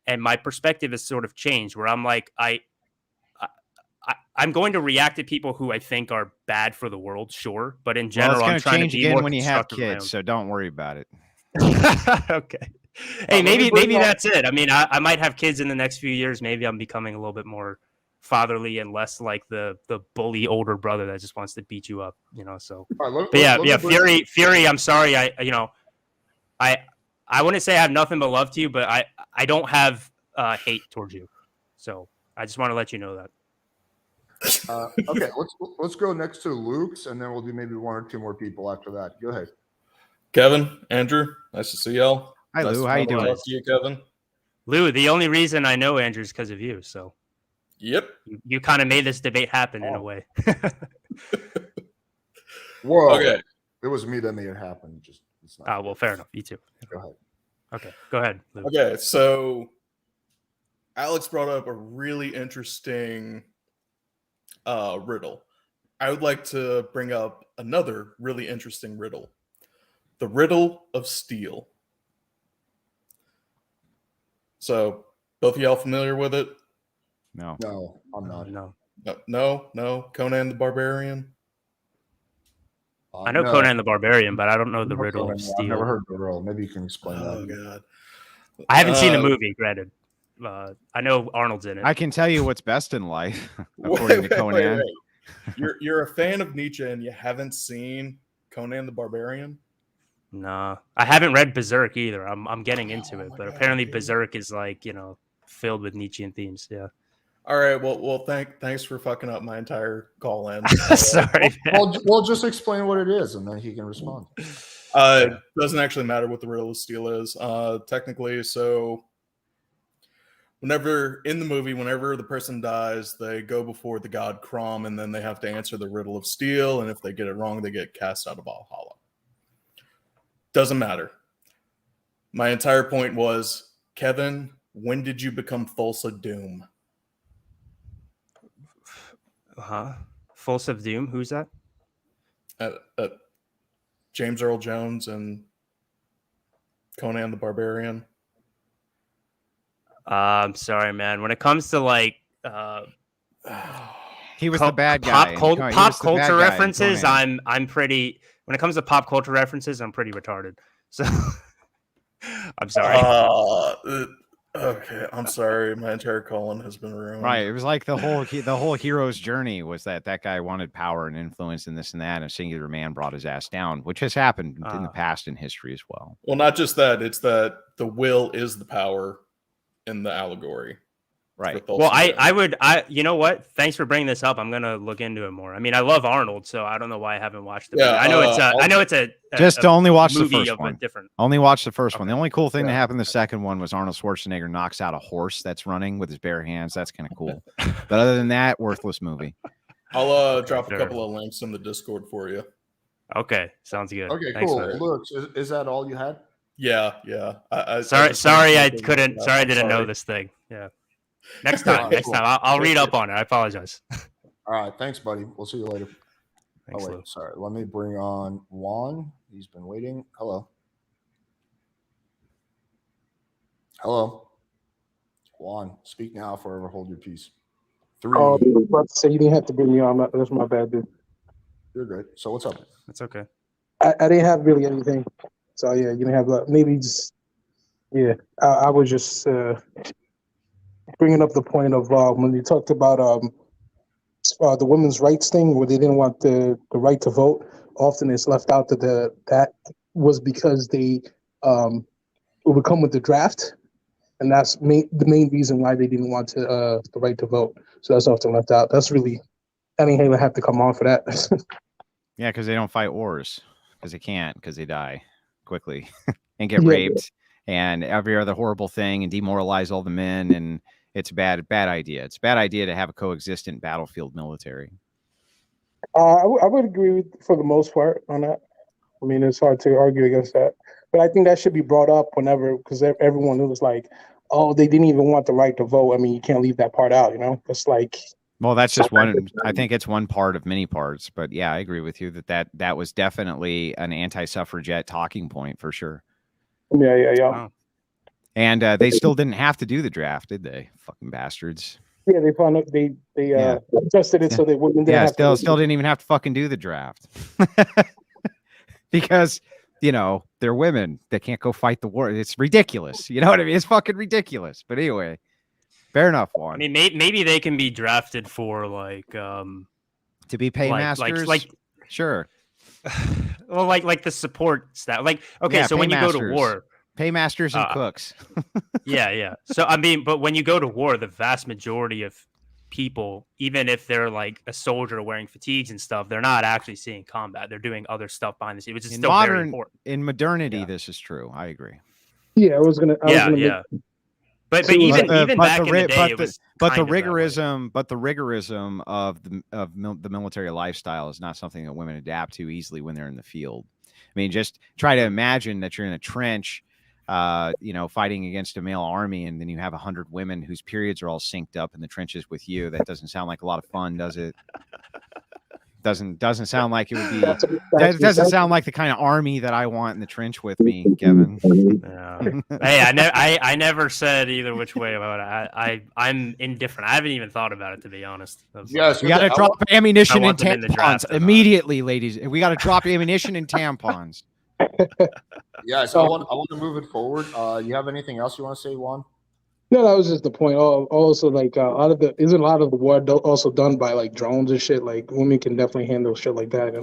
and my perspective has sort of changed, where I'm like, I'm going to react to people who I think are bad for the world, sure, but in general, I'm trying to be more when you have constructive kids, so don't worry about it. Okay. Hey, maybe that's it. I mean, I might have kids in the next few years. Maybe I'm becoming a little bit more fatherly and less like the bully older brother that just wants to beat you up, so Fury, I'm sorry. I wouldn't say I have nothing but love to you, but I don't have hate towards you. So I just want to let you know that. Okay, let's go next to Luke's, and then we'll do maybe one or two more people after that. Go ahead. Kevin, Andrew, nice to see y'all. Hi, Lou. How you doing? Talk to you, Kevin. Lou, the only reason I know Andrew is because of you. So, yep, you kind of made this debate happen in a way. Whoa! Okay, it was me that made it happen. It's not. Well, fair enough. You too. Go ahead. Okay, go ahead, Lou. Okay, so Alex brought up a really interesting riddle. I would like to bring up another really interesting riddle. The riddle of steel. So, both of y'all familiar with it? No, I'm not. No. Conan the Barbarian. I know Conan the Barbarian, but I don't know the riddle of steel. I've never heard the riddle. Maybe you can explain that. Oh God, I haven't seen the movie. Granted, I know Arnold's in it. I can tell you what's best in life, according to Conan. Wait. You're a fan of Nietzsche and you haven't seen Conan the Barbarian? Nah, I haven't read Berserk either. I'm getting into it, my but God, apparently dude. Berserk is like filled with Nietzschean themes. Yeah. All right. Well, thanks for fucking up my entire call in. Sorry. Man. Well, just explain what it is, and then he can respond. It doesn't actually matter what the riddle of steel is. Technically, so whenever in the movie, whenever the person dies, they go before the god Crom, and then they have to answer the riddle of steel. And if they get it wrong, they get cast out of Valhalla. Doesn't matter. My entire point was, Kevin, when did you become Thulsa Doom? Thulsa Doom. Who's that? James Earl Jones and Conan the Barbarian. I'm sorry, man. When it comes to like He was the bad guy. Pop culture references, I'm pretty. When it comes to pop culture references, I'm pretty retarded. So I'm sorry. Okay, I'm sorry. My entire colon has been ruined. Right. It was like the whole hero's journey was that guy wanted power and influence and this and that, and a singular man brought his ass down, which has happened in the past in history as well. Well, not just that. It's that the will is the power in the allegory. Right. Well, I you know what? Thanks for bringing this up. I'm gonna look into it more. I mean, I love Arnold, so I don't know why I haven't watched it. Yeah, I know it's a just only watch the first one. Different. Only watch the first one. The only cool thing that happened the second one was Arnold Schwarzenegger knocks out a horse that's running with his bare hands. That's kind of cool. But other than that, worthless movie. I'll drop a couple of links in the Discord for you. Okay, sounds good. Okay, Thanks, cool. man. Look, is that all you had? Yeah. Sorry, I didn't know this thing. Yeah. Next time, I'll read up on it. I apologize. All right, thanks, buddy. We'll see you later. Thanks, Lou. Sorry. Let me bring on Juan. He's been waiting. Hello. Juan, speak now, forever hold your peace. 3. Oh, I was about to say you didn't have to bring me on. That's my bad, dude. You're good. So what's up? That's okay. I didn't have really anything. So yeah, you didn't have maybe just I was just bringing up the point of when you talked about the women's rights thing, where they didn't want the right to vote. Often it's left out that was because they would come with the draft, and that's the main reason why they didn't want the right to vote. So that's often left out. That's really, I didn't even have to come on for that. Yeah, because they don't fight wars because they can't, because they die quickly and get raped and every other horrible thing and demoralize all the men, and it's a bad idea. It's a bad idea to have a coexistent battlefield military. I would agree with, for the most part, on that. I mean, it's hard to argue against that, but I think that should be brought up whenever, because everyone was like, "Oh, they didn't even want the right to vote." I mean, you can't leave that part out, you know. It's like, well, that's just one. I think it's one part of many parts, but yeah, I agree with you that was definitely an anti-suffragette talking point for sure. Yeah. Wow. And they still didn't have to do the draft, did they? Fucking bastards. Yeah, they found out they adjusted it so they wouldn't. Yeah, still didn't even have to fucking do the draft because they're women. They can't go fight the war. It's ridiculous. You know what I mean? It's fucking ridiculous. But anyway, fair enough. Juan. I mean, maybe they can be drafted for to be paymasters. Like sure. Well, like the support staff. Like, okay, so when you go to war. Paymasters and cooks. Yeah. So, I mean, but when you go to war, the vast majority of people, even if they're like a soldier wearing fatigues and stuff, they're not actually seeing combat. They're doing other stuff behind the scenes, which is still very important. In modernity, this is true. I agree. Yeah, I was gonna. But even back in the day, it was the rigorism of the military lifestyle is not something that women adapt to easily when they're in the field. I mean, just try to imagine that you're in a trench, fighting against a male army, and then you have 100 women whose periods are all synced up in the trenches with you. That doesn't sound like a lot of fun, does it? Doesn't sound like it would be. That doesn't sound like the kind of army that I want in the trench with me, Kevin. Hey, I never said either which way about it. I'm indifferent. I haven't even thought about it, to be honest. Yes, we got to drop ammunition and tampons immediately, ladies. We got to drop ammunition and tampons. Yeah, so I want to move it forward. You have anything else you want to say, Juan? No, that was just the point. Also, like a lot of the war also done by like drones and shit. Like women can definitely handle shit like that, you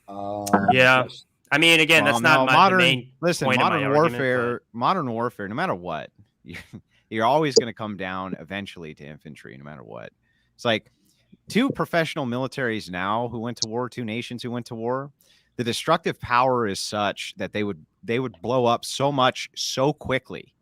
know. Yeah, I mean, again, Well, that's not no, the main listen, point of my argument, modern warfare, no matter what, you're always going to come down eventually to infantry, no matter what. It's like two professional militaries now who went to war, two nations who went to war. The destructive power is such that they would blow up so much so quickly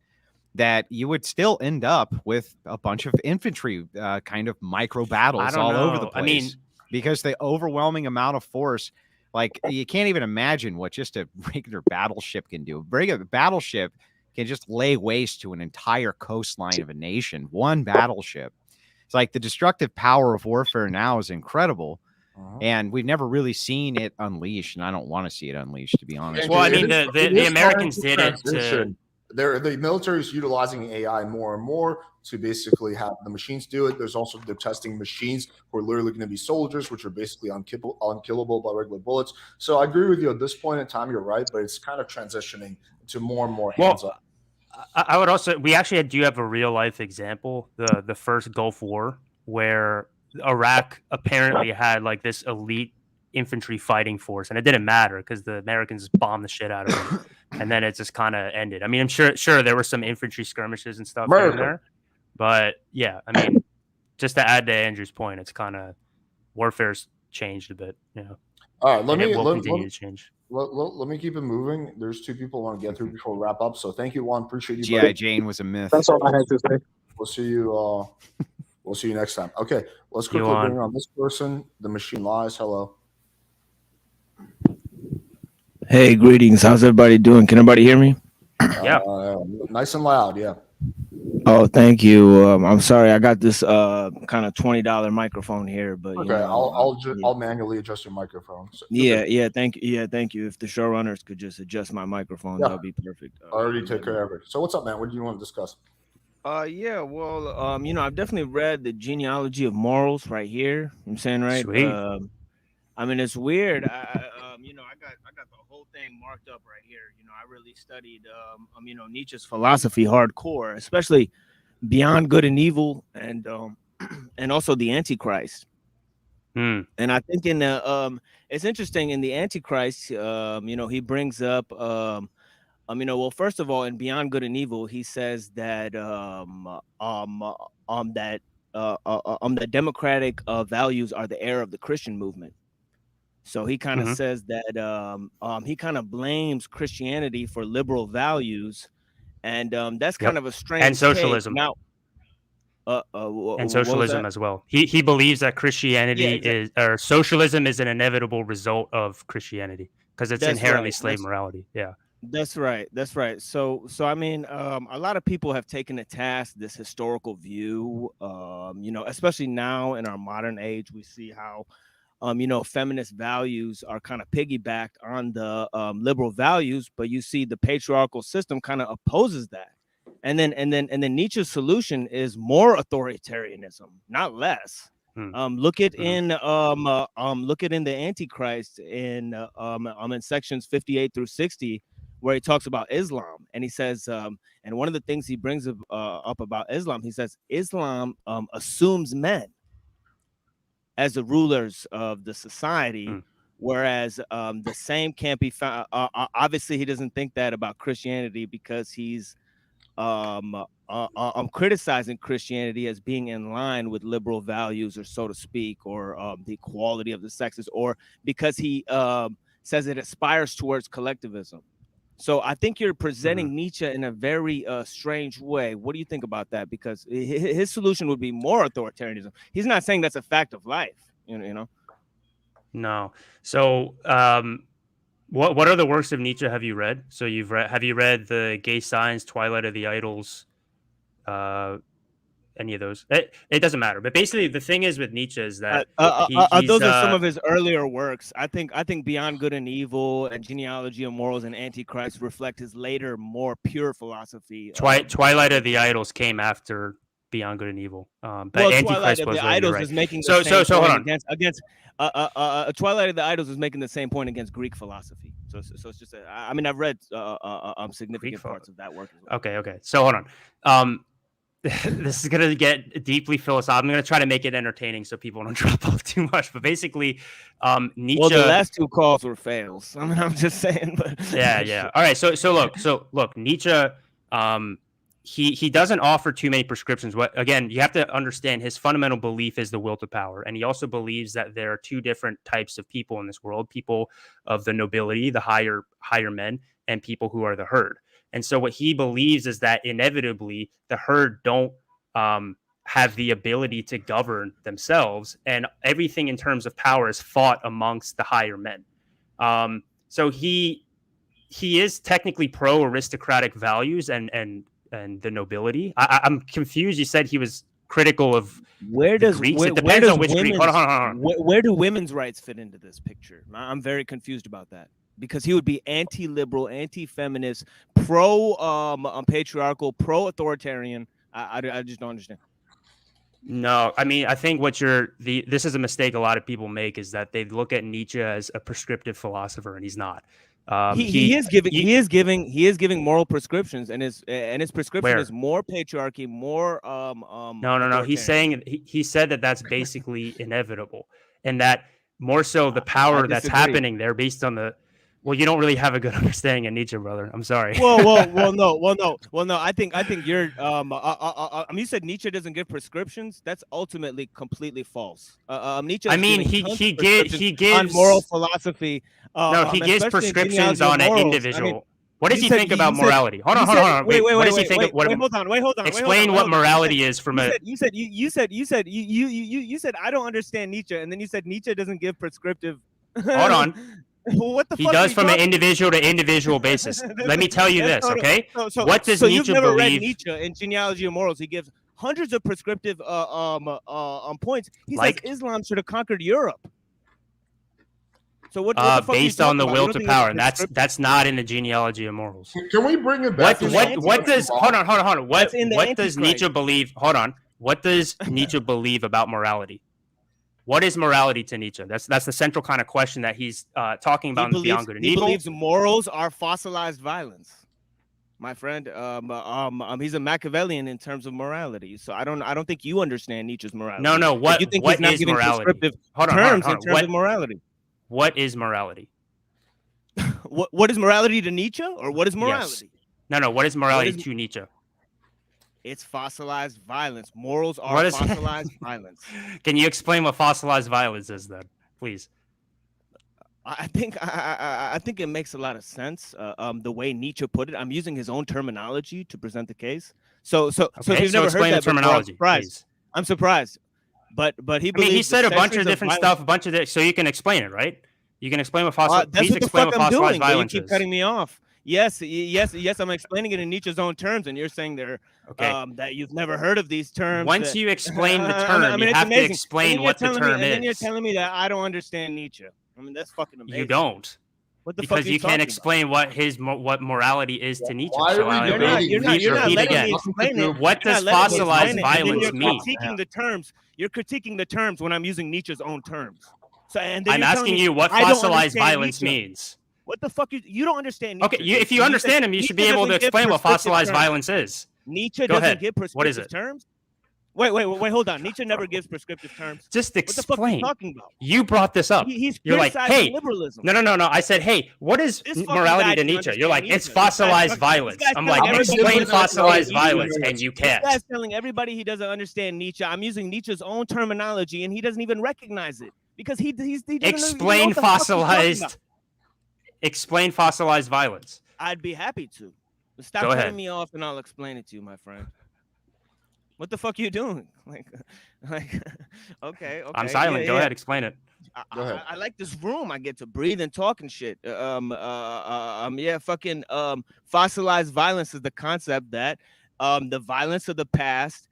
that you would still end up with a bunch of infantry kind of micro battles all over the place. I mean, because the overwhelming amount of force, like you can't even imagine what just a regular battleship can do. A regular battleship can just lay waste to an entire coastline of a nation. One battleship. It's like the destructive power of warfare now is incredible. And we've never really seen it unleashed, and I don't want to see it unleashed, to be honest. Well, I mean, the Americans did it. The military is utilizing AI more and more to basically have the machines do it. There's also they're testing machines who are literally going to be soldiers, which are basically unkillable by regular bullets. So I agree with you at this point in time. You're right, but it's kind of transitioning to more and more hands-on. I would also, we actually do have a real life example, the first Gulf War, where Iraq apparently had like this elite infantry fighting force, and it didn't matter because the Americans bombed the shit out of them, and then it just kind of ended. I mean, I'm sure there were some infantry skirmishes and stuff here and there, but yeah, I mean, just to add to Andrew's point, it's kind of warfare's changed a bit, you know. All right, continue to change. Let me keep it moving. There's two people I want to get through before we wrap up. So thank you, Juan. Appreciate you. G.I. Jane was a myth. That's all I had to say. We'll see you. We'll see you next time. Okay, let's quickly bring on this person. The machine lies. Hello. Hey, greetings. How's everybody doing? Can everybody hear me? Yeah. Nice and loud. Yeah. Oh, thank you. I'm sorry. I got this kind of $20 microphone here, but okay, I'll manually adjust your microphone. So, yeah. Thank you. If the showrunners could just adjust my microphone, that would be perfect. I already took care of it. So what's up, man? What do you want to discuss? Yeah. Well, I've definitely read the Genealogy of Morals right here. I'm saying right. Sweet. I mean, it's weird. I got the whole thing marked up right here. I really studied, Nietzsche's philosophy hardcore, especially Beyond Good and Evil, and also the Antichrist. And I think in the it's interesting in the Antichrist, he brings up, well, first of all, in Beyond Good and Evil, he says that that democratic values are the heir of the Christian movement. So he kind of says that he kind of blames Christianity for liberal values, and that's kind of a strange and socialism. Now, and socialism as well. He believes that Christianity or socialism is an inevitable result of Christianity because it's inherently slave morality. Yeah. That's right. So I mean, a lot of people have taken to task this historical view. Especially now in our modern age, we see how feminist values are kind of piggybacked on the liberal values, but you see the patriarchal system kind of opposes that. And then Nietzsche's solution is more authoritarianism, not less. Look at in the Antichrist in sections 58 through 60, where he talks about Islam, and he says, and one of the things he brings up about Islam, he says Islam assumes men as the rulers of the society, whereas the same can't be found. Obviously, he doesn't think that about Christianity because he's criticizing Christianity as being in line with liberal values, or so to speak, or the equality of the sexes, or because he says it aspires towards collectivism. So I think you're presenting Nietzsche in a very strange way. What do you think about that? Because his solution would be more authoritarianism. He's not saying that's a fact of life, you know? No. So what other works of Nietzsche have you read? So have you read the Gay Signs, Twilight of the Idols, any of those? It doesn't matter. But basically, the thing is with Nietzsche is that those are some of his earlier works. I think Beyond Good and Evil and Genealogy of Morals and Antichrist reflect his later, more pure philosophy. Twilight of the Idols came after Beyond Good and Evil. But Antichrist was Idols is making the same point against Twilight of the Idols is making the same point against Greek philosophy. So it's just I've read significant parts of that work as well. Okay. So hold on. this is going to get deeply philosophical. I'm going to try to make it entertaining so people don't drop off too much. But basically, Nietzsche. Well, the last two calls were fails. I mean, I'm just saying. But yeah. All right. So look, Nietzsche. He doesn't offer too many prescriptions. What again? You have to understand his fundamental belief is the will to power, and he also believes that there are two different types of people in this world: people of the nobility, the higher men, and people who are the herd. And so what he believes is that inevitably the herd don't have the ability to govern themselves, and everything in terms of power is fought amongst the higher men. So he is technically pro aristocratic values and the nobility. I'm confused. You said he was critical of where does Greeks. It depends on which Greek. Hold on. Where do women's rights fit into this picture? I'm very confused about that. Because he would be anti-liberal, anti-feminist, pro-patriarchal, pro-authoritarian. I just don't understand. No, I mean, I think this is a mistake a lot of people make, is that they look at Nietzsche as a prescriptive philosopher, and he's not. He is giving moral prescriptions, and his prescription is more patriarchy, more No. He's saying he said that that's basically inevitable, and that more so the power that's happening there based on the. Well, you don't really have a good understanding of Nietzsche, brother. I'm sorry. No. I think you're. You said Nietzsche doesn't give prescriptions. That's ultimately completely false. Nietzsche. I mean, he gives on moral philosophy. No, he gives prescriptions on an individual. I mean, what does he think about morality? Hold on. Wait, what does he think? Hold on. Explain what morality is from a. You said I don't understand Nietzsche, and then you said Nietzsche doesn't give prescriptive. Hold on. What the he fuck does from an individual to indivial basis. Let me tell you this, okay? What does Nietzsche you've never believe? Read Nietzsche in Genealogy of Morals. He gives hundreds of prescriptive points. He says Islam should have conquered Europe. So what the fuck based on the will to power, and that's not in the Genealogy of Morals. Can we bring it back? What does hold on? What does Nietzsche believe? Hold on. What does Nietzsche believe about morality? What is morality to Nietzsche? That's the central kind of question that he's talking about in Beyond Good and Evil. He believes morals are fossilized violence, my friend. He's a Machiavellian in terms of morality. So I don't think you understand Nietzsche's morality. No. What is morality? Hold on. In terms of morality. What is morality? what is morality to Nietzsche, or what is morality? Yes. No. What is morality to Nietzsche? It's fossilized violence. Morals are fossilized violence. Can you explain what fossilized violence is, then, please? I think it makes a lot of sense. The way Nietzsche put it, I'm using his own terminology to present the case. So if you've never heard that terminology, before, please. I'm surprised. But he believes he said a bunch of different stuff, so you can explain it, right? You can explain what fossilized that's what the fuck I'm doing. Violence you keep cutting me off. Yes. I'm explaining it in Nietzsche's own terms, and you're saying that you've never heard of these terms. Once you explain the term, you have to explain what the term is. And then you're telling me that I don't understand Nietzsche. I mean, that's fucking amazing. You don't. What the because fuck you can't explain what morality is to Nietzsche. Why So are we you're not letting me explain it. What does fossilized violence mean? You're critiquing the terms when I'm using Nietzsche's own terms. So and I'm asking you what fossilized violence means. What the fuck? You don't understand Nietzsche. Okay, if you understand him, you should be able to explain what fossilized violence is. Nietzsche doesn't give prescriptive terms. Wait, hold on. Nietzsche never gives prescriptive terms. Just explain. What the fuck are you talking about? You brought this up. You're like, hey, liberalism. No. I said, hey, what is morality to Nietzsche? You're like, it's fossilized violence. I'm like, explain fossilized violence, and you can't. This guy's telling everybody he doesn't understand Nietzsche. I'm using Nietzsche's own terminology, and he doesn't even recognize it because he doesn't explain fossilized. Explain fossilized violence. I'd be happy to. Stop cutting me off, and I'll explain it to you, my friend. What the fuck are you doing? Okay. I'm silent. Go ahead, explain it. Go ahead. I like this room. I get to breathe and talk and shit. Fossilized violence is the concept that the violence of the past,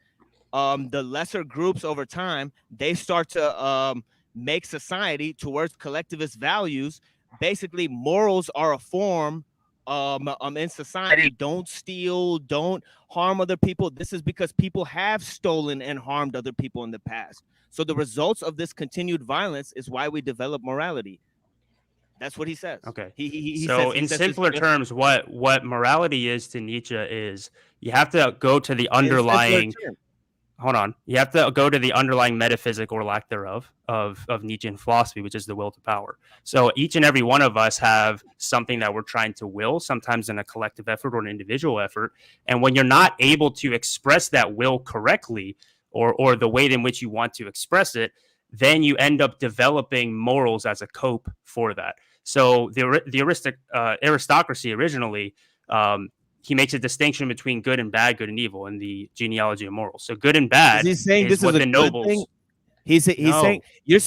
the lesser groups over time, they start to make society towards collectivist values. Basically, morals are a form in society. Don't steal, don't harm other people. This is because people have stolen and harmed other people in the past. So the results of this continued violence is why we develop morality. That's what he says. Okay. He so says, in simpler terms, what morality is to Nietzsche is you have to go to the underlying. Hold on. You have to go to the underlying metaphysic or lack thereof of Nietzschean philosophy, which is the will to power. So each and every one of us have something that we're trying to will, sometimes in a collective effort or an individual effort. And when you're not able to express that will correctly or the way in which you want to express it, then you end up developing morals as a cope for that. So the aristocracy originally, he makes a distinction between good and bad, good and evil in the genealogy of morals. So good and bad is saying is this what is a the good nobles. thing? He's No. saying you're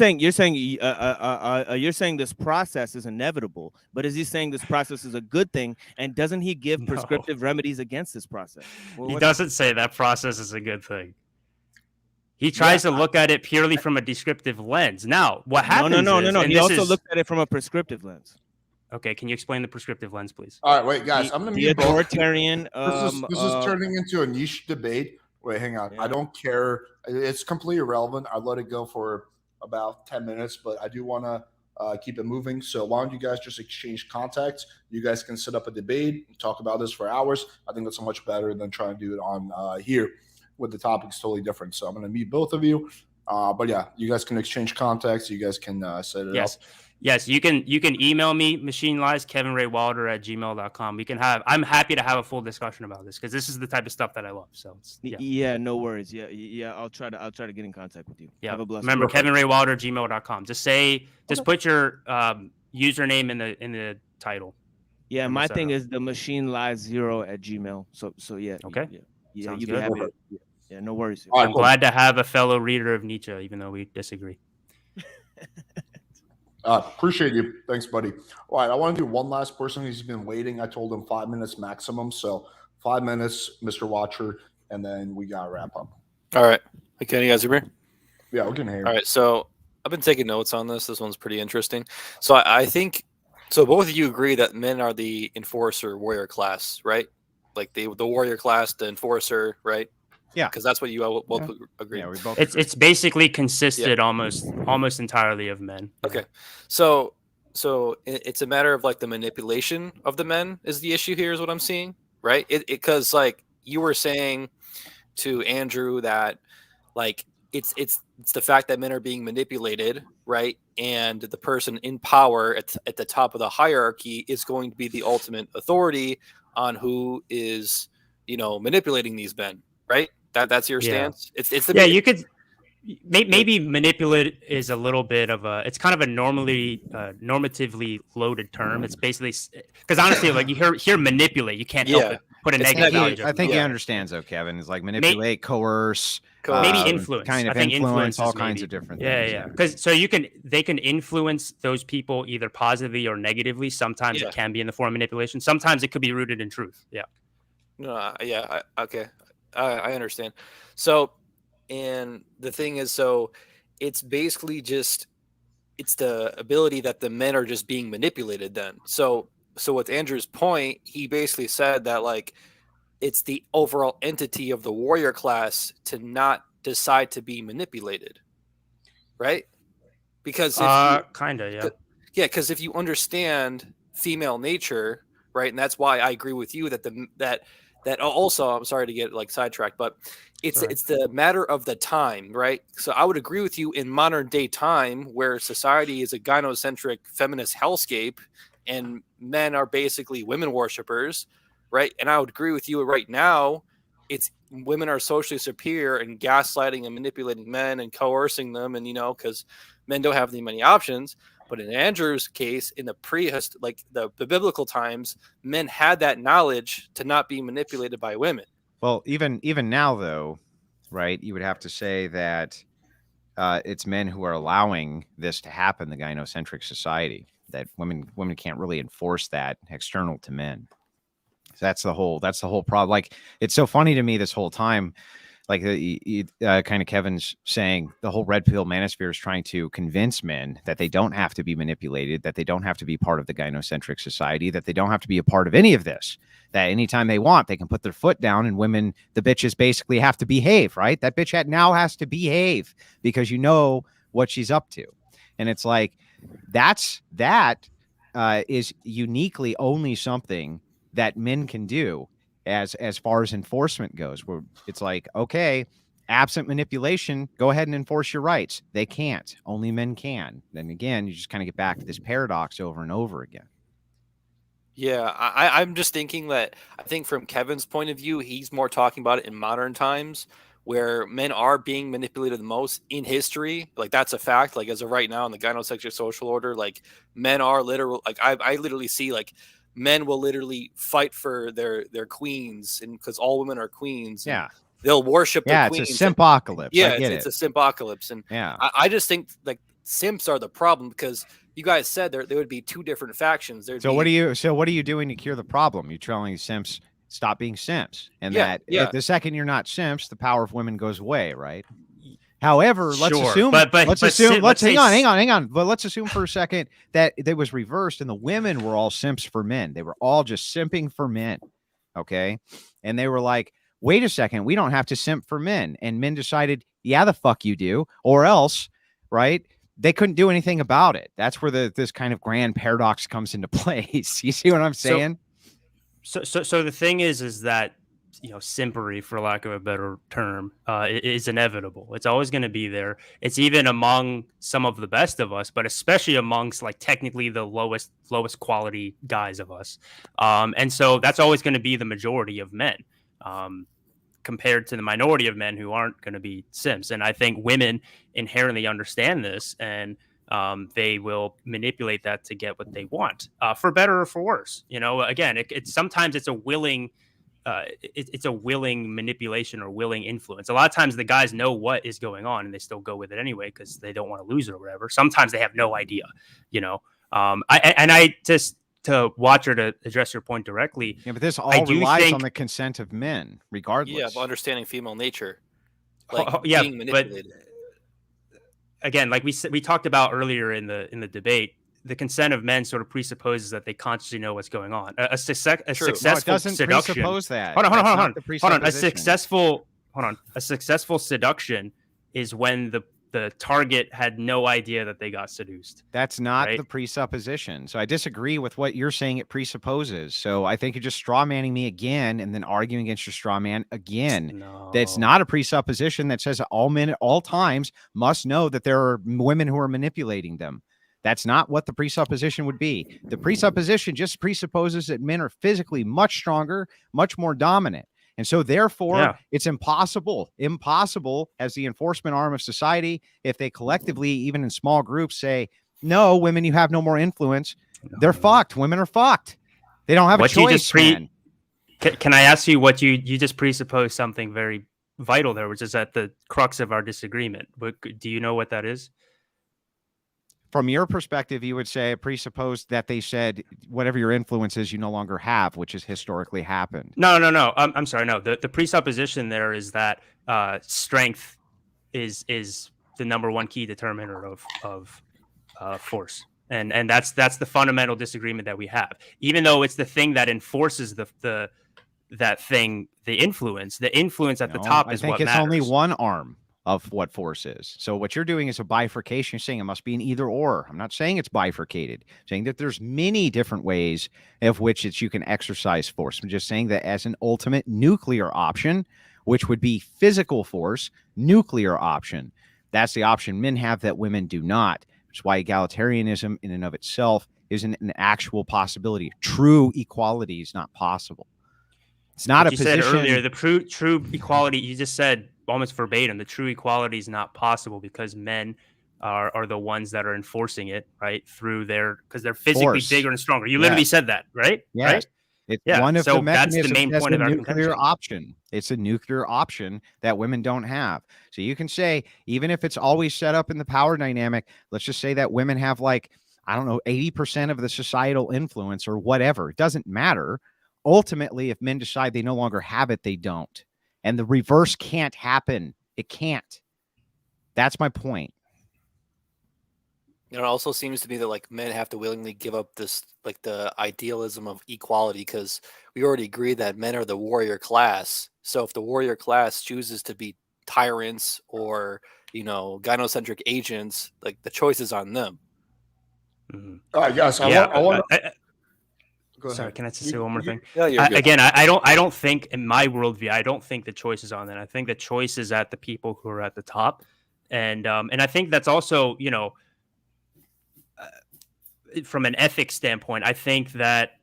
saying this process is inevitable, but is he saying this process is a good thing? And doesn't he give No. prescriptive remedies against this process? He doesn't say that process is a good thing. He tries to look at it purely from a descriptive lens. Now, what happens? No. And He also looked at it from a prescriptive lens. Okay, can you explain the prescriptive lens, please? All right, wait, guys. I'm going to The mute both. authoritarian. This is turning into a niche debate. Wait, hang on. Yeah. I don't care. It's completely irrelevant. I let it go for about 10 minutes, but I do want to keep it moving. So why don't you guys just exchange contacts? You guys can set up a debate and talk about this for hours. I think that's much better than trying to do it on here with the topics totally different. So I'm going to meet both of you. But yeah, you guys can exchange contacts. You guys can set it up. Yes, you can email me, machinelies@kevinraywilder@gmail.com. I'm happy to have a full discussion about this because this is the type of stuff that I love. So yeah, no worries. Yeah. I'll try to get in contact with you. Yeah. Have a blessed Remember, kevinraywilder@gmail.com. Just put your username in the title. Yeah, my thing is the machinelies0@gmail. So yeah. Okay. Yeah, Sounds you'd be good. happy. Yeah, no worries. All right, I'm glad to have a fellow reader of Nietzsche, even though we disagree. Appreciate you. Thanks, buddy. All right, I want to do one last person who's been waiting. I told him 5 minutes maximum. So 5 minutes, Mr. Watcher, and then we got to wrap up. All right. Hey, can you guys hear me? Yeah, we can hear you. All right. So I've been taking notes on this. This one's pretty interesting. So I think, so both of you agree that men are the enforcer warrior class, right? Like the warrior class, the enforcer, right? Yeah. Because that's what you all both agree. Yeah, we both. It's basically consisted almost entirely of men. Okay. So it's a matter of like the manipulation of the men is the issue here is what I'm seeing, right? Because like you were saying to Andrew that like it's the fact that men are being manipulated, right? And the person in power at the top of the hierarchy is going to be the ultimate authority on who is, manipulating these men, right? That's your stance. It's the you could maybe manipulate is a little bit of it's kind of a normatively loaded term. It's basically because honestly, like you hear manipulate, you can't help it put a negative value. I think he understands though, Kevin. Is like manipulate, coerce, maybe influence, kind of I think influence, all maybe. kinds of different things. Yeah. Because they can influence those people either positively or negatively. Sometimes it can be in the form of manipulation. Sometimes it could be rooted in truth. Yeah. No. Okay. I understand. So, and the thing is, so it's basically just it's the ability that the men are just being manipulated. Then, so with Andrew's point, he basically said that like it's the overall entity of the warrior class to not decide to be manipulated, right? Because because if you understand female nature, right, and that's why I agree with you that also, I'm sorry to get like sidetracked, but it's the matter of the time, right? So I would agree with you in modern day time where society is a gynocentric feminist hellscape and men are basically women worshipers, right? And I would agree with you right now, it's women are socially superior and gaslighting and manipulating men and coercing them. And, because men don't have many options. But in Andrew's case, in the the biblical times, men had that knowledge to not be manipulated by women. Well, even now, though, right? You would have to say that it's men who are allowing this to happen. The gynocentric society that women can't really enforce that external to men. So that's the whole problem. Like it's so funny to me this whole time. Like kind of Kevin's saying the whole red pill manosphere is trying to convince men that they don't have to be manipulated, that they don't have to be part of the gynocentric society, that they don't have to be a part of any of this, that anytime they want, they can put their foot down and women, the bitches basically have to behave, right? That bitch now has to behave because you know what she's up to. And it's like, that is uniquely only something that men can do as far as enforcement goes, where it's like, okay, absent manipulation, go ahead and enforce your rights. They can't. Only men can. Then again, you just kind of get back to this paradox over and over again. Yeah, I'm just thinking that I think from Kevin's point of view, he's more talking about it in modern times where men are being manipulated the most in history. Like that's a fact. Like as of right now in the gynocentric social order, like men are literal. Like I literally see like men will literally fight for their queens, and because all women are queens. Yeah. They'll worship their Yeah, queens. it's a simpocalypse. Yeah, I get it's it. a simpocalypse, and Yeah. I just think like simps are the problem because you guys said there would be two different factions. So what are you doing to cure the problem? You're telling simps stop being simps, and that if the second you're not simps, the power of women goes away, right? However, let's assume But hang on. But let's assume for a second that it was reversed and the women were all simps for men. They were all just simping for men. Okay. And they were like, wait a second, we don't have to simp for men. And men decided, yeah, the fuck you do, or else, right? They couldn't do anything about it. That's where this kind of grand paradox comes into place. You see what I'm saying? So the thing is that, you know, simpery, for lack of a better term, is inevitable. It's always going to be there. It's even among some of the best of us, but especially amongst like technically the lowest quality guys of us. And so that's always going to be the majority of men. Compared to the minority of men who aren't going to be simps. And I think women inherently understand this, and they will manipulate that to get what they want, for better or for worse. You know, again, it's sometimes it's a willing manipulation or willing influence. A lot of times the guys know what is going on and they still go with it anyway because they don't want to lose it or whatever. Sometimes they have no idea, you know. To watch or to address your point directly. Yeah, but this all relies on the consent of men, regardless. Yeah, of understanding female nature. Being manipulated. But again, like we talked about earlier in the debate, the consent of men sort of presupposes that they consciously know what's going on. A successful seduction. Presuppose that. Hold on. A successful seduction is when the target had no idea that they got seduced. That's not the presupposition. So I disagree with what you're saying it presupposes. So I think you're just straw manning me again and then arguing against your straw man again. No. That's not a presupposition that says all men at all times must know that there are women who are manipulating them. That's not what the presupposition would be. The presupposition just presupposes that men are physically much stronger, much more dominant. And so therefore, it's impossible as the enforcement arm of society, if they collectively, even in small groups, say, no, women, you have no more influence. No. They're fucked. Women are fucked. They don't have a choice, man. Can I ask you what you just presupposed something very vital there, which is at the crux of our disagreement. But do you know what that is? From your perspective, you would say presuppose that they said whatever your influence is, you no longer have, which has historically happened. No. I'm sorry. No, the presupposition there is that strength is the number one key determiner of force, and that's the fundamental disagreement that we have. Even though it's the thing that enforces the influence at the top is what matters. I think it's only one arm of what force is. So what you're doing is a bifurcation. You're saying it must be an either or. I'm not saying it's bifurcated. I'm saying that there's many different ways of which you can exercise force. I'm just saying that as an ultimate nuclear option, which would be physical force, nuclear option. That's the option men have that women do not. Which is why egalitarianism in and of itself isn't an actual possibility. True equality is not possible. It's not a position. You said earlier, the true equality, you just said almost verbatim, the true equality is not possible because men are the ones that are enforcing it, right? Because they're physically bigger and stronger. You literally said that, right? Yes. Right? It's one of the mechanisms. That's the main point of our nuclear option. It's a nuclear option that women don't have. So you can say, even if it's always set up in the power dynamic, let's just say that women have 80% of the societal influence or whatever. It doesn't matter. Ultimately, if men decide they no longer have it, they don't. And the reverse can't happen. It can't. That's my point. It also seems to be that men have to willingly give up this the idealism of equality, because we already agreed that men are the warrior class. So if the warrior class chooses to be tyrants or gynocentric agents, the choice is on them. All right, guys. Yeah, I want. Sorry, can I just say one more thing? Yeah, you're good. Again, I don't think in my worldview, I don't think the choice is on that. I think the choice is at the people who are at the top, and I think that's also, you know, from an ethics standpoint, I think that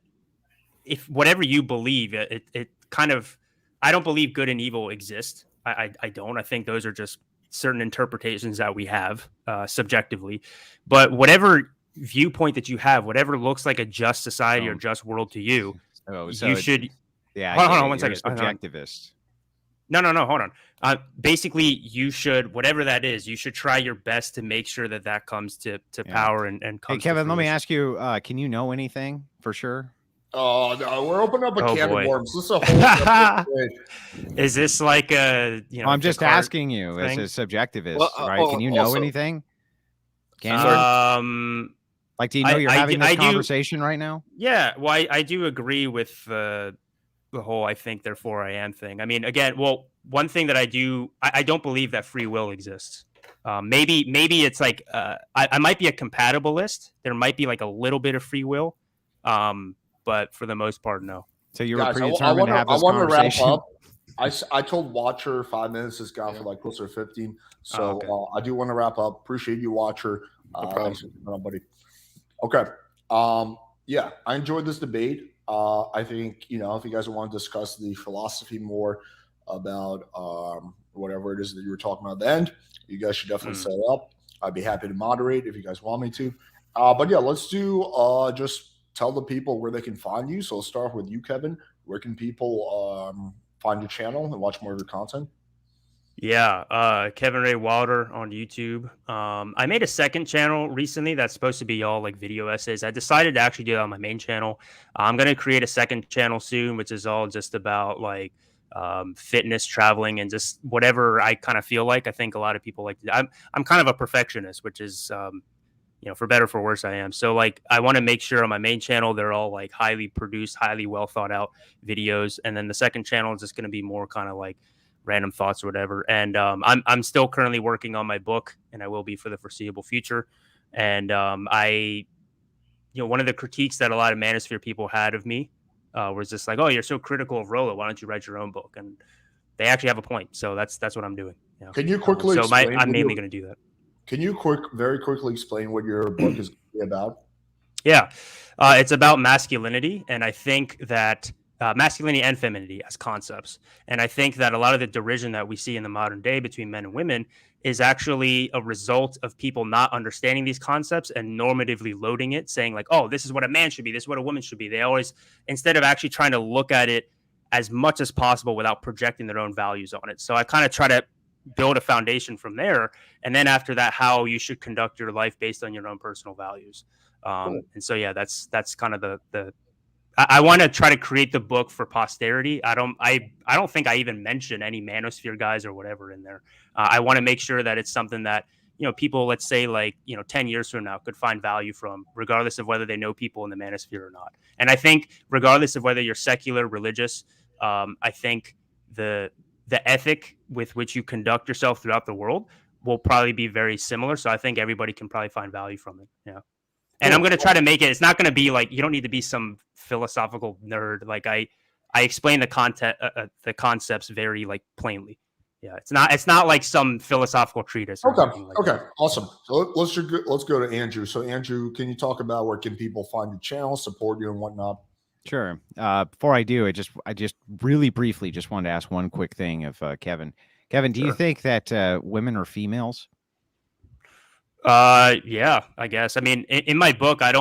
if whatever you believe, it kind of, I don't believe good and evil exist. I don't. I think those are just certain interpretations that we have subjectively, but whatever viewpoint that you have, whatever looks like a just society or just world to you, you should. Yeah, hold on one you're second. a subjectivist. No, hold on. Basically, you should, whatever that is, you should try your best to make sure that comes to power and comes. Hey, Kevin, let me ask you: can you know anything for sure? Oh no, we're opening up a can of worms. This is a whole. Is this like a, you know? I'm just asking you as a subjectivist, right? Can you know anything? Like, do you know you're having this conversation right now? Yeah, well, I do agree with the whole "I think, therefore I am" thing. I mean, again, well, one thing that I don't believe that free will exists. Maybe it's like I might be a compatibilist. There might be like a little bit of free will, but for the most part, no. So you were predetermined to have this conversation. Wrap up. I told Watcher 5 minutes has gone for like closer to 15. So I do want to wrap up. Appreciate you, Watcher. No problem. Thanks, buddy. Okay. Yeah, I enjoyed this debate. I think, you know, if you guys want to discuss the philosophy more about whatever it is that you were talking about at the end, you guys should definitely set it up. I'd be happy to moderate if you guys want me to. But yeah, let's do just tell the people where they can find you. So let's start with you, Kevin. Where can people find your channel and watch more of your content? Yeah, Kevin Ray Wilder on YouTube. I made a second channel recently that's supposed to be all like video essays. I decided to actually do it on my main channel. I'm going to create a second channel soon, which is all just about like fitness, traveling, and just whatever I kind of feel like. I think a lot of people like to, I'm kind of a perfectionist, which is you know, for better or for worse, I am. So like, I want to make sure on my main channel they're all like highly produced, highly well thought out videos, and then the second channel is just going to be more kind of like random thoughts or whatever. And I'm still currently working on my book, and I will be for the foreseeable future. And you know, one of the critiques that a lot of Manosphere people had of me was just like, "Oh, you're so critical of Rolo. Why don't you write your own book?" And they actually have a point. So that's what I'm doing. You know? Can you quickly? I'm mainly going to do that. Can you very quickly explain what your book is about? Yeah, it's about masculinity, and I think that masculinity and femininity as concepts. And I think that a lot of the derision that we see in the modern day between men and women is actually a result of people not understanding these concepts and normatively loading it, saying like, oh, this is what a man should be, this is what a woman should be. They always, instead of actually trying to look at it as much as possible without projecting their own values on it. So I kind of try to build a foundation from there. And then after that, how you should conduct your life based on your own personal values. And so, yeah, that's kind of the I want to try to create the book for posterity. I don't think I even mention any Manosphere guys or whatever in there. I want to make sure that it's something that, you know, people, let's say like, you know, 10 years from now could find value from, regardless of whether they know people in the Manosphere or not. And I think regardless of whether you're secular, religious, I think the ethic with which you conduct yourself throughout the world will probably be very similar. So I think everybody can probably find value from it. Yeah. And I'm going to try to make it, it's not going to be like, you don't need to be some philosophical nerd. Like I explain the content, the concepts very like plainly. Yeah. It's not like some philosophical treatise. Okay. Like that. Awesome. So let's go to Andrew. So Andrew, can you talk about where can people find your channel, support you and whatnot? Sure. Before I do, I just really briefly just wanted to ask one quick thing of Kevin. Kevin, do you think that women are females? Yeah, I guess. I mean, in my book, I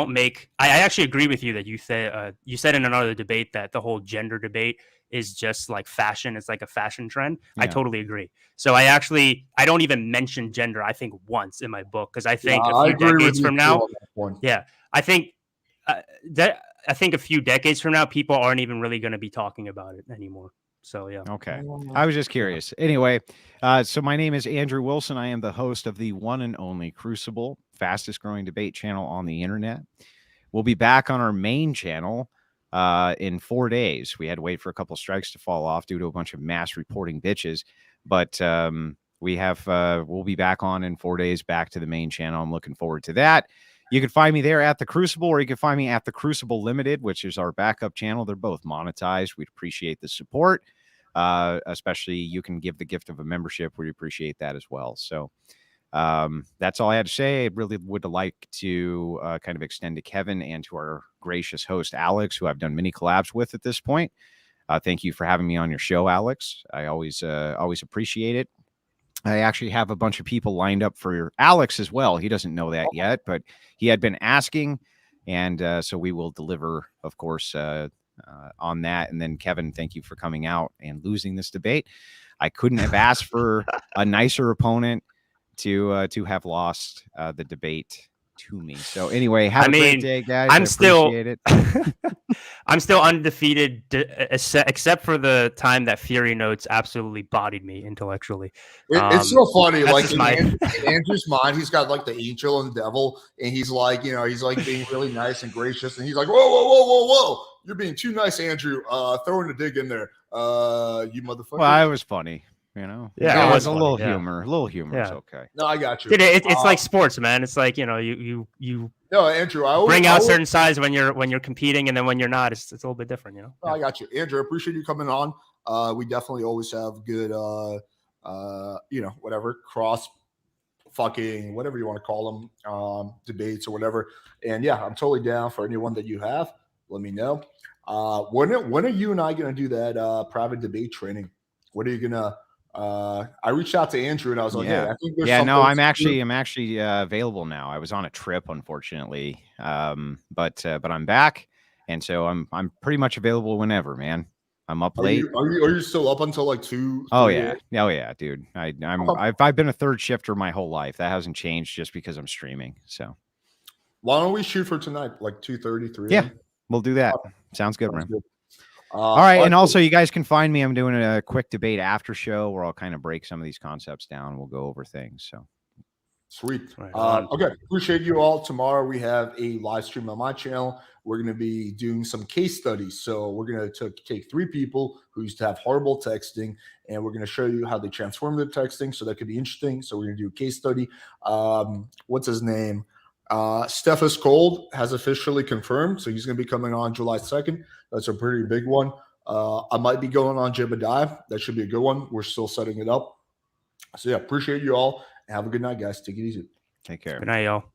actually agree with you that you said in another debate that the whole gender debate is just like fashion. It's like a fashion trend. Yeah. I totally agree. So I don't even mention gender, I think, once in my book, because I think a few decades from now, I think a few decades from now, people aren't even really going to be talking about it anymore. So, yeah. Okay. I was just curious. Anyway, so my name is Andrew Wilson. I am the host of the one and only Crucible, fastest growing debate channel on the internet. We'll be back on our main channel in 4 days. We had to wait for a couple of strikes to fall off due to a bunch of mass reporting bitches. But we'll be back on in 4 days, back to the main channel. I'm looking forward to that. You can find me there at The Crucible, or you can find me at The Crucible Limited, which is our backup channel. They're both monetized. We'd appreciate the support. Especially you can give the gift of a membership. We appreciate that as well. So that's all I had to say. I really would like to kind of extend to Kevin and to our gracious host, Alex, who I've done many collabs with at this point. Thank you for having me on your show, Alex. I always appreciate it. I actually have a bunch of people lined up for Alex as well. He doesn't know that yet, but he had been asking. And so we will deliver, of course, on that. And then Kevin, thank you for coming out and losing this debate. I couldn't have asked for a nicer opponent to have lost the debate to me. So anyway, have a great day, guys. I appreciate it. I'm still undefeated, except for the time that Fury Notes absolutely bodied me intellectually. It's so funny. Like in Andrew's mind, he's got like the angel and the devil, and he's like, he's like being really nice and gracious, and he's like, whoa, you're being too nice, Andrew. Throwing a dig in there, you motherfucker. Well, I was funny. Yeah, it was a little humor. A little humor is okay. No, I got you. Dude, it's like sports, man. It's like you. No, Andrew, I bring out certain sides when you're competing, and then when you're not, it's a little bit different, No, I got you, Andrew. I appreciate you coming on. We definitely always have good, whatever cross, fucking whatever you want to call them, debates or whatever. And yeah, I'm totally down for anyone that you have. Let me know. When are you and I gonna do that private debate training? What are you gonna? I reached out to Andrew and I was like, "Hey, I think there's something." I'm actually available now. I was on a trip, unfortunately, but I'm back, and so I'm pretty much available whenever, man. I'm up late. Are you still up until like 2? Oh yeah, dude. I've been a third shifter my whole life. That hasn't changed just because I'm streaming. So why don't we shoot for tonight, like 2:30, 3? Yeah, we'll do that. Sounds good, man. All right, and also you guys can find me. I'm doing a quick debate after show where I'll kind of break some of these concepts down. We'll go over things. So sweet. Okay, appreciate you all. Tomorrow we have a live stream on my channel. We're going to be doing some case studies. So we're going to take 3 people who used to have horrible texting, and we're going to show you how they transform their texting. So that could be interesting. So we're going to do a case study. What's his name? Stephus Cold has officially confirmed, so he's going to be coming on July 2nd. That's a pretty big one. I might be going on Jebediah. That should be a good one. We're still setting it up. So yeah, appreciate you all. Have a good night, guys. Take it easy. Take care. Good night, y'all.